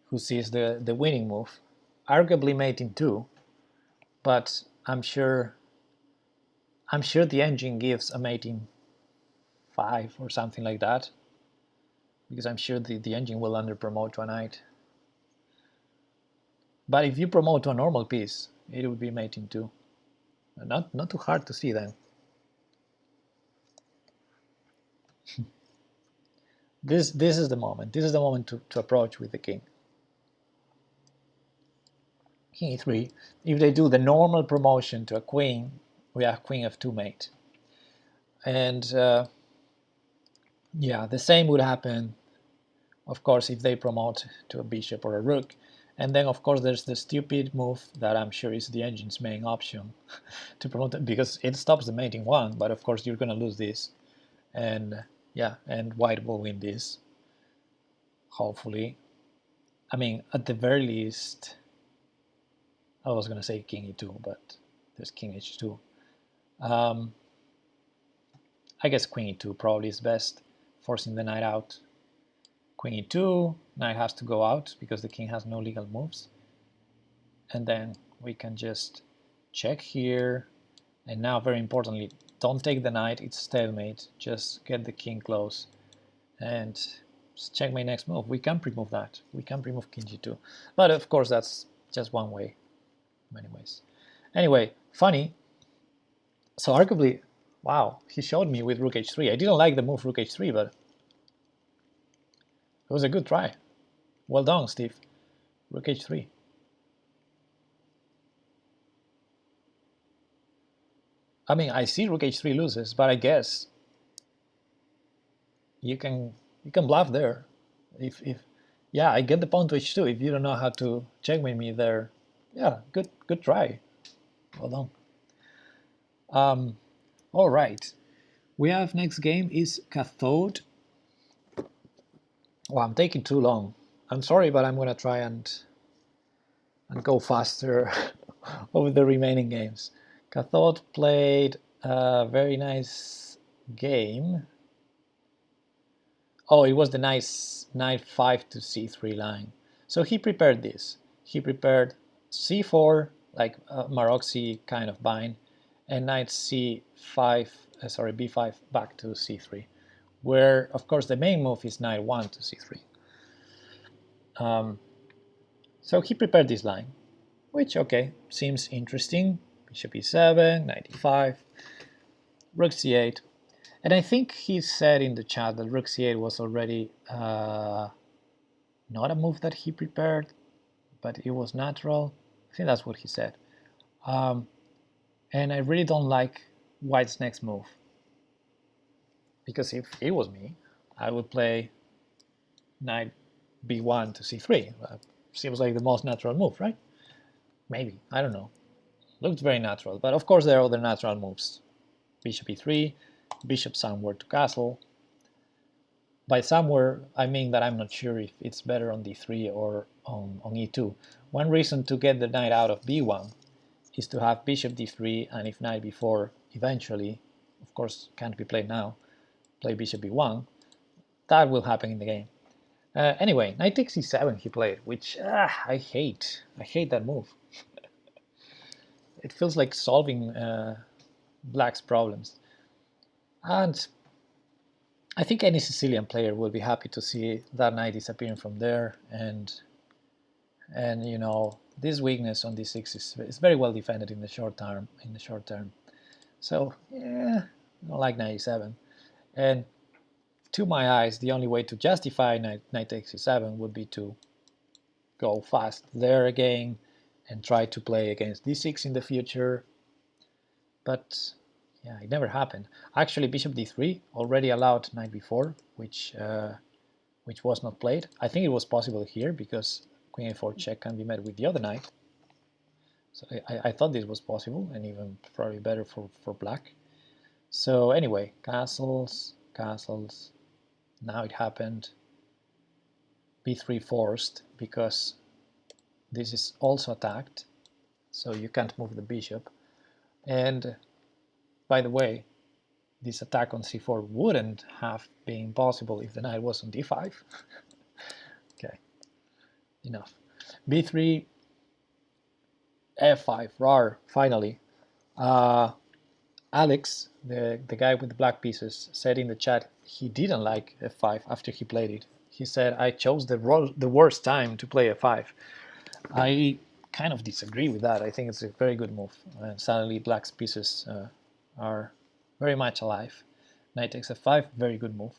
who sees the winning move, arguably mating 2, but I'm sure the engine gives a mating 5 or something like that, because I'm sure the engine will under promote to a knight. But if you promote to a normal piece, it would be mating 2. Not too hard to see then. This is the moment. This is the moment to approach with the king. King e3. If they do the normal promotion to a queen, we have queen f2 mate. And yeah, the same would happen, of course, if they promote to a bishop or a rook. And then, of course, there's the stupid move that I'm sure is the engine's main option to promote it, because it stops the mating 1, but of course you're going to lose this. And yeah, and white will win this, hopefully. I mean, at the very least, I was going to say king e2, but there's king h2. I guess queen e2 probably is best, forcing the knight out. Queen e2, knight has to go out because the king has no legal moves. And then we can just check here. And now, very importantly, don't take the knight, it's stalemate. Just get the king close and check my next move. We can pre-move that. We can pre-move king g2. But of course, that's just one way, many ways. Anyway, funny. So arguably, wow, he showed me with rook h3. I didn't like the move rook h3, but it was a good try. Well done, Steve. Rook h3. I mean, I see rook h3 loses, but I guess you can bluff there. If yeah, I get the pawn to h2. If you don't know how to checkmate me there, yeah, good try. Well done. All right. We have next game is cathode. Well, I'm taking too long. I'm sorry, but I'm gonna try and go faster over the remaining games. Cathode played a very nice game. Oh, it was the nice knight 5 to c3 line. So he prepared this. He prepared c4, like Maroczy kind of bind, and knight c5, sorry, b5 back to c3, where of course the main move is knight 1 to c3. So he prepared this line, which, okay, seems interesting. Bishop e7, knight e5, rook c8. And I think he said in the chat that rook c8 was already not a move that he prepared, but it was natural. I think that's what he said. And I really don't like white's next move, because if it was me, I would play knight b1 to c3. Seems like the most natural move, right? Maybe, I don't know. Looked very natural, but of course there are other natural moves. Bishop e3, bishop somewhere to castle. By somewhere, I mean that I'm not sure if it's better on d3 or on e2. One reason to get the knight out of b1 is to have bishop d3, and if knight b4 eventually, of course can't be played now, play bishop b1, that will happen in the game. Anyway, knight takes e7 he played, which I hate. I hate that move. It feels like solving black's problems. And I think any Sicilian player will be happy to see that knight disappearing from there, and you know, this weakness on d6 is very well defended in the short term. So yeah, I don't like knight e7. And to my eyes, the only way to justify knight takes e7 would be to go fast there again and try to play against d6 in the future. But yeah, it never happened. Actually, bishop d3 already allowed knight b4, which was not played. I think it was possible here because queen a4 check can be met with the other knight. So I thought this was possible, and even probably better for black. So anyway, castles, castles. Now it happened. b3 forced because this is also attacked, so you can't move the bishop. And by the way, this attack on c4 wouldn't have been possible if the knight was on d5. Okay, enough. b3, f5, rar, finally. Alex, the guy with the black pieces, said in the chat he didn't like f5 after he played it. He said, I chose the worst time to play f5. I kind of disagree with that. I think it's a very good move. And suddenly black's pieces are very much alive. Knight takes f5, very good move.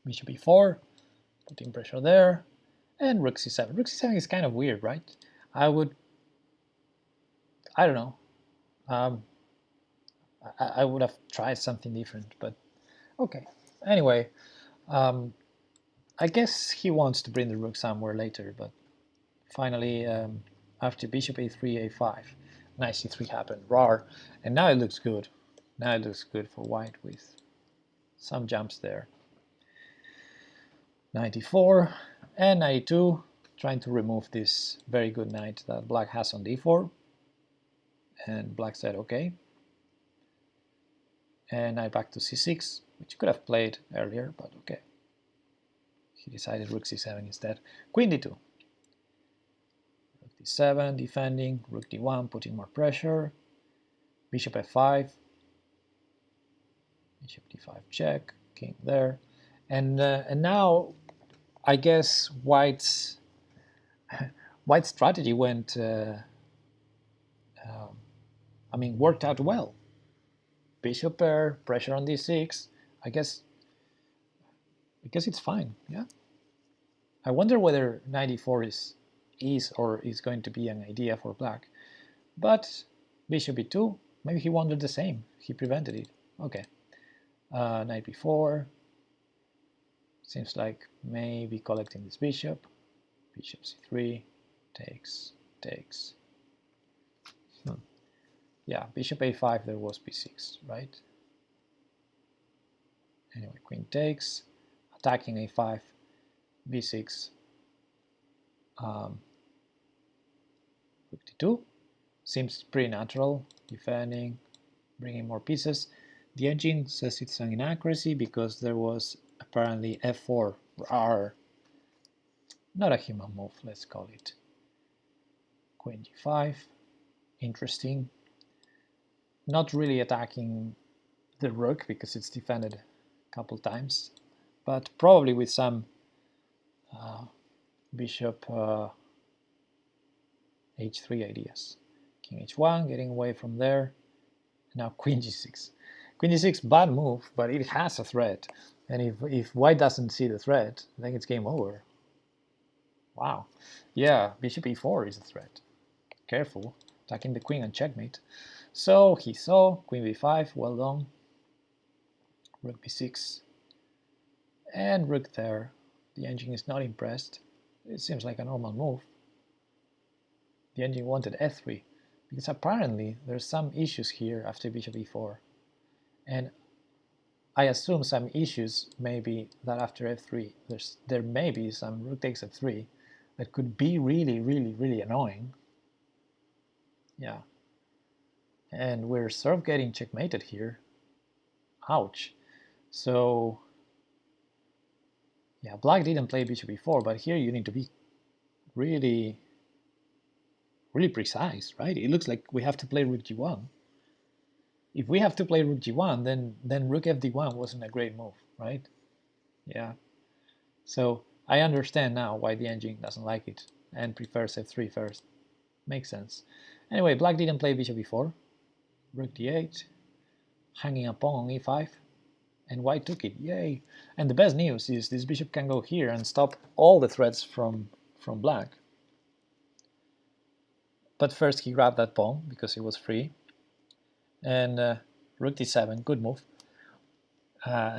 Bishop e4, putting pressure there. And rook c7. Rook c7 is kind of weird, right? I don't know. I would have tried something different, but okay. Anyway, I guess he wants to bring the rook somewhere later, but finally, after bishop a3, a5, knight c3 happened, rar, and now it looks good. Now it looks good for white with some jumps there. Knight e4 and knight e2, trying to remove this very good knight that black has on d4, and black said okay. And knight back to c6, which could have played earlier, but okay. He decided rook c7 instead. Queen d2. Rook d7, defending. Rook d1, putting more pressure. Bishop f5. Bishop d5 check. King there. And now, I guess white's strategy went. Worked out well. Bishop pair, pressure on d6. I guess it's fine. Yeah. I wonder whether knight e4 is or is going to be an idea for black. But bishop e2, maybe he wanted the same. He prevented it. Okay. Knight b4. Seems like maybe collecting this bishop. Bishop c3 takes. Yeah, bishop a5, there was b6, right? Anyway, queen takes, attacking a5, b6, rook d2. Seems pretty natural, defending, bringing more pieces. The engine says it's an inaccuracy because there was apparently f4, rar. Not a human move, let's call it. Queen g5, interesting. Not really attacking the rook because it's defended a couple times, but probably with some bishop h3 ideas. King h1, getting away from there. Now queen g6. Queen g6, bad move, but it has a threat. And if white doesn't see the threat, then it's game over. Wow. Yeah, bishop e4 is a threat. Careful, attacking the queen and checkmate. So he saw, queen b5, well done. Rook b6. And rook there. The engine is not impressed. It seems like a normal move. The engine wanted f3, because apparently there's some issues here after bishop e4. And I assume some issues may be that after f3, there may be some rook takes f3 that could be really, really, really annoying. Yeah. And we're sort of getting checkmated here. Ouch. So, yeah, black didn't play bishop e4, but here you need to be really, really precise, right? It looks like we have to play rook g1. If we have to play rook g1, then rook fd1 wasn't a great move, right? Yeah. So I understand now why the engine doesn't like it and prefers f3 first. Makes sense. Anyway, black didn't play bishop e4. Rook d8, hanging a pawn on e5, and white took it. Yay! And the best news is this bishop can go here and stop all the threats from black. But first he grabbed that pawn because it was free. And rook d7, good move.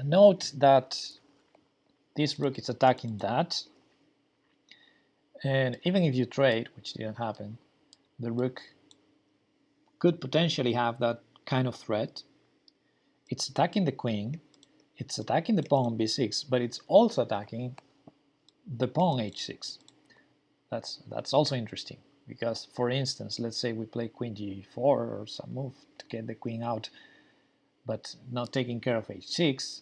Note that this rook is attacking that, and even if you trade, which didn't happen, the rook could potentially have that kind of threat. It's attacking the queen, it's attacking the pawn on b6, but it's also attacking the pawn h6. That's also interesting, because for instance, let's say we play queen g4 or some move to get the queen out, but not taking care of h6,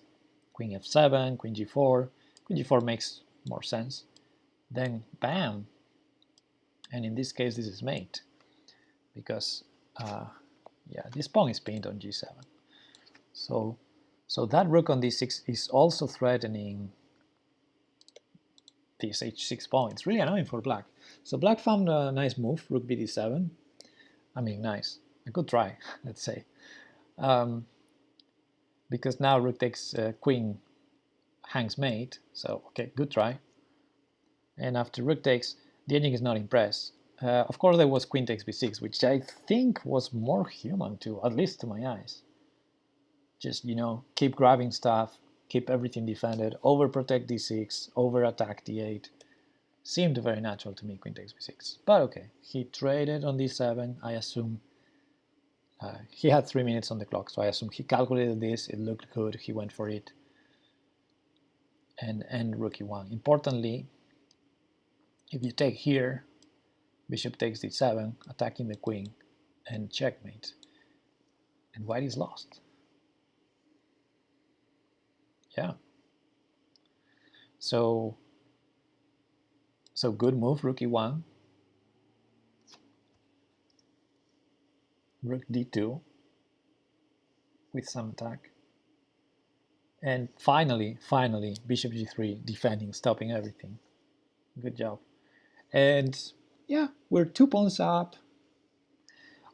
queen f7, queen g4 makes more sense. Then bam, and in this case this is mate, because yeah, this pawn is pinned on g7. So that rook on d6 is also threatening this h6 pawn. It's really annoying for black. So black found a nice move, rook bd7. I mean, nice, a good try, let's say. Because now rook takes queen hangs mate, so okay, good try. And after rook takes, the ending is not impressed. Of course there was queen takes b6, which I think was more human too, at least to my eyes. Just, you know, keep grabbing stuff, keep everything defended, overprotect d6, over-attack d8. Seemed very natural to me, queen takes b6. But okay, he traded on d7, I assume. He had 3 minutes on the clock, so I assume he calculated this, it looked good, he went for it. And rook e1. Importantly, if you take here, bishop takes d7, attacking the queen, and checkmate. And white is lost. Yeah. So good move, rook e1. Rook d2 with some attack. And finally, bishop g3, defending, stopping everything. Good job. And yeah, we're 2 pawns up.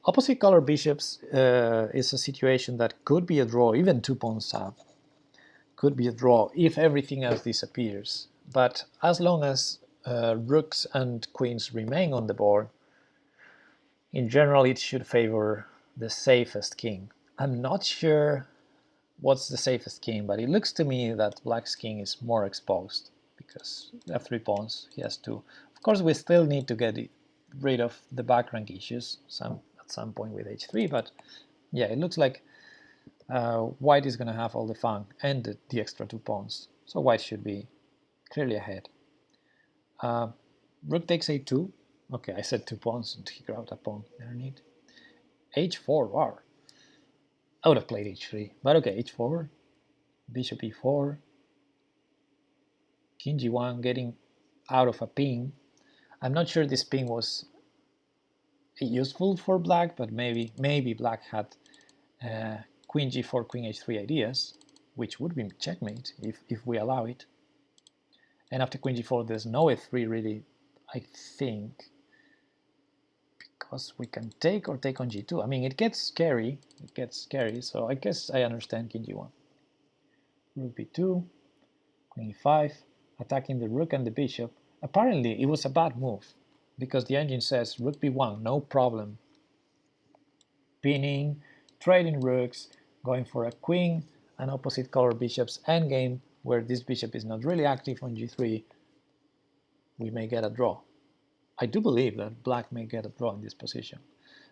Opposite color bishops is a situation that could be a draw, even 2 pawns up. Could be a draw if everything else disappears. But as long as rooks and queens remain on the board, in general it should favor the safest king. I'm not sure what's the safest king, but it looks to me that black's king is more exposed, because f3 pawns, he has to. Of course, we still need to get rid of the back rank issues at some point with h3, but yeah, it looks like white is going to have all the fun and the extra 2 pawns, so white should be clearly ahead. Rook takes a2. Okay, I said 2 pawns and he grabbed a pawn underneath. h4, wow. I would have played h3, but okay, h4, bishop e4, king g1, getting out of a pin. I'm not sure this pin was useful for black, but maybe black had queen g4, queen h3 ideas, which would be checkmate if we allow it. And after queen g4, there's no f3 really, I think, because we can take or take on g2. I mean, it gets scary, so I guess I understand king g1. Rook b2, queen e5, attacking the rook and the bishop. Apparently, it was a bad move, because the engine says rook b1, no problem. Pinning, trading rooks, going for a queen, an opposite color bishop's endgame, where this bishop is not really active on g3, we may get a draw. I do believe that black may get a draw in this position.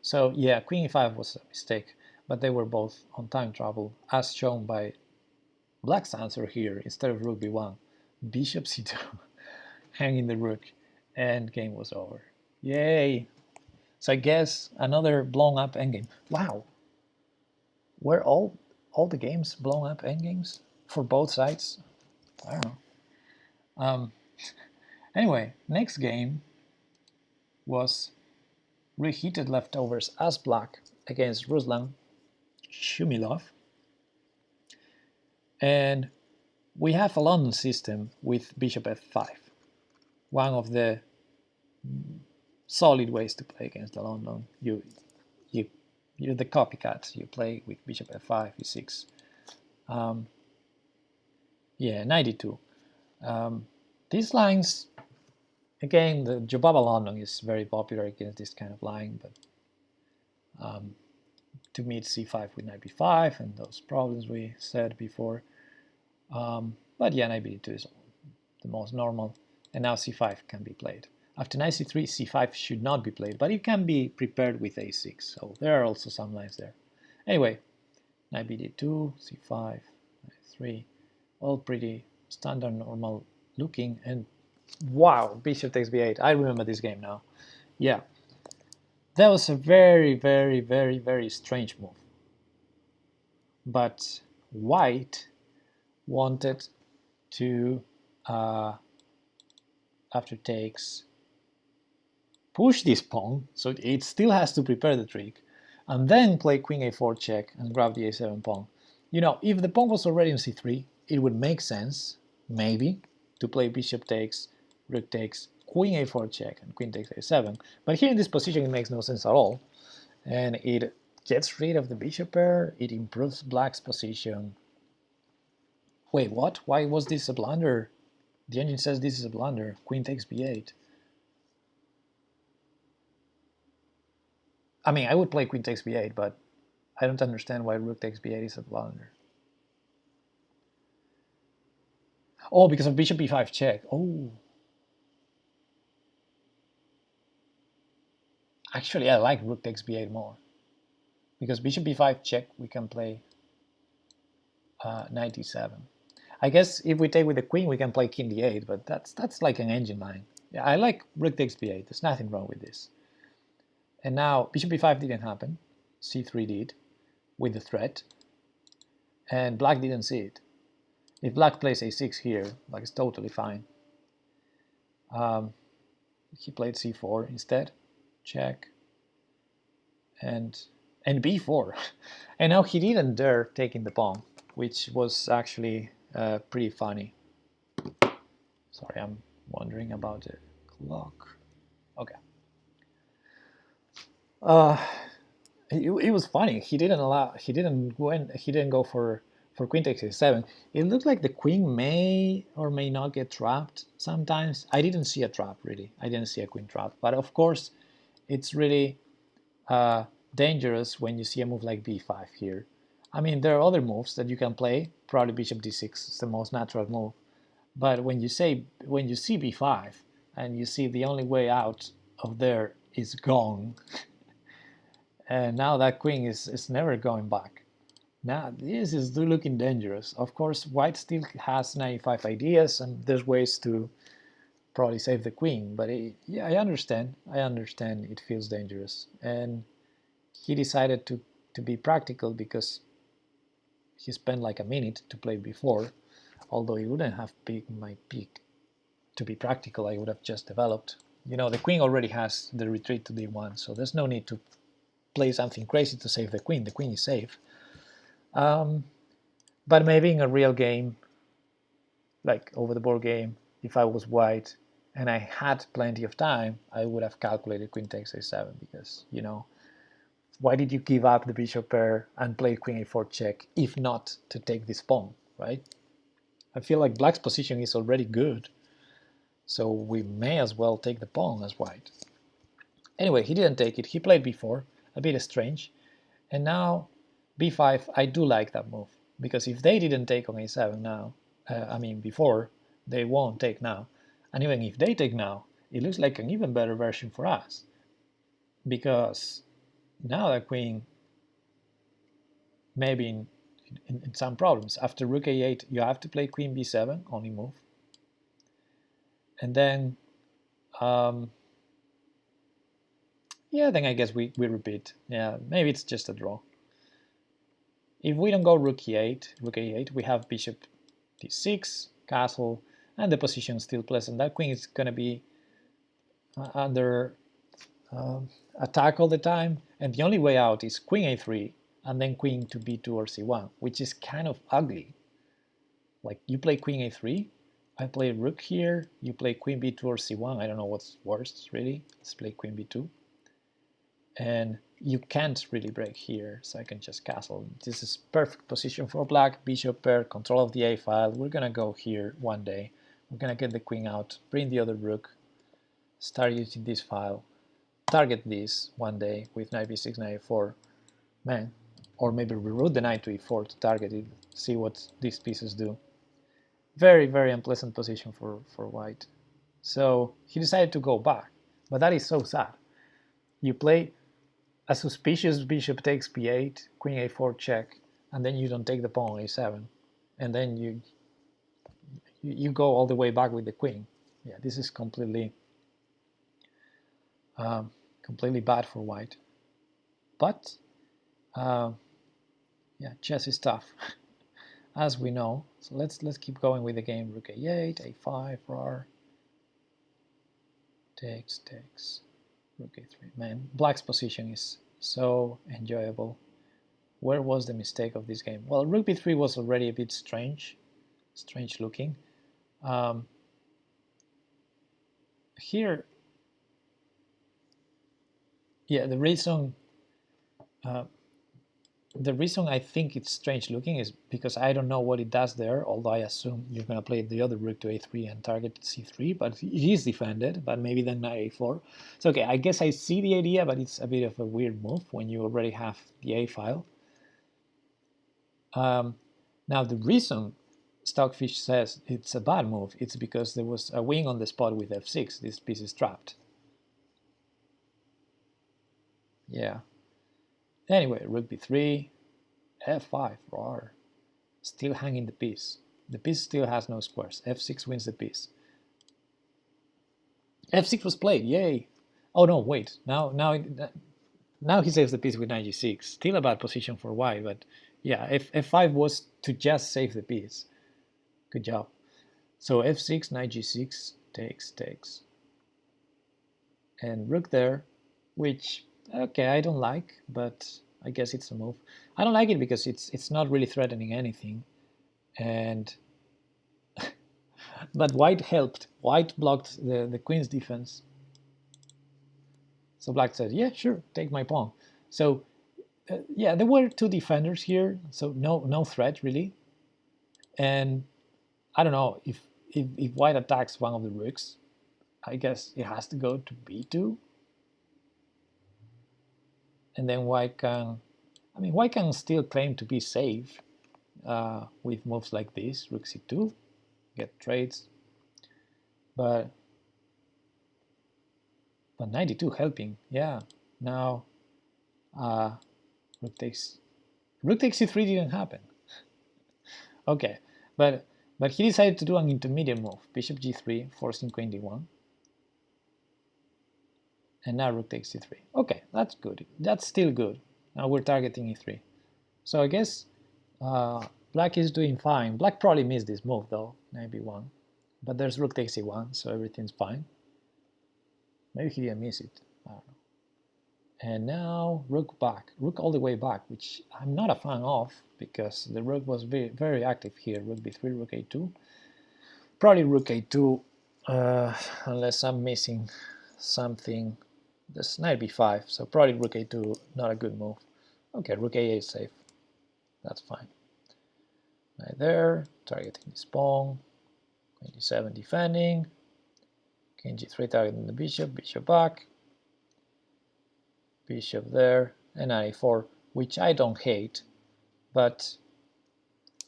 So yeah, queen e5 was a mistake, but they were both on time travel, as shown by black's answer here. Instead of rook b1, bishop c2, hanging the rook, and game was over. Yay! So I guess another blown up endgame. Wow! Were all the games blown up endgames for both sides? I don't know. Anyway, next game was Reheated Leftovers as black against Ruslan Shumilov. And we have a London system with bishop f5. One of the solid ways to play against the London. You're the copycat. You play with bishop f5, e6. Yeah, 92. These lines, again, the Jobaba London is very popular against this kind of line, but to meet c5 with knight b5 and those problems we said before. But yeah, knight b2 is the most normal, and now c5 can be played. After knight c3, c5 should not be played, but it can be prepared with a6, so there are also some lines there. Anyway, knight bd2, c5, knight 3, all pretty standard normal looking, and wow, bishop takes b8. I remember this game now. Yeah, that was a very, very, very, very strange move. But white wanted to, after takes, push this pawn, so it still has to prepare the trick, and then play queen a4 check and grab the a7 pawn. You know, if the pawn was already in c3, it would make sense, maybe, to play bishop takes, rook takes, queen a4 check, and queen takes a7. But here in this position, it makes no sense at all, and it gets rid of the bishop pair, it improves black's position. Wait, what? Why was this a blunder? The engine says this is a blunder. Queen takes b8. I mean, I would play queen takes b8, but I don't understand why rook takes b8 is a blunder. Oh, because of bishop b5 check. Oh. Actually, I like rook takes b8 more. Because bishop b5 check, we can play knight d7. I guess if we take with the queen, we can play king d8, but that's like an engine line. Yeah, I like rook takes b8. There's nothing wrong with this. And now bishop b5 didn't happen. c3 did, with the threat. And black didn't see it. If black plays a6 here, like it's totally fine. He played c4 instead. Check. And b4. And now he didn't dare taking the pawn, which was actually pretty funny. Sorry, I'm wondering about the clock. Okay. It was funny. He didn't go for queen takes a7. It looked like the queen may or may not get trapped sometimes. I didn't see a trap, really. I didn't see a queen trap. But of course, it's really dangerous when you see a move like b5 here. I mean, there are other moves that you can play. Probably bishop d6 is the most natural move. But when you see b5 and you see the only way out of there is gone, and now that queen is never going back. Now this is looking dangerous. Of course, white still has 95 ideas, and there's ways to probably save the queen. But yeah, I understand. It feels dangerous, and he decided to be practical because he spent like a minute to play before. Although it wouldn't have picked my pick to be practical, I would have just developed You know, the queen already has the retreat to d1, so there's no need to play something crazy to save the queen. The queen is safe. But maybe in a real game, like over the board game, if I was white and I had plenty of time, I would have calculated queen takes a7, because, you know, why did you give up the bishop pair and play queen a4 check if not to take this pawn, right? I feel like black's position is already good, so we may as well take the pawn as white. Anyway, he didn't take it. He played b4, a bit strange, and now b5. I do like that move, because if they didn't take on a7 now, I mean before, they won't take now, and even if they take now, it looks like an even better version for us, because now the queen maybe in some problems. After rook a8, you have to play queen b7, only move, and then yeah, then I guess we repeat. Yeah, maybe it's just a draw. If we don't go rook a8, we have bishop d6, castle, and the position is still pleasant. That queen is going to be under attack all the time, and the only way out is queen a3 and then queen to b2 or c1, which is kind of ugly. Like, you play queen a3, I play rook here, you play queen b2 or c1, I don't know what's worse really. Let's play queen b2. And you can't really break here, so I can just castle. This is perfect position for black, bishop pair, control of the a file. We're gonna go here one day, we're gonna get the queen out, bring the other rook, start using this file, target this one day with knight b6, knight a4, man, or maybe reroute the knight to e4 to target it, see what these pieces do. Very, very unpleasant position for white. So he decided to go back, but that is so sad. You play a suspicious bishop takes b8, queen a4 check, and then you don't take the pawn a7, and then you go all the way back with the queen. Yeah, this is completely bad for white. But yeah, chess is tough, as we know. So let's keep going with the game. Rook a8, a5, rar, takes, rook a3. Man, black's position is so enjoyable. Where was the mistake of this game? Well, rook b3 was already a bit strange looking. Here, yeah, the reason I think it's strange looking is because I don't know what it does there, although I assume you're going to play the other rook to a3 and target c3, but it is defended, but maybe then knight a4. So okay, I guess I see the idea, but it's a bit of a weird move when you already have the a file. Now the reason Stockfish says it's a bad move, it's because there was a wing on the spot with f6. This piece is trapped. Yeah. Anyway, rook b3, f5, rar, still hanging the piece. The piece still has no squares. f6 wins the piece. f6 was played, yay! Oh no, wait, now he saves the piece with knight g6. Still a bad position for white, but yeah, f5 was to just save the piece. Good job. So f6, knight g6, takes. And rook there, which, okay, I don't like, but I guess it's a move. I don't like it because it's not really threatening anything, and but white helped. White blocked the queen's defense. So black said, yeah, sure, take my pawn. So yeah, there were two defenders here, so no threat really. And I don't know, if white attacks one of the rooks, I guess it has to go to b2. And then white can still claim to be safe with moves like this, rook c2, get trades, but 92 helping, yeah. Now rook takes c3 didn't happen. Okay, but he decided to do an intermediate move, bishop g3, forcing queen d1. And now rook takes c3. Okay, that's good. That's still good. Now we're targeting e3. So I guess black is doing fine. Black probably missed this move though, knight b1. But there's rook takes e1, so everything's fine. Maybe he didn't miss it. I don't know. And now rook back, rook all the way back, which I'm not a fan of because the rook was very active here. Rook b3, rook a2. Probably rook a2, unless I'm missing something. There's knight b5, so probably rook a2, not a good move. Okay, rook a8 is safe. That's fine. Knight there, targeting this pawn. Queen g7 defending. King g3 targeting the bishop, bishop back. Bishop there, and knight a4, which I don't hate, but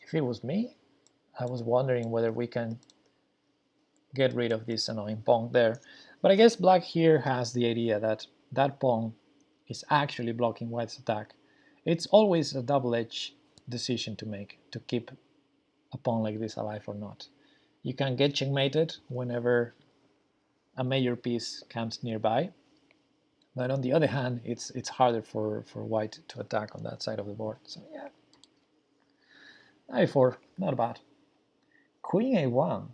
if it was me, I was wondering whether we can get rid of this annoying pawn there. But I guess black here has the idea that that pawn is actually blocking white's attack. It's always a double-edged decision to make, to keep a pawn like this alive or not. You can get checkmated whenever a major piece comes nearby, but on the other hand, it's harder for white to attack on that side of the board. So yeah, knight a4, not bad. Queen a1,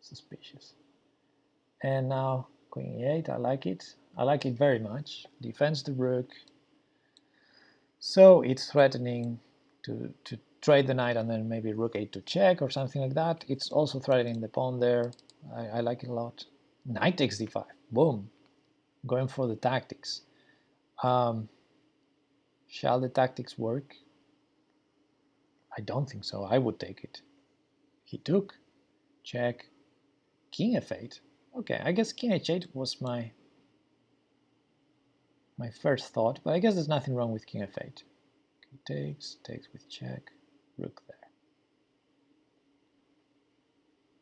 suspicious. And now queen e8, I like it. I like it very much. Defends the rook. So it's threatening to trade the knight and then maybe rook a2 check or something like that. It's also threatening the pawn there. I like it a lot. Knight takes d5, boom. Going for the tactics. Shall the tactics work? I don't think so. I would take it. He took. Check. King f8. Okay, I guess king h8 was my first thought, but I guess there's nothing wrong with king f8. Okay, takes with check, rook there.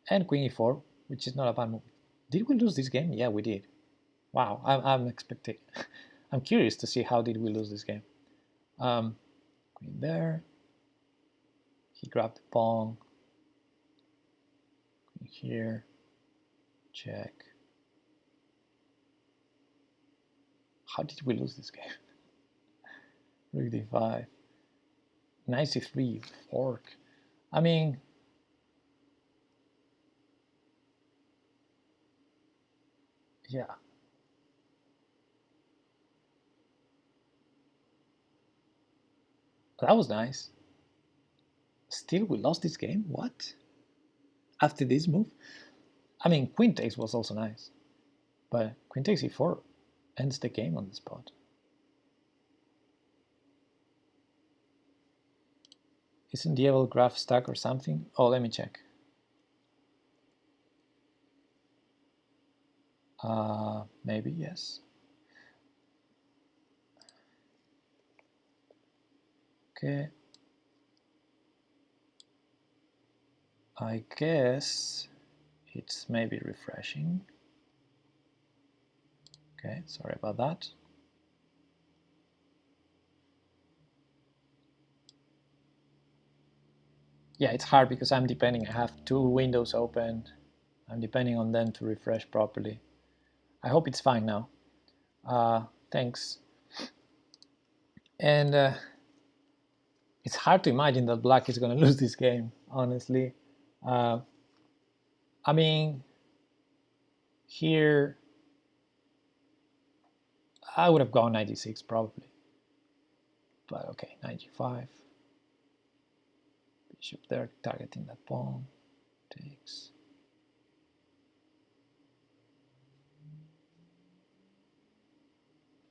And queen e4, which is not a bad move. Did we lose this game? Yeah, we did. Wow, I'm expecting. I'm curious to see how did we lose this game. Queen there. He grabbed the pawn. Queen here. Check. How did we lose this game? Rook d5. Knight c3, fork. I mean, yeah. That was nice. Still, we lost this game? What? After this move? I mean, queen takes was also nice. But queen takes e4 ends the game on the spot. Isn't the evil graph stuck or something? Oh, let me check. Maybe, yes. Okay. I guess it's maybe refreshing. Okay, sorry about that. Yeah, it's hard because I'm depending. I have two windows open. I'm depending on them to refresh properly. I hope it's fine now. Thanks. And it's hard to imagine that black is going to lose this game, honestly. I mean, here I would have gone 96 probably. But okay, 95. Bishop there, targeting that pawn. Takes.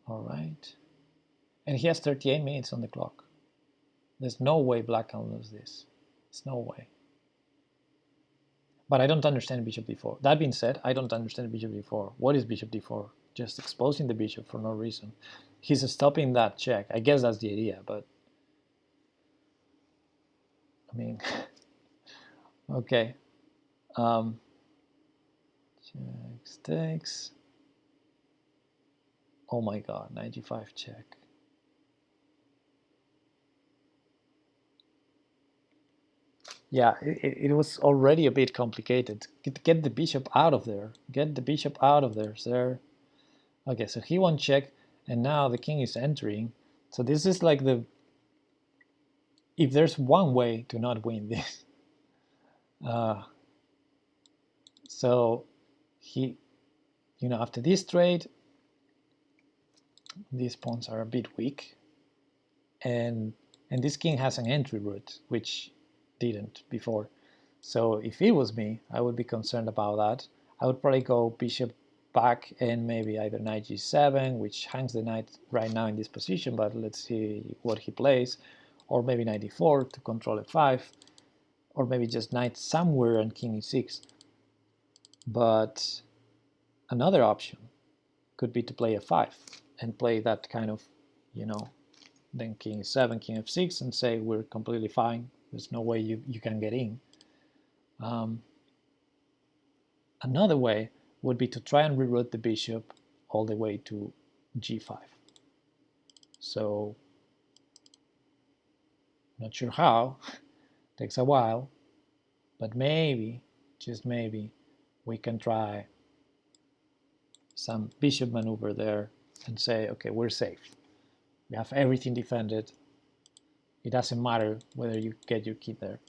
All right. And he has 38 minutes on the clock. There's no way black can lose this. There's no way. But I don't understand bishop d4. That being said, I don't understand bishop d4. What is bishop d4? Just exposing the bishop for no reason. He's stopping that check. I guess that's the idea, but I mean, okay. Checks, takes. Oh my god, 95 check. Yeah, it was already a bit complicated. Get the bishop out of there. Get the bishop out of there, sir. Okay, so he won check, and now the king is entering. So this is like the... If there's one way to not win this. So he you know, after this trade, these pawns are a bit weak, and this king has an entry route, which didn't before. So if it was me, I would be concerned about that. I would probably go bishop back and maybe either knight g7, which hangs the knight right now in this position, but let's see what he plays, or maybe knight d4 to control f5, or maybe just knight somewhere and king e6. But another option could be to play f5 and play that kind of, you know, then king e7, king f6, and say we're completely fine. There's no way you can get in. Another way would be to try and reroute the bishop all the way to g5. So, not sure how, takes a while, but maybe, just maybe, we can try some bishop maneuver there and say, okay, we're safe. We have everything defended. It doesn't matter whether you get your key there.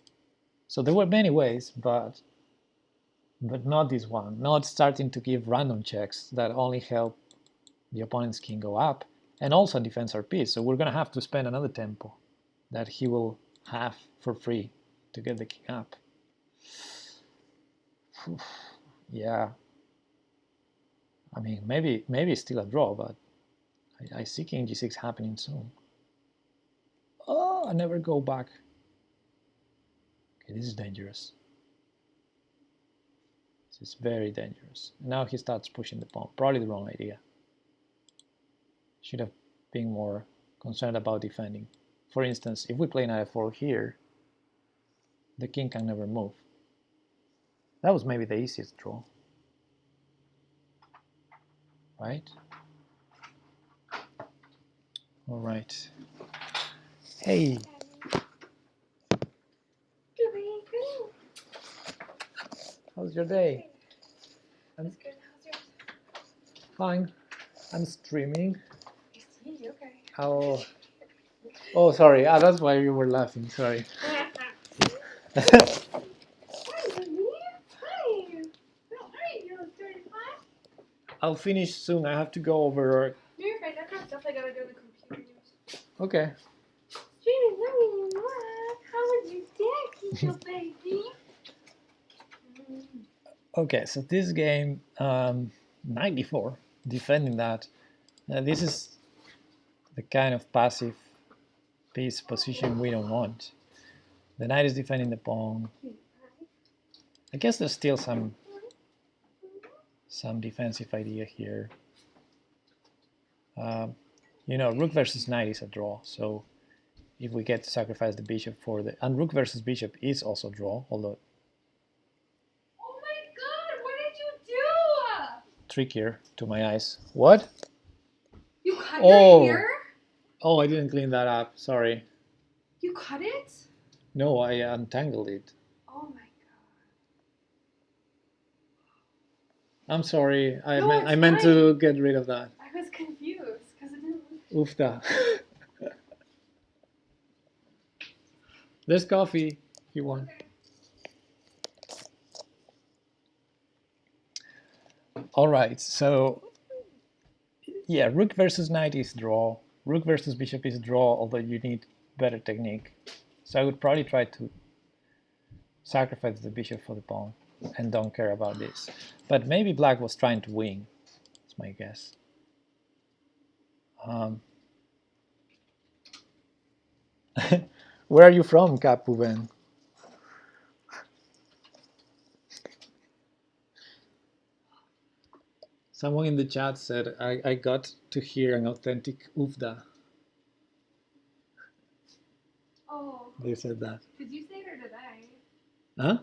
So there were many ways, but not this one. Not starting to give random checks that only help the opponent's king go up and also defense our piece. So we're going to have to spend another tempo that he will have for free to get the king up. Yeah. I mean, maybe it's still a draw, but I see king g6 happening soon. Oh, I never go back. Okay, this is dangerous. This is very dangerous. Now he starts pushing the pawn. Probably the wrong idea. Should have been more concerned about defending. For instance, if we play knight f4 here, the king can never move. That was maybe the easiest draw. Right? All right. Hey. How's your day? It's good. How's yours? Fine. I'm streaming. Okay. Oh, sorry. That's why you were laughing. Sorry. I'll finish soon. I have to go over. No, you're fine. I've got stuff I gotta do on the computer. Okay. Streaming, let me know. How was your day, Kiko baby? Okay, so this game, 94, defending that. This is the kind of passive piece position we don't want. The knight is defending the pawn. I guess there's still some defensive idea here. You know, rook versus knight is a draw, so if we get to sacrifice the bishop for the... And rook versus bishop is also draw, although... Oh my god, what did you do? Trickier to my eyes. What? You cut your hair? Oh, I didn't clean that up, sorry. You cut it? No, I untangled it. Oh my god. I'm sorry, No, I meant to get rid of that. I was confused because it didn't look... Oofda. There's coffee if you want. Okay. All right, so yeah, rook versus knight is draw. Rook versus bishop is draw, although you need better technique. So I would probably try to sacrifice the bishop for the pawn and don't care about this. But maybe black was trying to win. That's my guess. Where are you from, KapuBen? Someone in the chat said, I got to hear an authentic oofda. Oh. They said that. Did you say it or did I? Huh?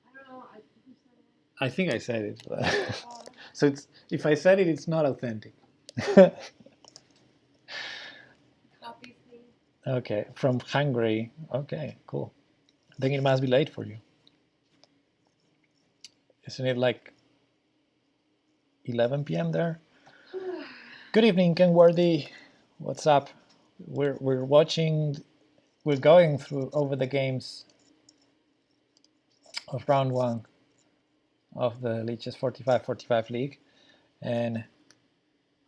I don't know. Who said it? I think I said it. But Oh. so if I said it, it's not authentic. Obviously. Okay, from Hungary. Okay, cool. Then it must be late for you. Isn't it like 11 p.m. there? Good evening, Kenworthy. What's up? We're watching. We're going through over the games of round 1 of the Lichess 4545 League, and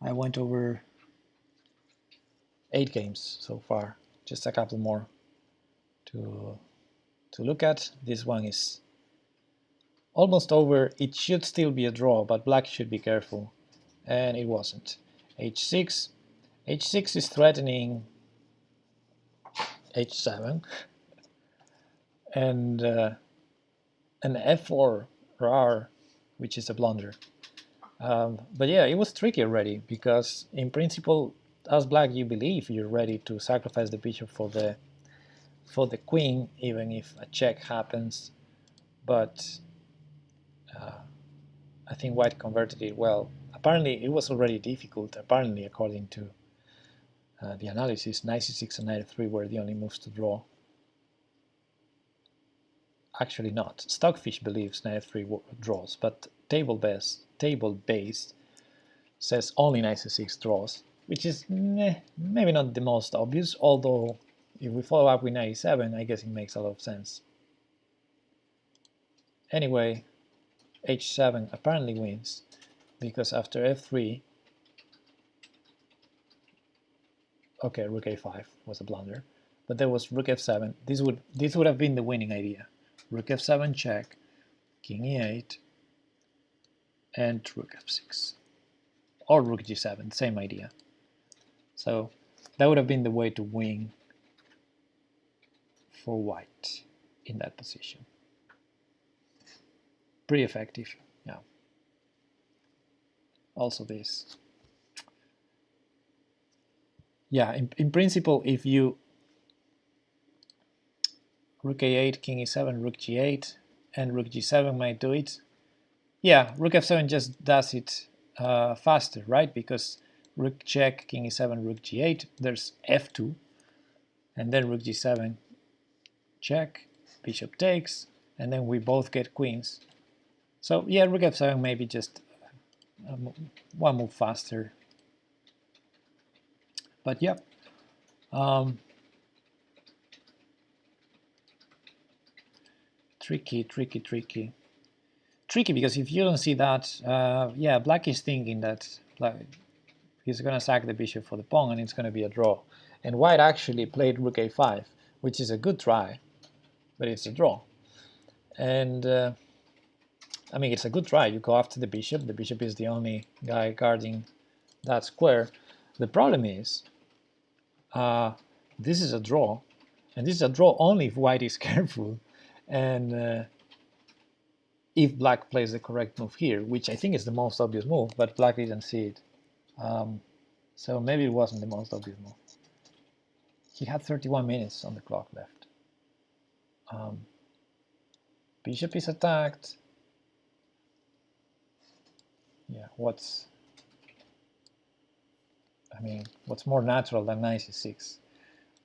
I went over 8 games so far, just a couple more to look at. This one is almost over. It should still be a draw, but black should be careful, and it wasn't. h6. h6 is threatening h7, and an f4 rar, which is a blunder. But yeah, it was tricky already, because in principle, as black, you believe you're ready to sacrifice the bishop for the queen, even if a check happens. But I think white converted it well. Apparently, it was already difficult. Apparently, according to the analysis, knight c6 and knight f3 were the only moves to draw. Actually not. Stockfish believes knight f3 draws, but table-based says only knight c6 draws, which is maybe not the most obvious, although if we follow up with knight e7, I guess it makes a lot of sense. Anyway, h7 apparently wins, because after f3, okay, rook a5 was a blunder, but there was rook f7. This would have been the winning idea. Rook f7 check, king e8, and rook f6. Or rook g7, same idea. So that would have been the way to win for white in that position. Pretty effective, yeah. Also this. Yeah, in principle, if you rook a8, king e7, rook g8, and rook g7 might do it. Yeah, rook f7 just does it faster, right? Because rook check, king e7, rook g8, there's f2, and then rook g7 check, bishop takes, and then we both get queens. So yeah, rook f7 maybe just one move faster. But yeah. Tricky, because if you don't see that, yeah, black is thinking that he's going to sack the bishop for the pawn and it's going to be a draw. And white actually played rook a5, which is a good try, but it's a draw. And I mean, it's a good try. You go after the bishop. The bishop is the only guy guarding that square. The problem is, this is a draw, and this is a draw only if white is careful, and if black plays the correct move here, which I think is the most obvious move, but black didn't see it. So maybe it wasn't the most obvious move. He had 31 minutes on the clock left. Bishop is attacked. Yeah, what's more natural than knight c6?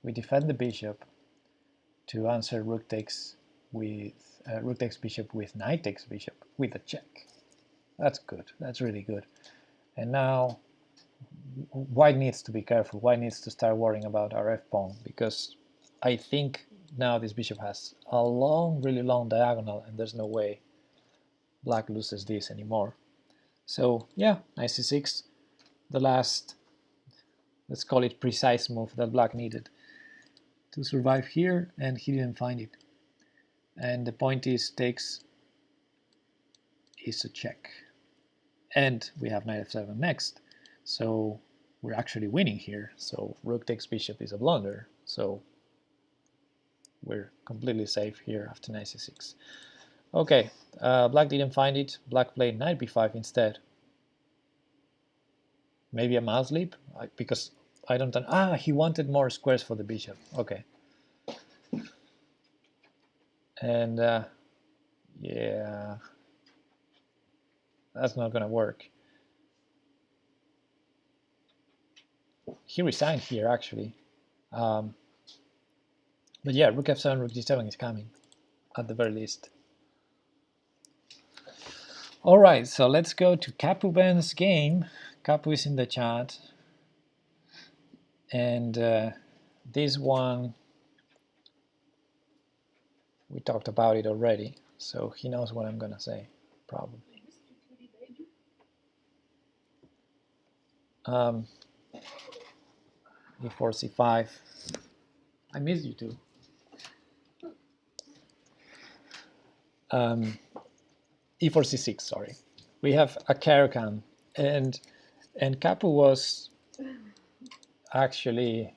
We defend the bishop to answer rook takes bishop with knight takes bishop with a check. That's good. That's really good. And now white needs to be careful. White needs to start worrying about our f-pawn, because I think now this bishop has a long, really long diagonal, and there's no way black loses this anymore. So yeah, knight c6, the last, let's call it, precise move that black needed to survive here, and he didn't find it. And the point is, takes is a check. And we have knight f7 next, so we're actually winning here. So rook takes bishop is a blunder, so we're completely safe here after knight c6. Okay, black didn't find it. Black played knight b5 instead. Maybe a mouse leap, because I don't. He wanted more squares for the bishop. Okay. And yeah, that's not gonna work. He resigned here actually. But yeah, rook f7, rook g7 is coming at the very least. All right, so let's go to KapuBen's game. Kapu is in the chat, and this one, we talked about it already, so he knows what I'm gonna say, probably. e4 c5. I missed you too. E4 c6. Sorry, we have a Caro-Kann, and Kapu was actually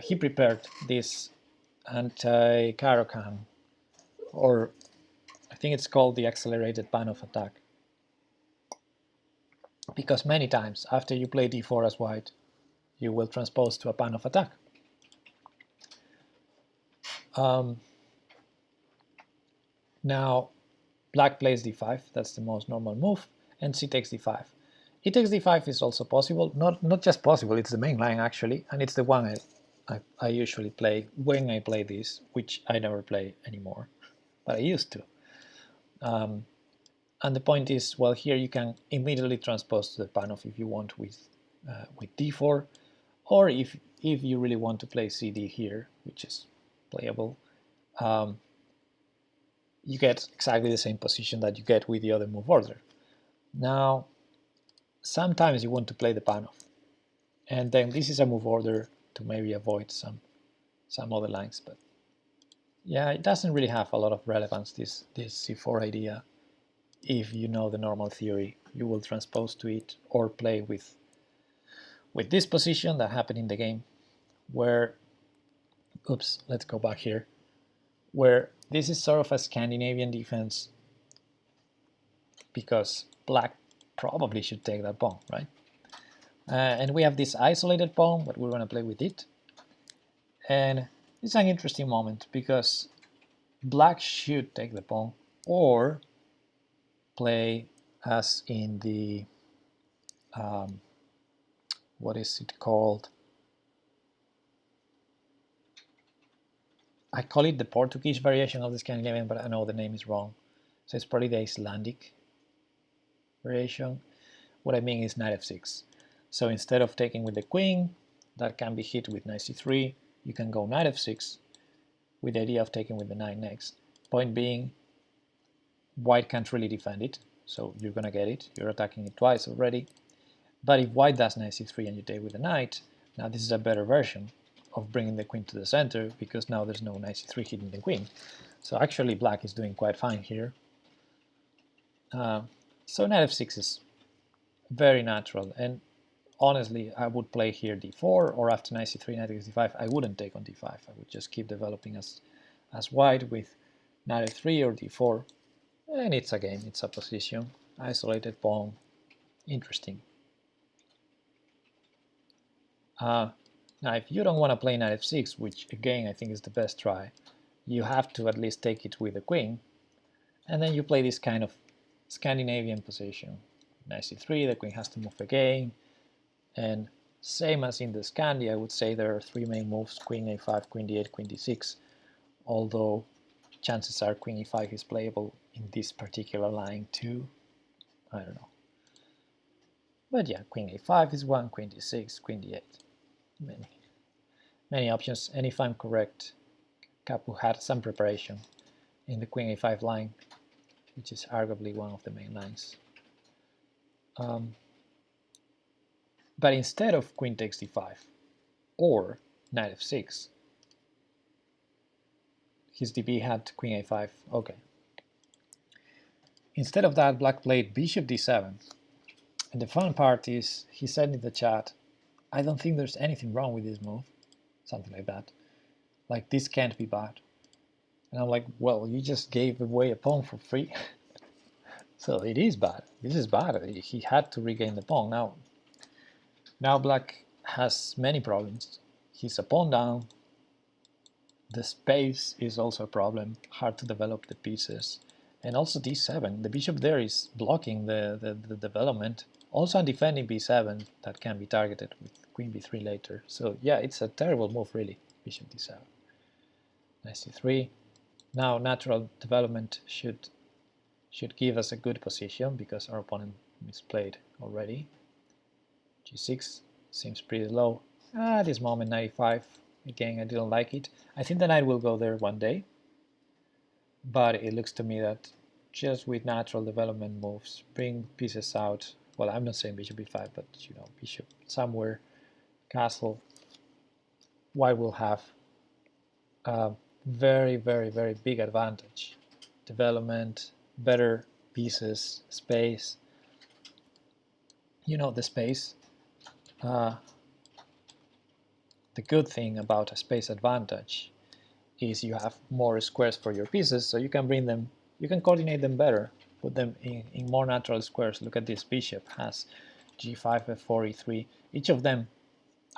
he prepared this anti-Caro-Kann, or I think it's called the accelerated pan of attack, because many times after you play d4 as white, you will transpose to a pan of attack. Now black plays d5, that's the most normal move, and c takes d5. E takes d5 is also possible, not just possible, it's the main line actually, and it's the one I usually play when I play this, which I never play anymore, but I used to. And the point is, well, here you can immediately transpose to the pan off if you want with d4, or if you really want to play cd here, which is playable, you get exactly the same position that you get with the other move order. Now, sometimes you want to play the pan off, and then this is a move order to maybe avoid some other lines, but yeah, it doesn't really have a lot of relevance, this c4 idea. If you know the normal theory, you will transpose to it or play with this position that happened in the game, where, oops, let's go back here, where this is sort of a Scandinavian defense, because black probably should take that pawn, right? And we have this isolated pawn, but we're going to play with it. And it's an interesting moment, because black should take the pawn, or play as in the, what is it called? I call it the Portuguese variation of the Scandinavian, but I know the name is wrong. So it's probably the Icelandic variation. What I mean is knight f6. So instead of taking with the queen, that can be hit with knight c3, you can go knight f6 with the idea of taking with the knight next. Point being, white can't really defend it, so you're going to get it. You're attacking it twice already. But if white does knight c3 and you take with the knight, now this is a better version of bringing the queen to the center, because now there's no knight c3 hitting the queen. So actually black is doing quite fine here. So knight f6 is very natural, and honestly I would play here d4, or after knight c3, knight takes d5, I wouldn't take on d5. I would just keep developing as white with knight f3 or d4, and it's a game, it's a position, isolated pawn, interesting. Now if you don't want to play knight f6, which again I think is the best try, you have to at least take it with the queen, and then you play this kind of Scandinavian position. Knight c3, the queen has to move again, and same as in the Scandi, I would say there are three main moves: queen a5, queen d8, queen d6, although chances are queen e5 is playable in this particular line too. I don't know. But yeah, queen a5 is one, queen d6, queen d8. Many options, and if I'm correct, Kapu had some preparation in the queen a5 line, which is arguably one of the main lines. But instead of queen takes d5 or knight f6, his DB had queen a5. Okay. Instead of that, black played bishop d7. And the fun part is, he said in the chat, I don't think there's anything wrong with this move. Something like that. Like, this can't be bad. And I'm like, well, you just gave away a pawn for free. So it is bad. This is bad. He had to regain the pawn. Now black has many problems. He's a pawn down. The space is also a problem. Hard to develop the pieces. And also d7. The bishop there is blocking the development. Also on defending b7 that can be targeted with queen b3 later. So yeah, it's a terrible move really. Bishop d7. Knight c3. Now natural development should give us a good position, because our opponent misplayed already. g6 seems pretty low. At this moment, knight e5. Again, I didn't like it. I think the knight will go there one day, but it looks to me that just with natural development moves, bring pieces out well, I'm not saying bishop b5, but you know, bishop somewhere, castle, white will have a very, very, very big advantage. Development, better pieces, space. You know, the space. The good thing about a space advantage is you have more squares for your pieces, so you can bring them, you can coordinate them better, put them in more natural squares. Look at this bishop has g5, f4, e3. Each of them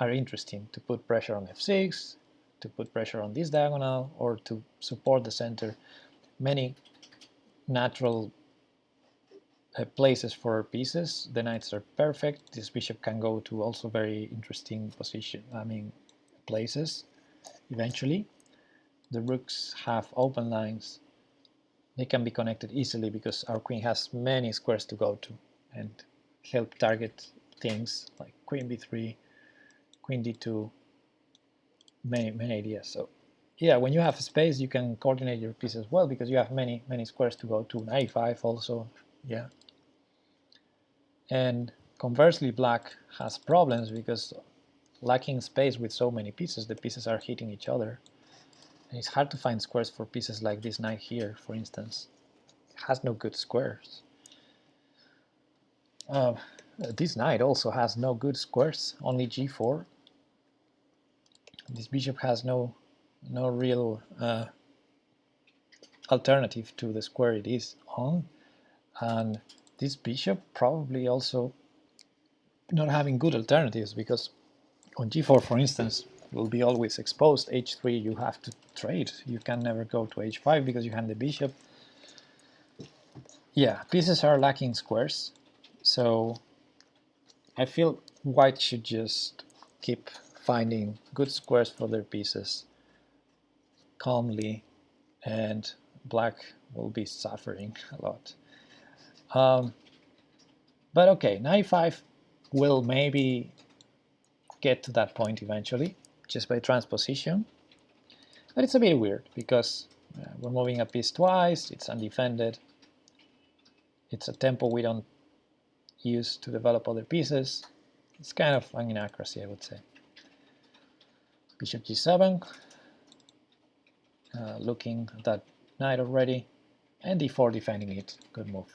are interesting to put pressure on f6, to put pressure on this diagonal, or to support the center. Many natural places for pieces. The knights are perfect. This bishop can go to also very interesting position, places eventually. The rooks have open lines. They can be connected easily because our queen has many squares to go to and help target things like queen b3, queen d2, many ideas. So yeah, when you have space, you can coordinate your pieces well because you have many squares to go to. Knight e5 also, yeah. And conversely, black has problems because lacking space with so many pieces, the pieces are hitting each other. And it's hard to find squares for pieces like this knight here, for instance. It has no good squares. This knight also has no good squares, only g4. This bishop has no real alternative to the square it is on. And this bishop probably also not having good alternatives because on g4, for instance, will be always exposed. h3 you have to trade. You can never go to h5 because you hand the bishop. Yeah, pieces are lacking squares, so I feel white should just keep finding good squares for their pieces calmly, and black will be suffering a lot. But okay, knight 5 will maybe get to that point eventually, just by transposition. But it's a bit weird because we're moving a piece twice, it's undefended, it's a tempo we don't use to develop other pieces. It's kind of an inaccuracy, I would say. Bishop g7, looking at that knight already, and d4 defending it, good move.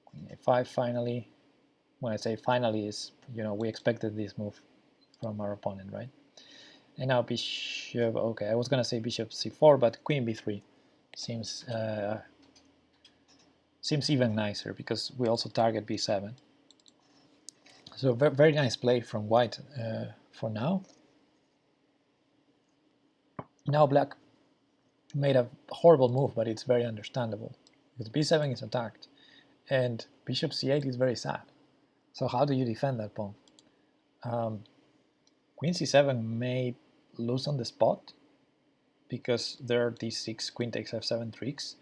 Queen a5 finally. When I say finally is, you know, we expected this move from our opponent, right? And now bishop, okay, I was gonna say bishop c4, but queen b3 seems even nicer because we also target b7. So very nice play from white for now. Now black made a horrible move, but it's very understandable because b7 is attacked and bishop c8 is very sad. So how do you defend that pawn? Queen c7 may lose on the spot because there are these 6 queen takes f7 tricks.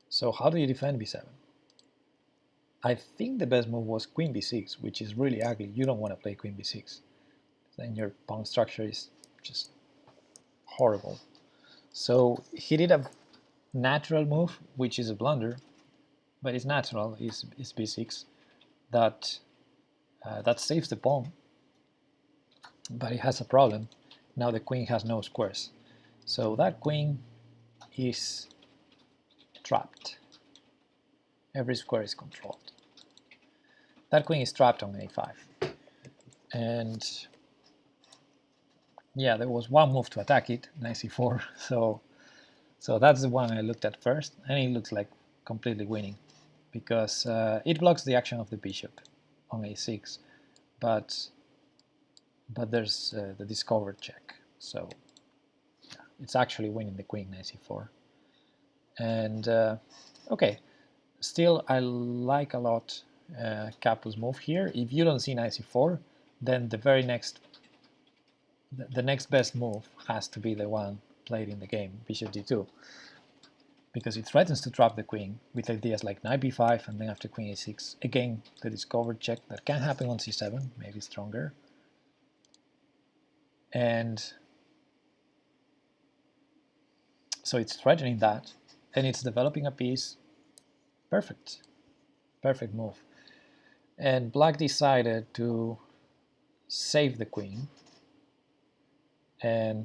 So how do you defend b7? I think the best move was queen b6, which is really ugly. You don't want to play queen b6. Then your pawn structure is just horrible. So he did a natural move, which is a blunder, but it's natural, is b6, that saves the pawn, but it has a problem. Now the queen has no squares, so that queen is trapped. Every square is controlled. That queen is trapped on a5, and yeah, there was one move to attack it, knight c4, so that's the one I looked at first, and it looks like completely winning because it blocks the action of the bishop on a6, but there's the discovered check, so yeah, it's actually winning the queen knight c4. And okay, still I like a lot Kapu's move here. If you don't see knight c4, then the next best move has to be the one played in the game, bishop d2, because it threatens to trap the queen with ideas like knight b5 and then after queen a6, again the discovered check that can happen on c7, maybe stronger. And so it's threatening that, and it's developing a piece perfect. perfect move. And black decided to save the queen and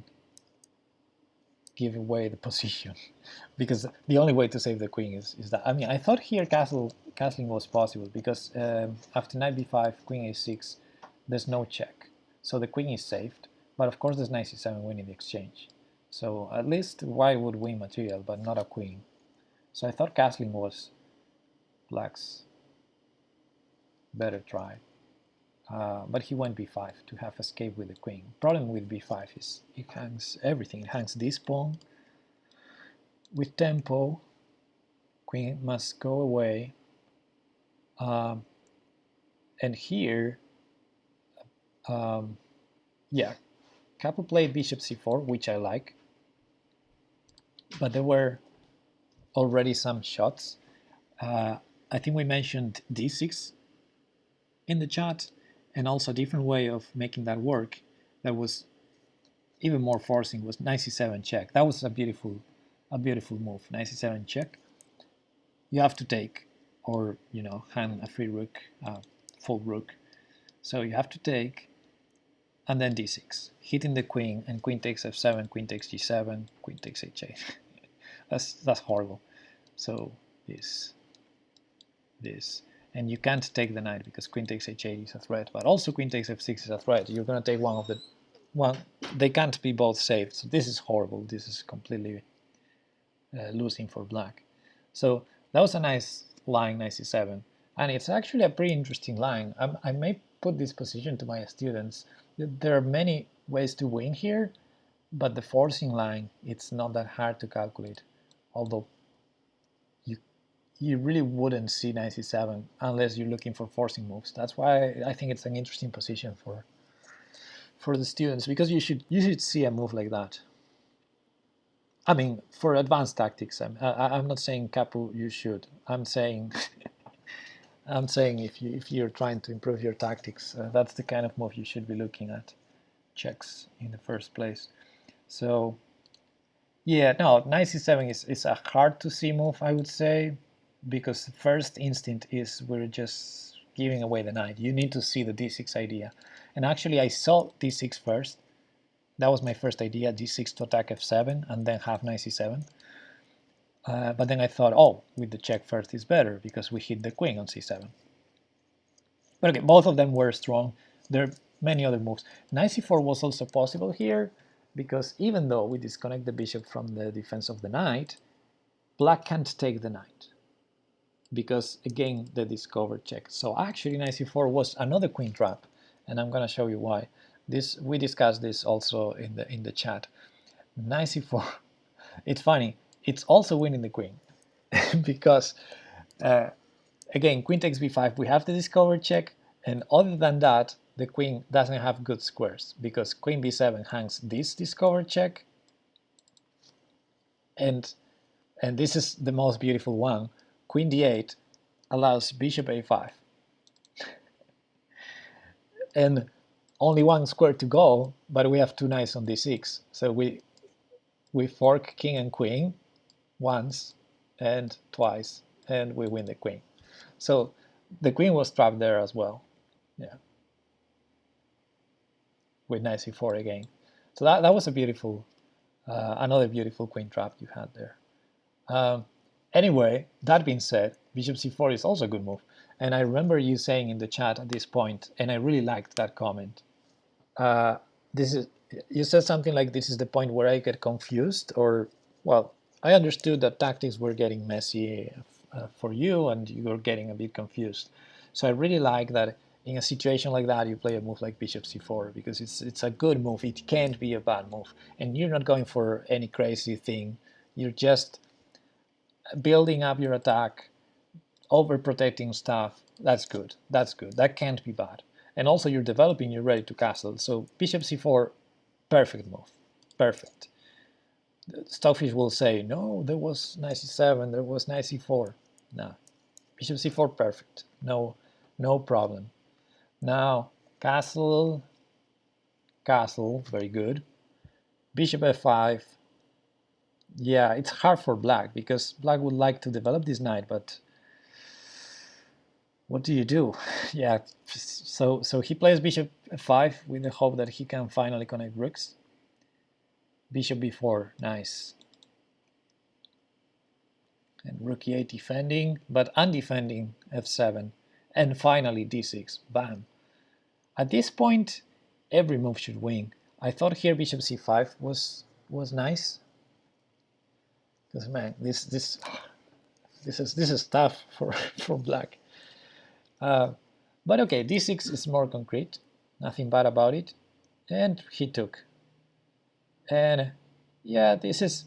give away the position because the only way to save the queen is that. I mean, I thought here castling was possible because after knight b5, queen a6, there's no check, so the queen is saved. But of course, there's knight c7 winning the exchange. So at least white would win material, but not a queen. So I thought castling was black's better try. But he went b5 to have escape with the queen. Problem with b5 is it hangs everything. It hangs this pawn with tempo. Queen must go away. And here, yeah, Kapu played bishop c4, which I like. But there were already some shots. I think we mentioned d6 in the chat. And also a different way of making that work that was even more forcing was knight c7 check. That was a beautiful move. Knight c7 check. You have to take, or hand a free rook, full rook. So you have to take, and then d6, hitting the queen, and queen takes f7, queen takes g7, queen takes h8. that's horrible. So this. And you can't take the knight because queen takes h8 is a threat, but also queen takes f6 is a threat. You're going to take one of the they can't be both saved. So this is horrible. This is completely losing for black. So that was a nice line, knight c7, and it's actually a pretty interesting line. I may put this position to my students. There are many ways to win here, but the forcing line, it's not that hard to calculate, although you really wouldn't see knight c7 unless you're looking for forcing moves. That's why I think it's an interesting position for the students, because you should see a move like that. I mean, for advanced tactics. I'm not saying Kapu you should. I'm saying if you're trying to improve your tactics, that's the kind of move you should be looking at. Checks in the first place. So yeah, no, knight c7 is a hard to see move, I would say, because the first instinct is we're just giving away the knight. You need to see the d6 idea. And actually I saw d6 first. That was my first idea, d6 to attack f7 and then have knight c7. But then I thought, oh, with the check first is better because we hit the queen on c7. But okay, both of them were strong. There are many other moves. Knight c4 was also possible here because even though we disconnect the bishop from the defense of the knight, black can't take the knight, because again the discovered check. So actually knight c4 was another queen trap, and I'm going to show you why. We discussed this also in the chat. Knight c4, it's funny, it's also winning the queen because again queen takes b5, we have the discovered check, and other than that the queen doesn't have good squares because queen b7 hangs this discovered check, and this is the most beautiful one. Queen d8 allows bishop a5, and only one square to go, but we have two knights on d6, so we fork king and queen once and twice, and we win the queen. So the queen was trapped there as well, yeah, with knight c4 again. So that was a beautiful, another beautiful queen trap you had there. Anyway, that being said, bishop c4 is also a good move. And I remember you saying in the chat at this point, and I really liked that comment. You said something like, this is the point where I get confused, or, well, I understood that tactics were getting messy for you and you were getting a bit confused. So I really like that in a situation like that you play a move like bishop c4, because it's a good move. It can't be a bad move, and you're not going for any crazy thing. You're just building up your attack, overprotecting stuff. That's good. That's good. That can't be bad. And also you're developing, you're ready to castle. So bishop c4, perfect move. Perfect. Stockfish will say, no, there was knight c7, there was knight c4. No. Bishop c4, perfect. No problem. Now, castle, very good. Bishop f5. Yeah, it's hard for black because black would like to develop this knight, but what do you do? Yeah, so he plays bishop f5 with the hope that he can finally connect rooks. Bishop b4, nice. And rook e8 defending, but undefending f7. And finally d6, bam. At this point, every move should win. I thought here bishop c5 was nice. Because man, this is tough for for black. But okay, d6 is more concrete, nothing bad about it, and he took. And yeah, this is,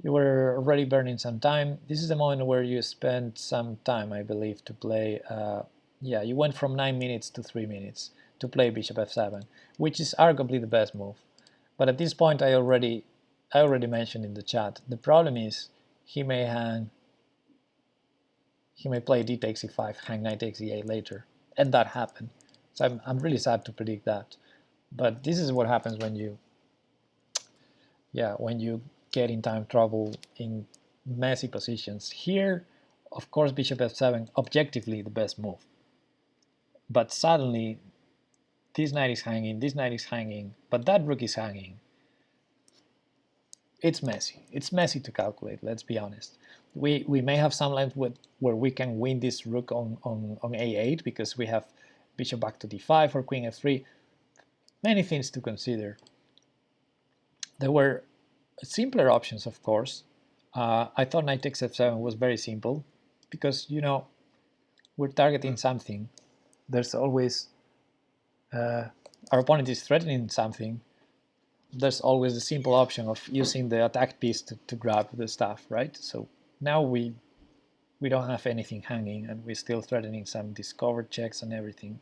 you were already burning some time. This is the moment where you spend some time, I believe, to play. Yeah, you went from 9 minutes to 3 minutes to play bishop f7, which is arguably the best move. But at this point, I already mentioned in the chat, the problem is he may play d takes e5, hang knight takes e8 later, and that happened. So I'm really sad to predict that. But this is what happens when you, when you get in time trouble in messy positions. Here, of course, bishop f7, objectively the best move. But suddenly, this knight is hanging, but that rook is hanging. It's messy. It's messy to calculate, let's be honest. We may have some lines where we can win this rook on a8 because we have bishop back to d5 or queen f3. Many things to consider. There were simpler options, of course. I thought knight takes f7 was very simple because, you know, we're targeting something. There's always, our opponent is threatening something. There's always the simple option of using the attack piece to grab the stuff, right? So now we don't have anything hanging and we're still threatening some discovered checks and everything.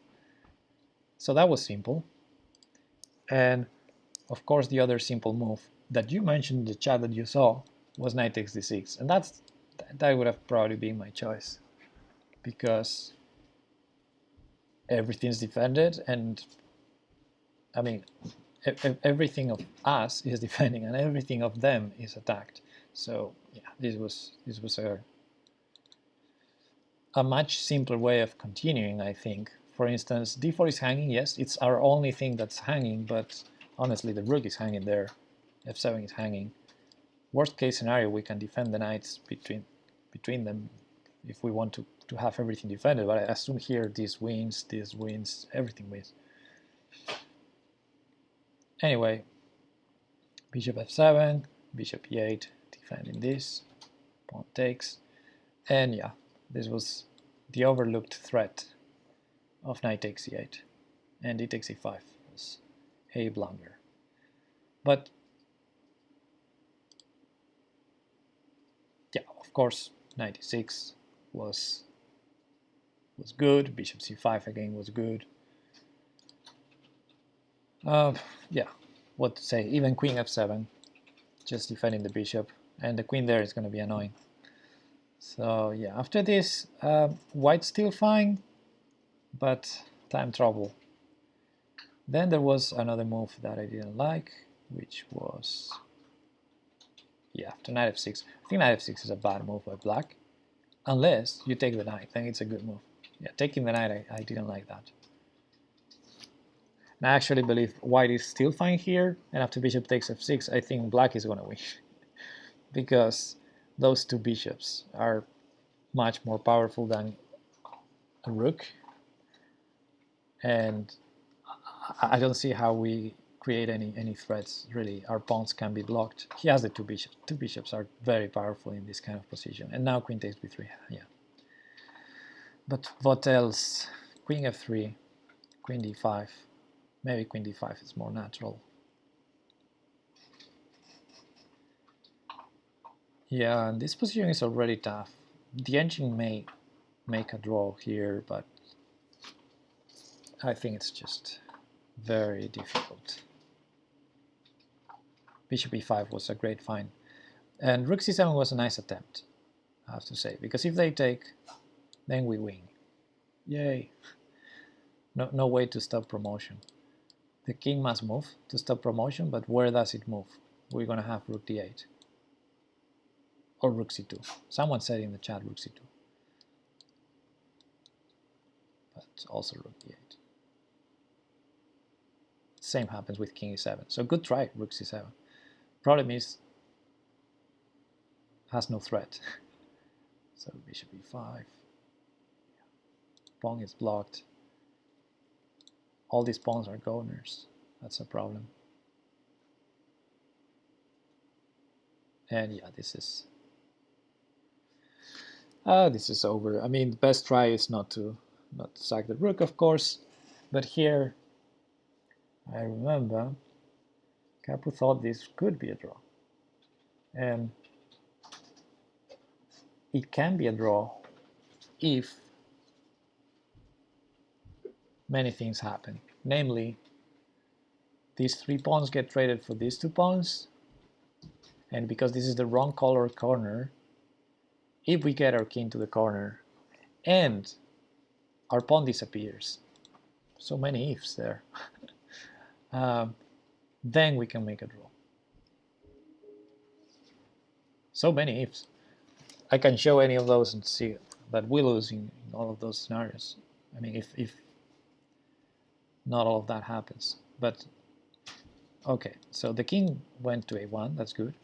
So that was simple. And of course the other simple move that you mentioned in the chat that you saw was knight takes d6, and that would have probably been my choice because everything's defended, and I mean everything of us is defending and everything of them is attacked. So yeah, this was a much simpler way of continuing, I think. For instance, d4 is hanging, yes, it's our only thing that's hanging, but honestly the rook is hanging there, f7 is hanging. Worst case scenario, we can defend the knights between them if we want to have everything defended, but I assume here this wins, everything wins. Anyway, bishop f7, bishop e8, defending this, pawn takes, and yeah, this was the overlooked threat of knight takes e8, and d takes e5 was a blunder. But yeah, of course, knight e6 was good, bishop c5 again was good. Yeah, what to say, even queen f7, just defending the bishop, and the queen there is going to be annoying. So yeah, after this, white's still fine, but time trouble. Then there was another move that I didn't like, which was, yeah, after knight f6. I think knight f6 is a bad move by black, unless you take the knight, then it's a good move. Yeah, taking the knight, I didn't like that. And I actually believe white is still fine here, and after bishop takes f6, I think black is going to win. Because those two bishops are much more powerful than a rook, and I don't see how we create any threats, really. Our pawns can be blocked. He has the two bishops. Two bishops are very powerful in this kind of position. And now queen takes b3, yeah. But what else? Queen f3, queen d5. Maybe queen d5 is more natural. Yeah, and this position is already tough. The engine may make a draw here, but I think it's just very difficult. Bishop e5 was a great find. And rook c7 was a nice attempt, I have to say, because if they take, then we win. Yay! No way to stop promotion. The king must move to stop promotion, but where does it move? We're going to have rook d8. Or rook c2. Someone said in the chat rook c2. It's also rook d8. Same happens with king e7. So good try, rook c7. Problem is, has no threat. So bishop e5. Pawn is blocked. All these pawns are goners. That's a problem. And yeah, this is over. I mean, the best try is not to sack the rook, of course, but here I remember Kapu thought this could be a draw, and it can be a draw if many things happen. Namely, these 3 pawns get traded for these 2 pawns, and because this is the wrong color corner, if we get our king to the corner and our pawn disappears, so many ifs there, then we can make a draw. So many ifs. I can show any of those and see that we lose in all of those scenarios. I mean, if not all of that happens. But okay, so the king went to a1, that's good.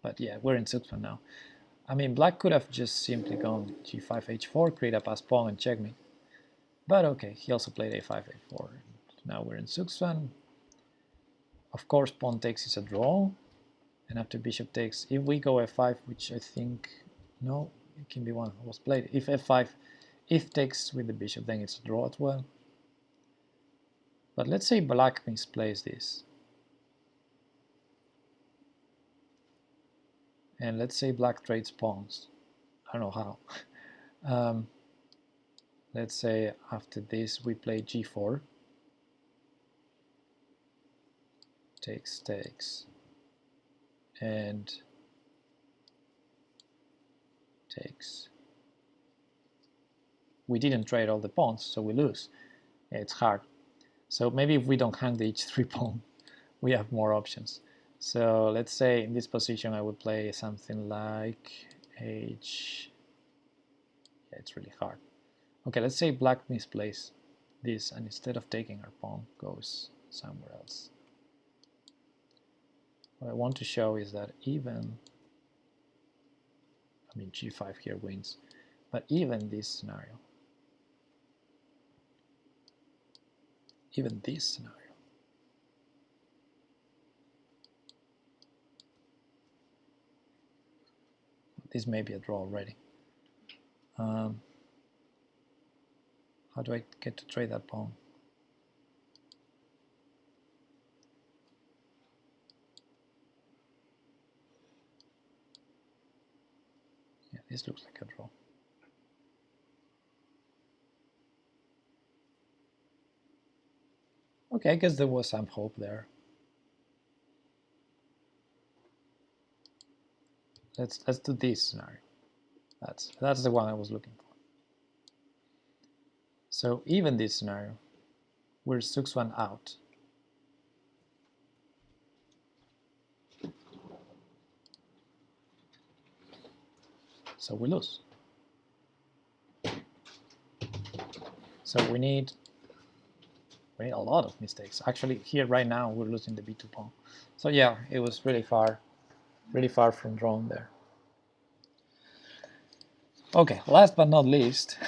But yeah, we're in Suksan now. I mean, black could have just simply gone g5, h4, create a pass pawn and checkmate. But okay, he also played a5, a4. Now we're in Suksan. Of course, pawn takes is a draw. And after bishop takes, if we go f5, which I think, no, king b1 was played. If f5, if takes with the bishop, then it's a draw as well. But let's say black misplays this. And let's say black trades pawns. I don't know how. Let's say after this we play g4. Takes, takes. And takes. We didn't trade all the pawns, so we lose. It's hard. So maybe if we don't hang the h3 pawn, we have more options. So let's say in this position I would play something like h. Yeah, it's really hard. Okay, let's say black misplays this, and instead of taking our pawn, goes somewhere else. What I want to show is that even, I mean, g5 here wins, but even this scenario, this may be a draw already. How do I get to trade that pawn? Yeah, this looks like a draw. Okay, I guess there was some hope there. Let's do this scenario. That's the one I was looking for. So even this scenario, we're 6-1 out. So we lose. So we need a lot of mistakes. Actually, here right now we're losing the b2 pawn. So yeah, it was really far from drawn there. Okay, last but not least,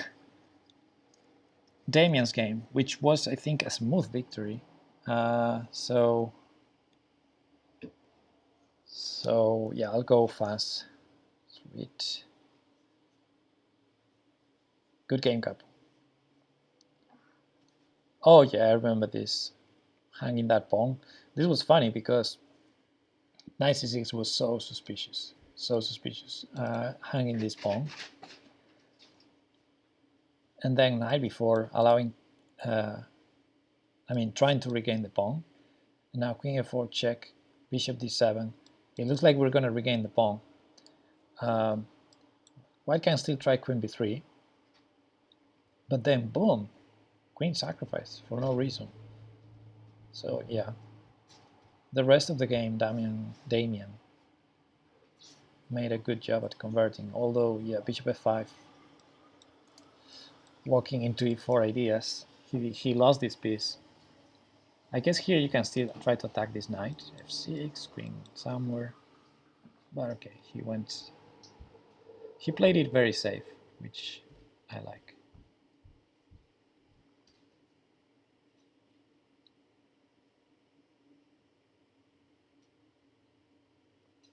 Damian's game, which was, I think, a smooth victory. So yeah, I'll go fast. Sweet. Good game, Kapu. Oh yeah, I remember this. Hanging that pawn. This was funny because knight c6 was so suspicious. So suspicious. Hanging this pawn. And then knight b4, allowing, trying to regain the pawn. And now queen f4 check, bishop d7. It looks like we're going to regain the pawn. White can still try queen b3. But then, boom, queen sacrifice for no reason. So yeah, the rest of the game, Damian made a good job at converting. Although, yeah, bishop f5, walking into e4 ideas, he lost this piece. I guess here you can still try to attack this knight, f6, queen somewhere. But okay, he played it very safe, which I like.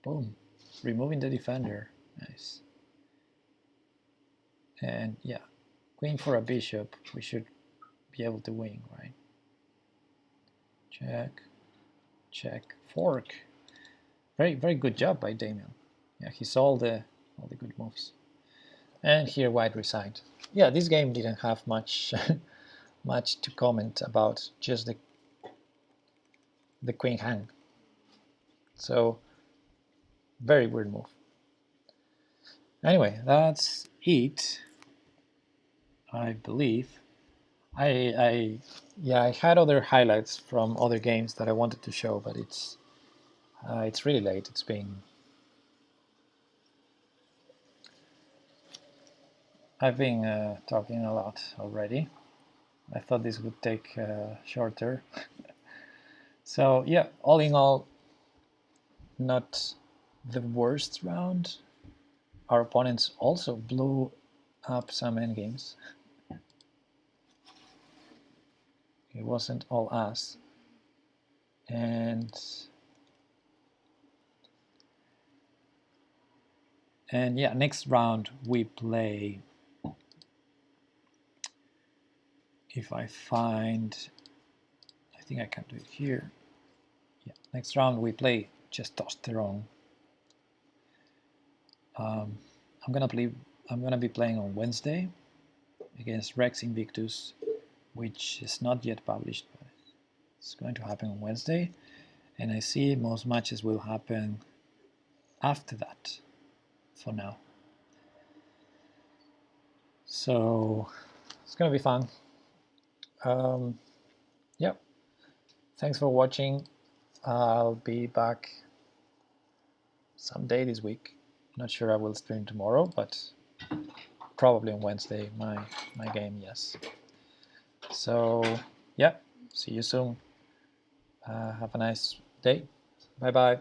Boom, removing the defender, nice. And yeah, queen for a bishop, we should be able to win, right? Check, check, fork. Very good job by Damian. Yeah, he saw all the good moves. And here white resigned. Yeah, this game didn't have much much to comment about, just the queen hang. So very weird move. Anyway, that's it, I believe. I had other highlights from other games that I wanted to show, but it's really late. I've been talking a lot already. I thought this would take shorter. So yeah, all in all, not the worst round. Our opponents also blew up some endgames. It wasn't all us. And yeah, next round we play, if I find, I think I can do it here. Yeah, next round we play testosterone. I'm gonna be playing on Wednesday against Rex Invictus, which is not yet published, but it's going to happen on Wednesday. And I see most matches will happen after that for now. So it's gonna be fun. Yeah, thanks for watching. I'll be back someday this week. Not sure I will stream tomorrow, but probably on Wednesday my game, yes. So yeah, see you soon. Have a nice day. Bye bye.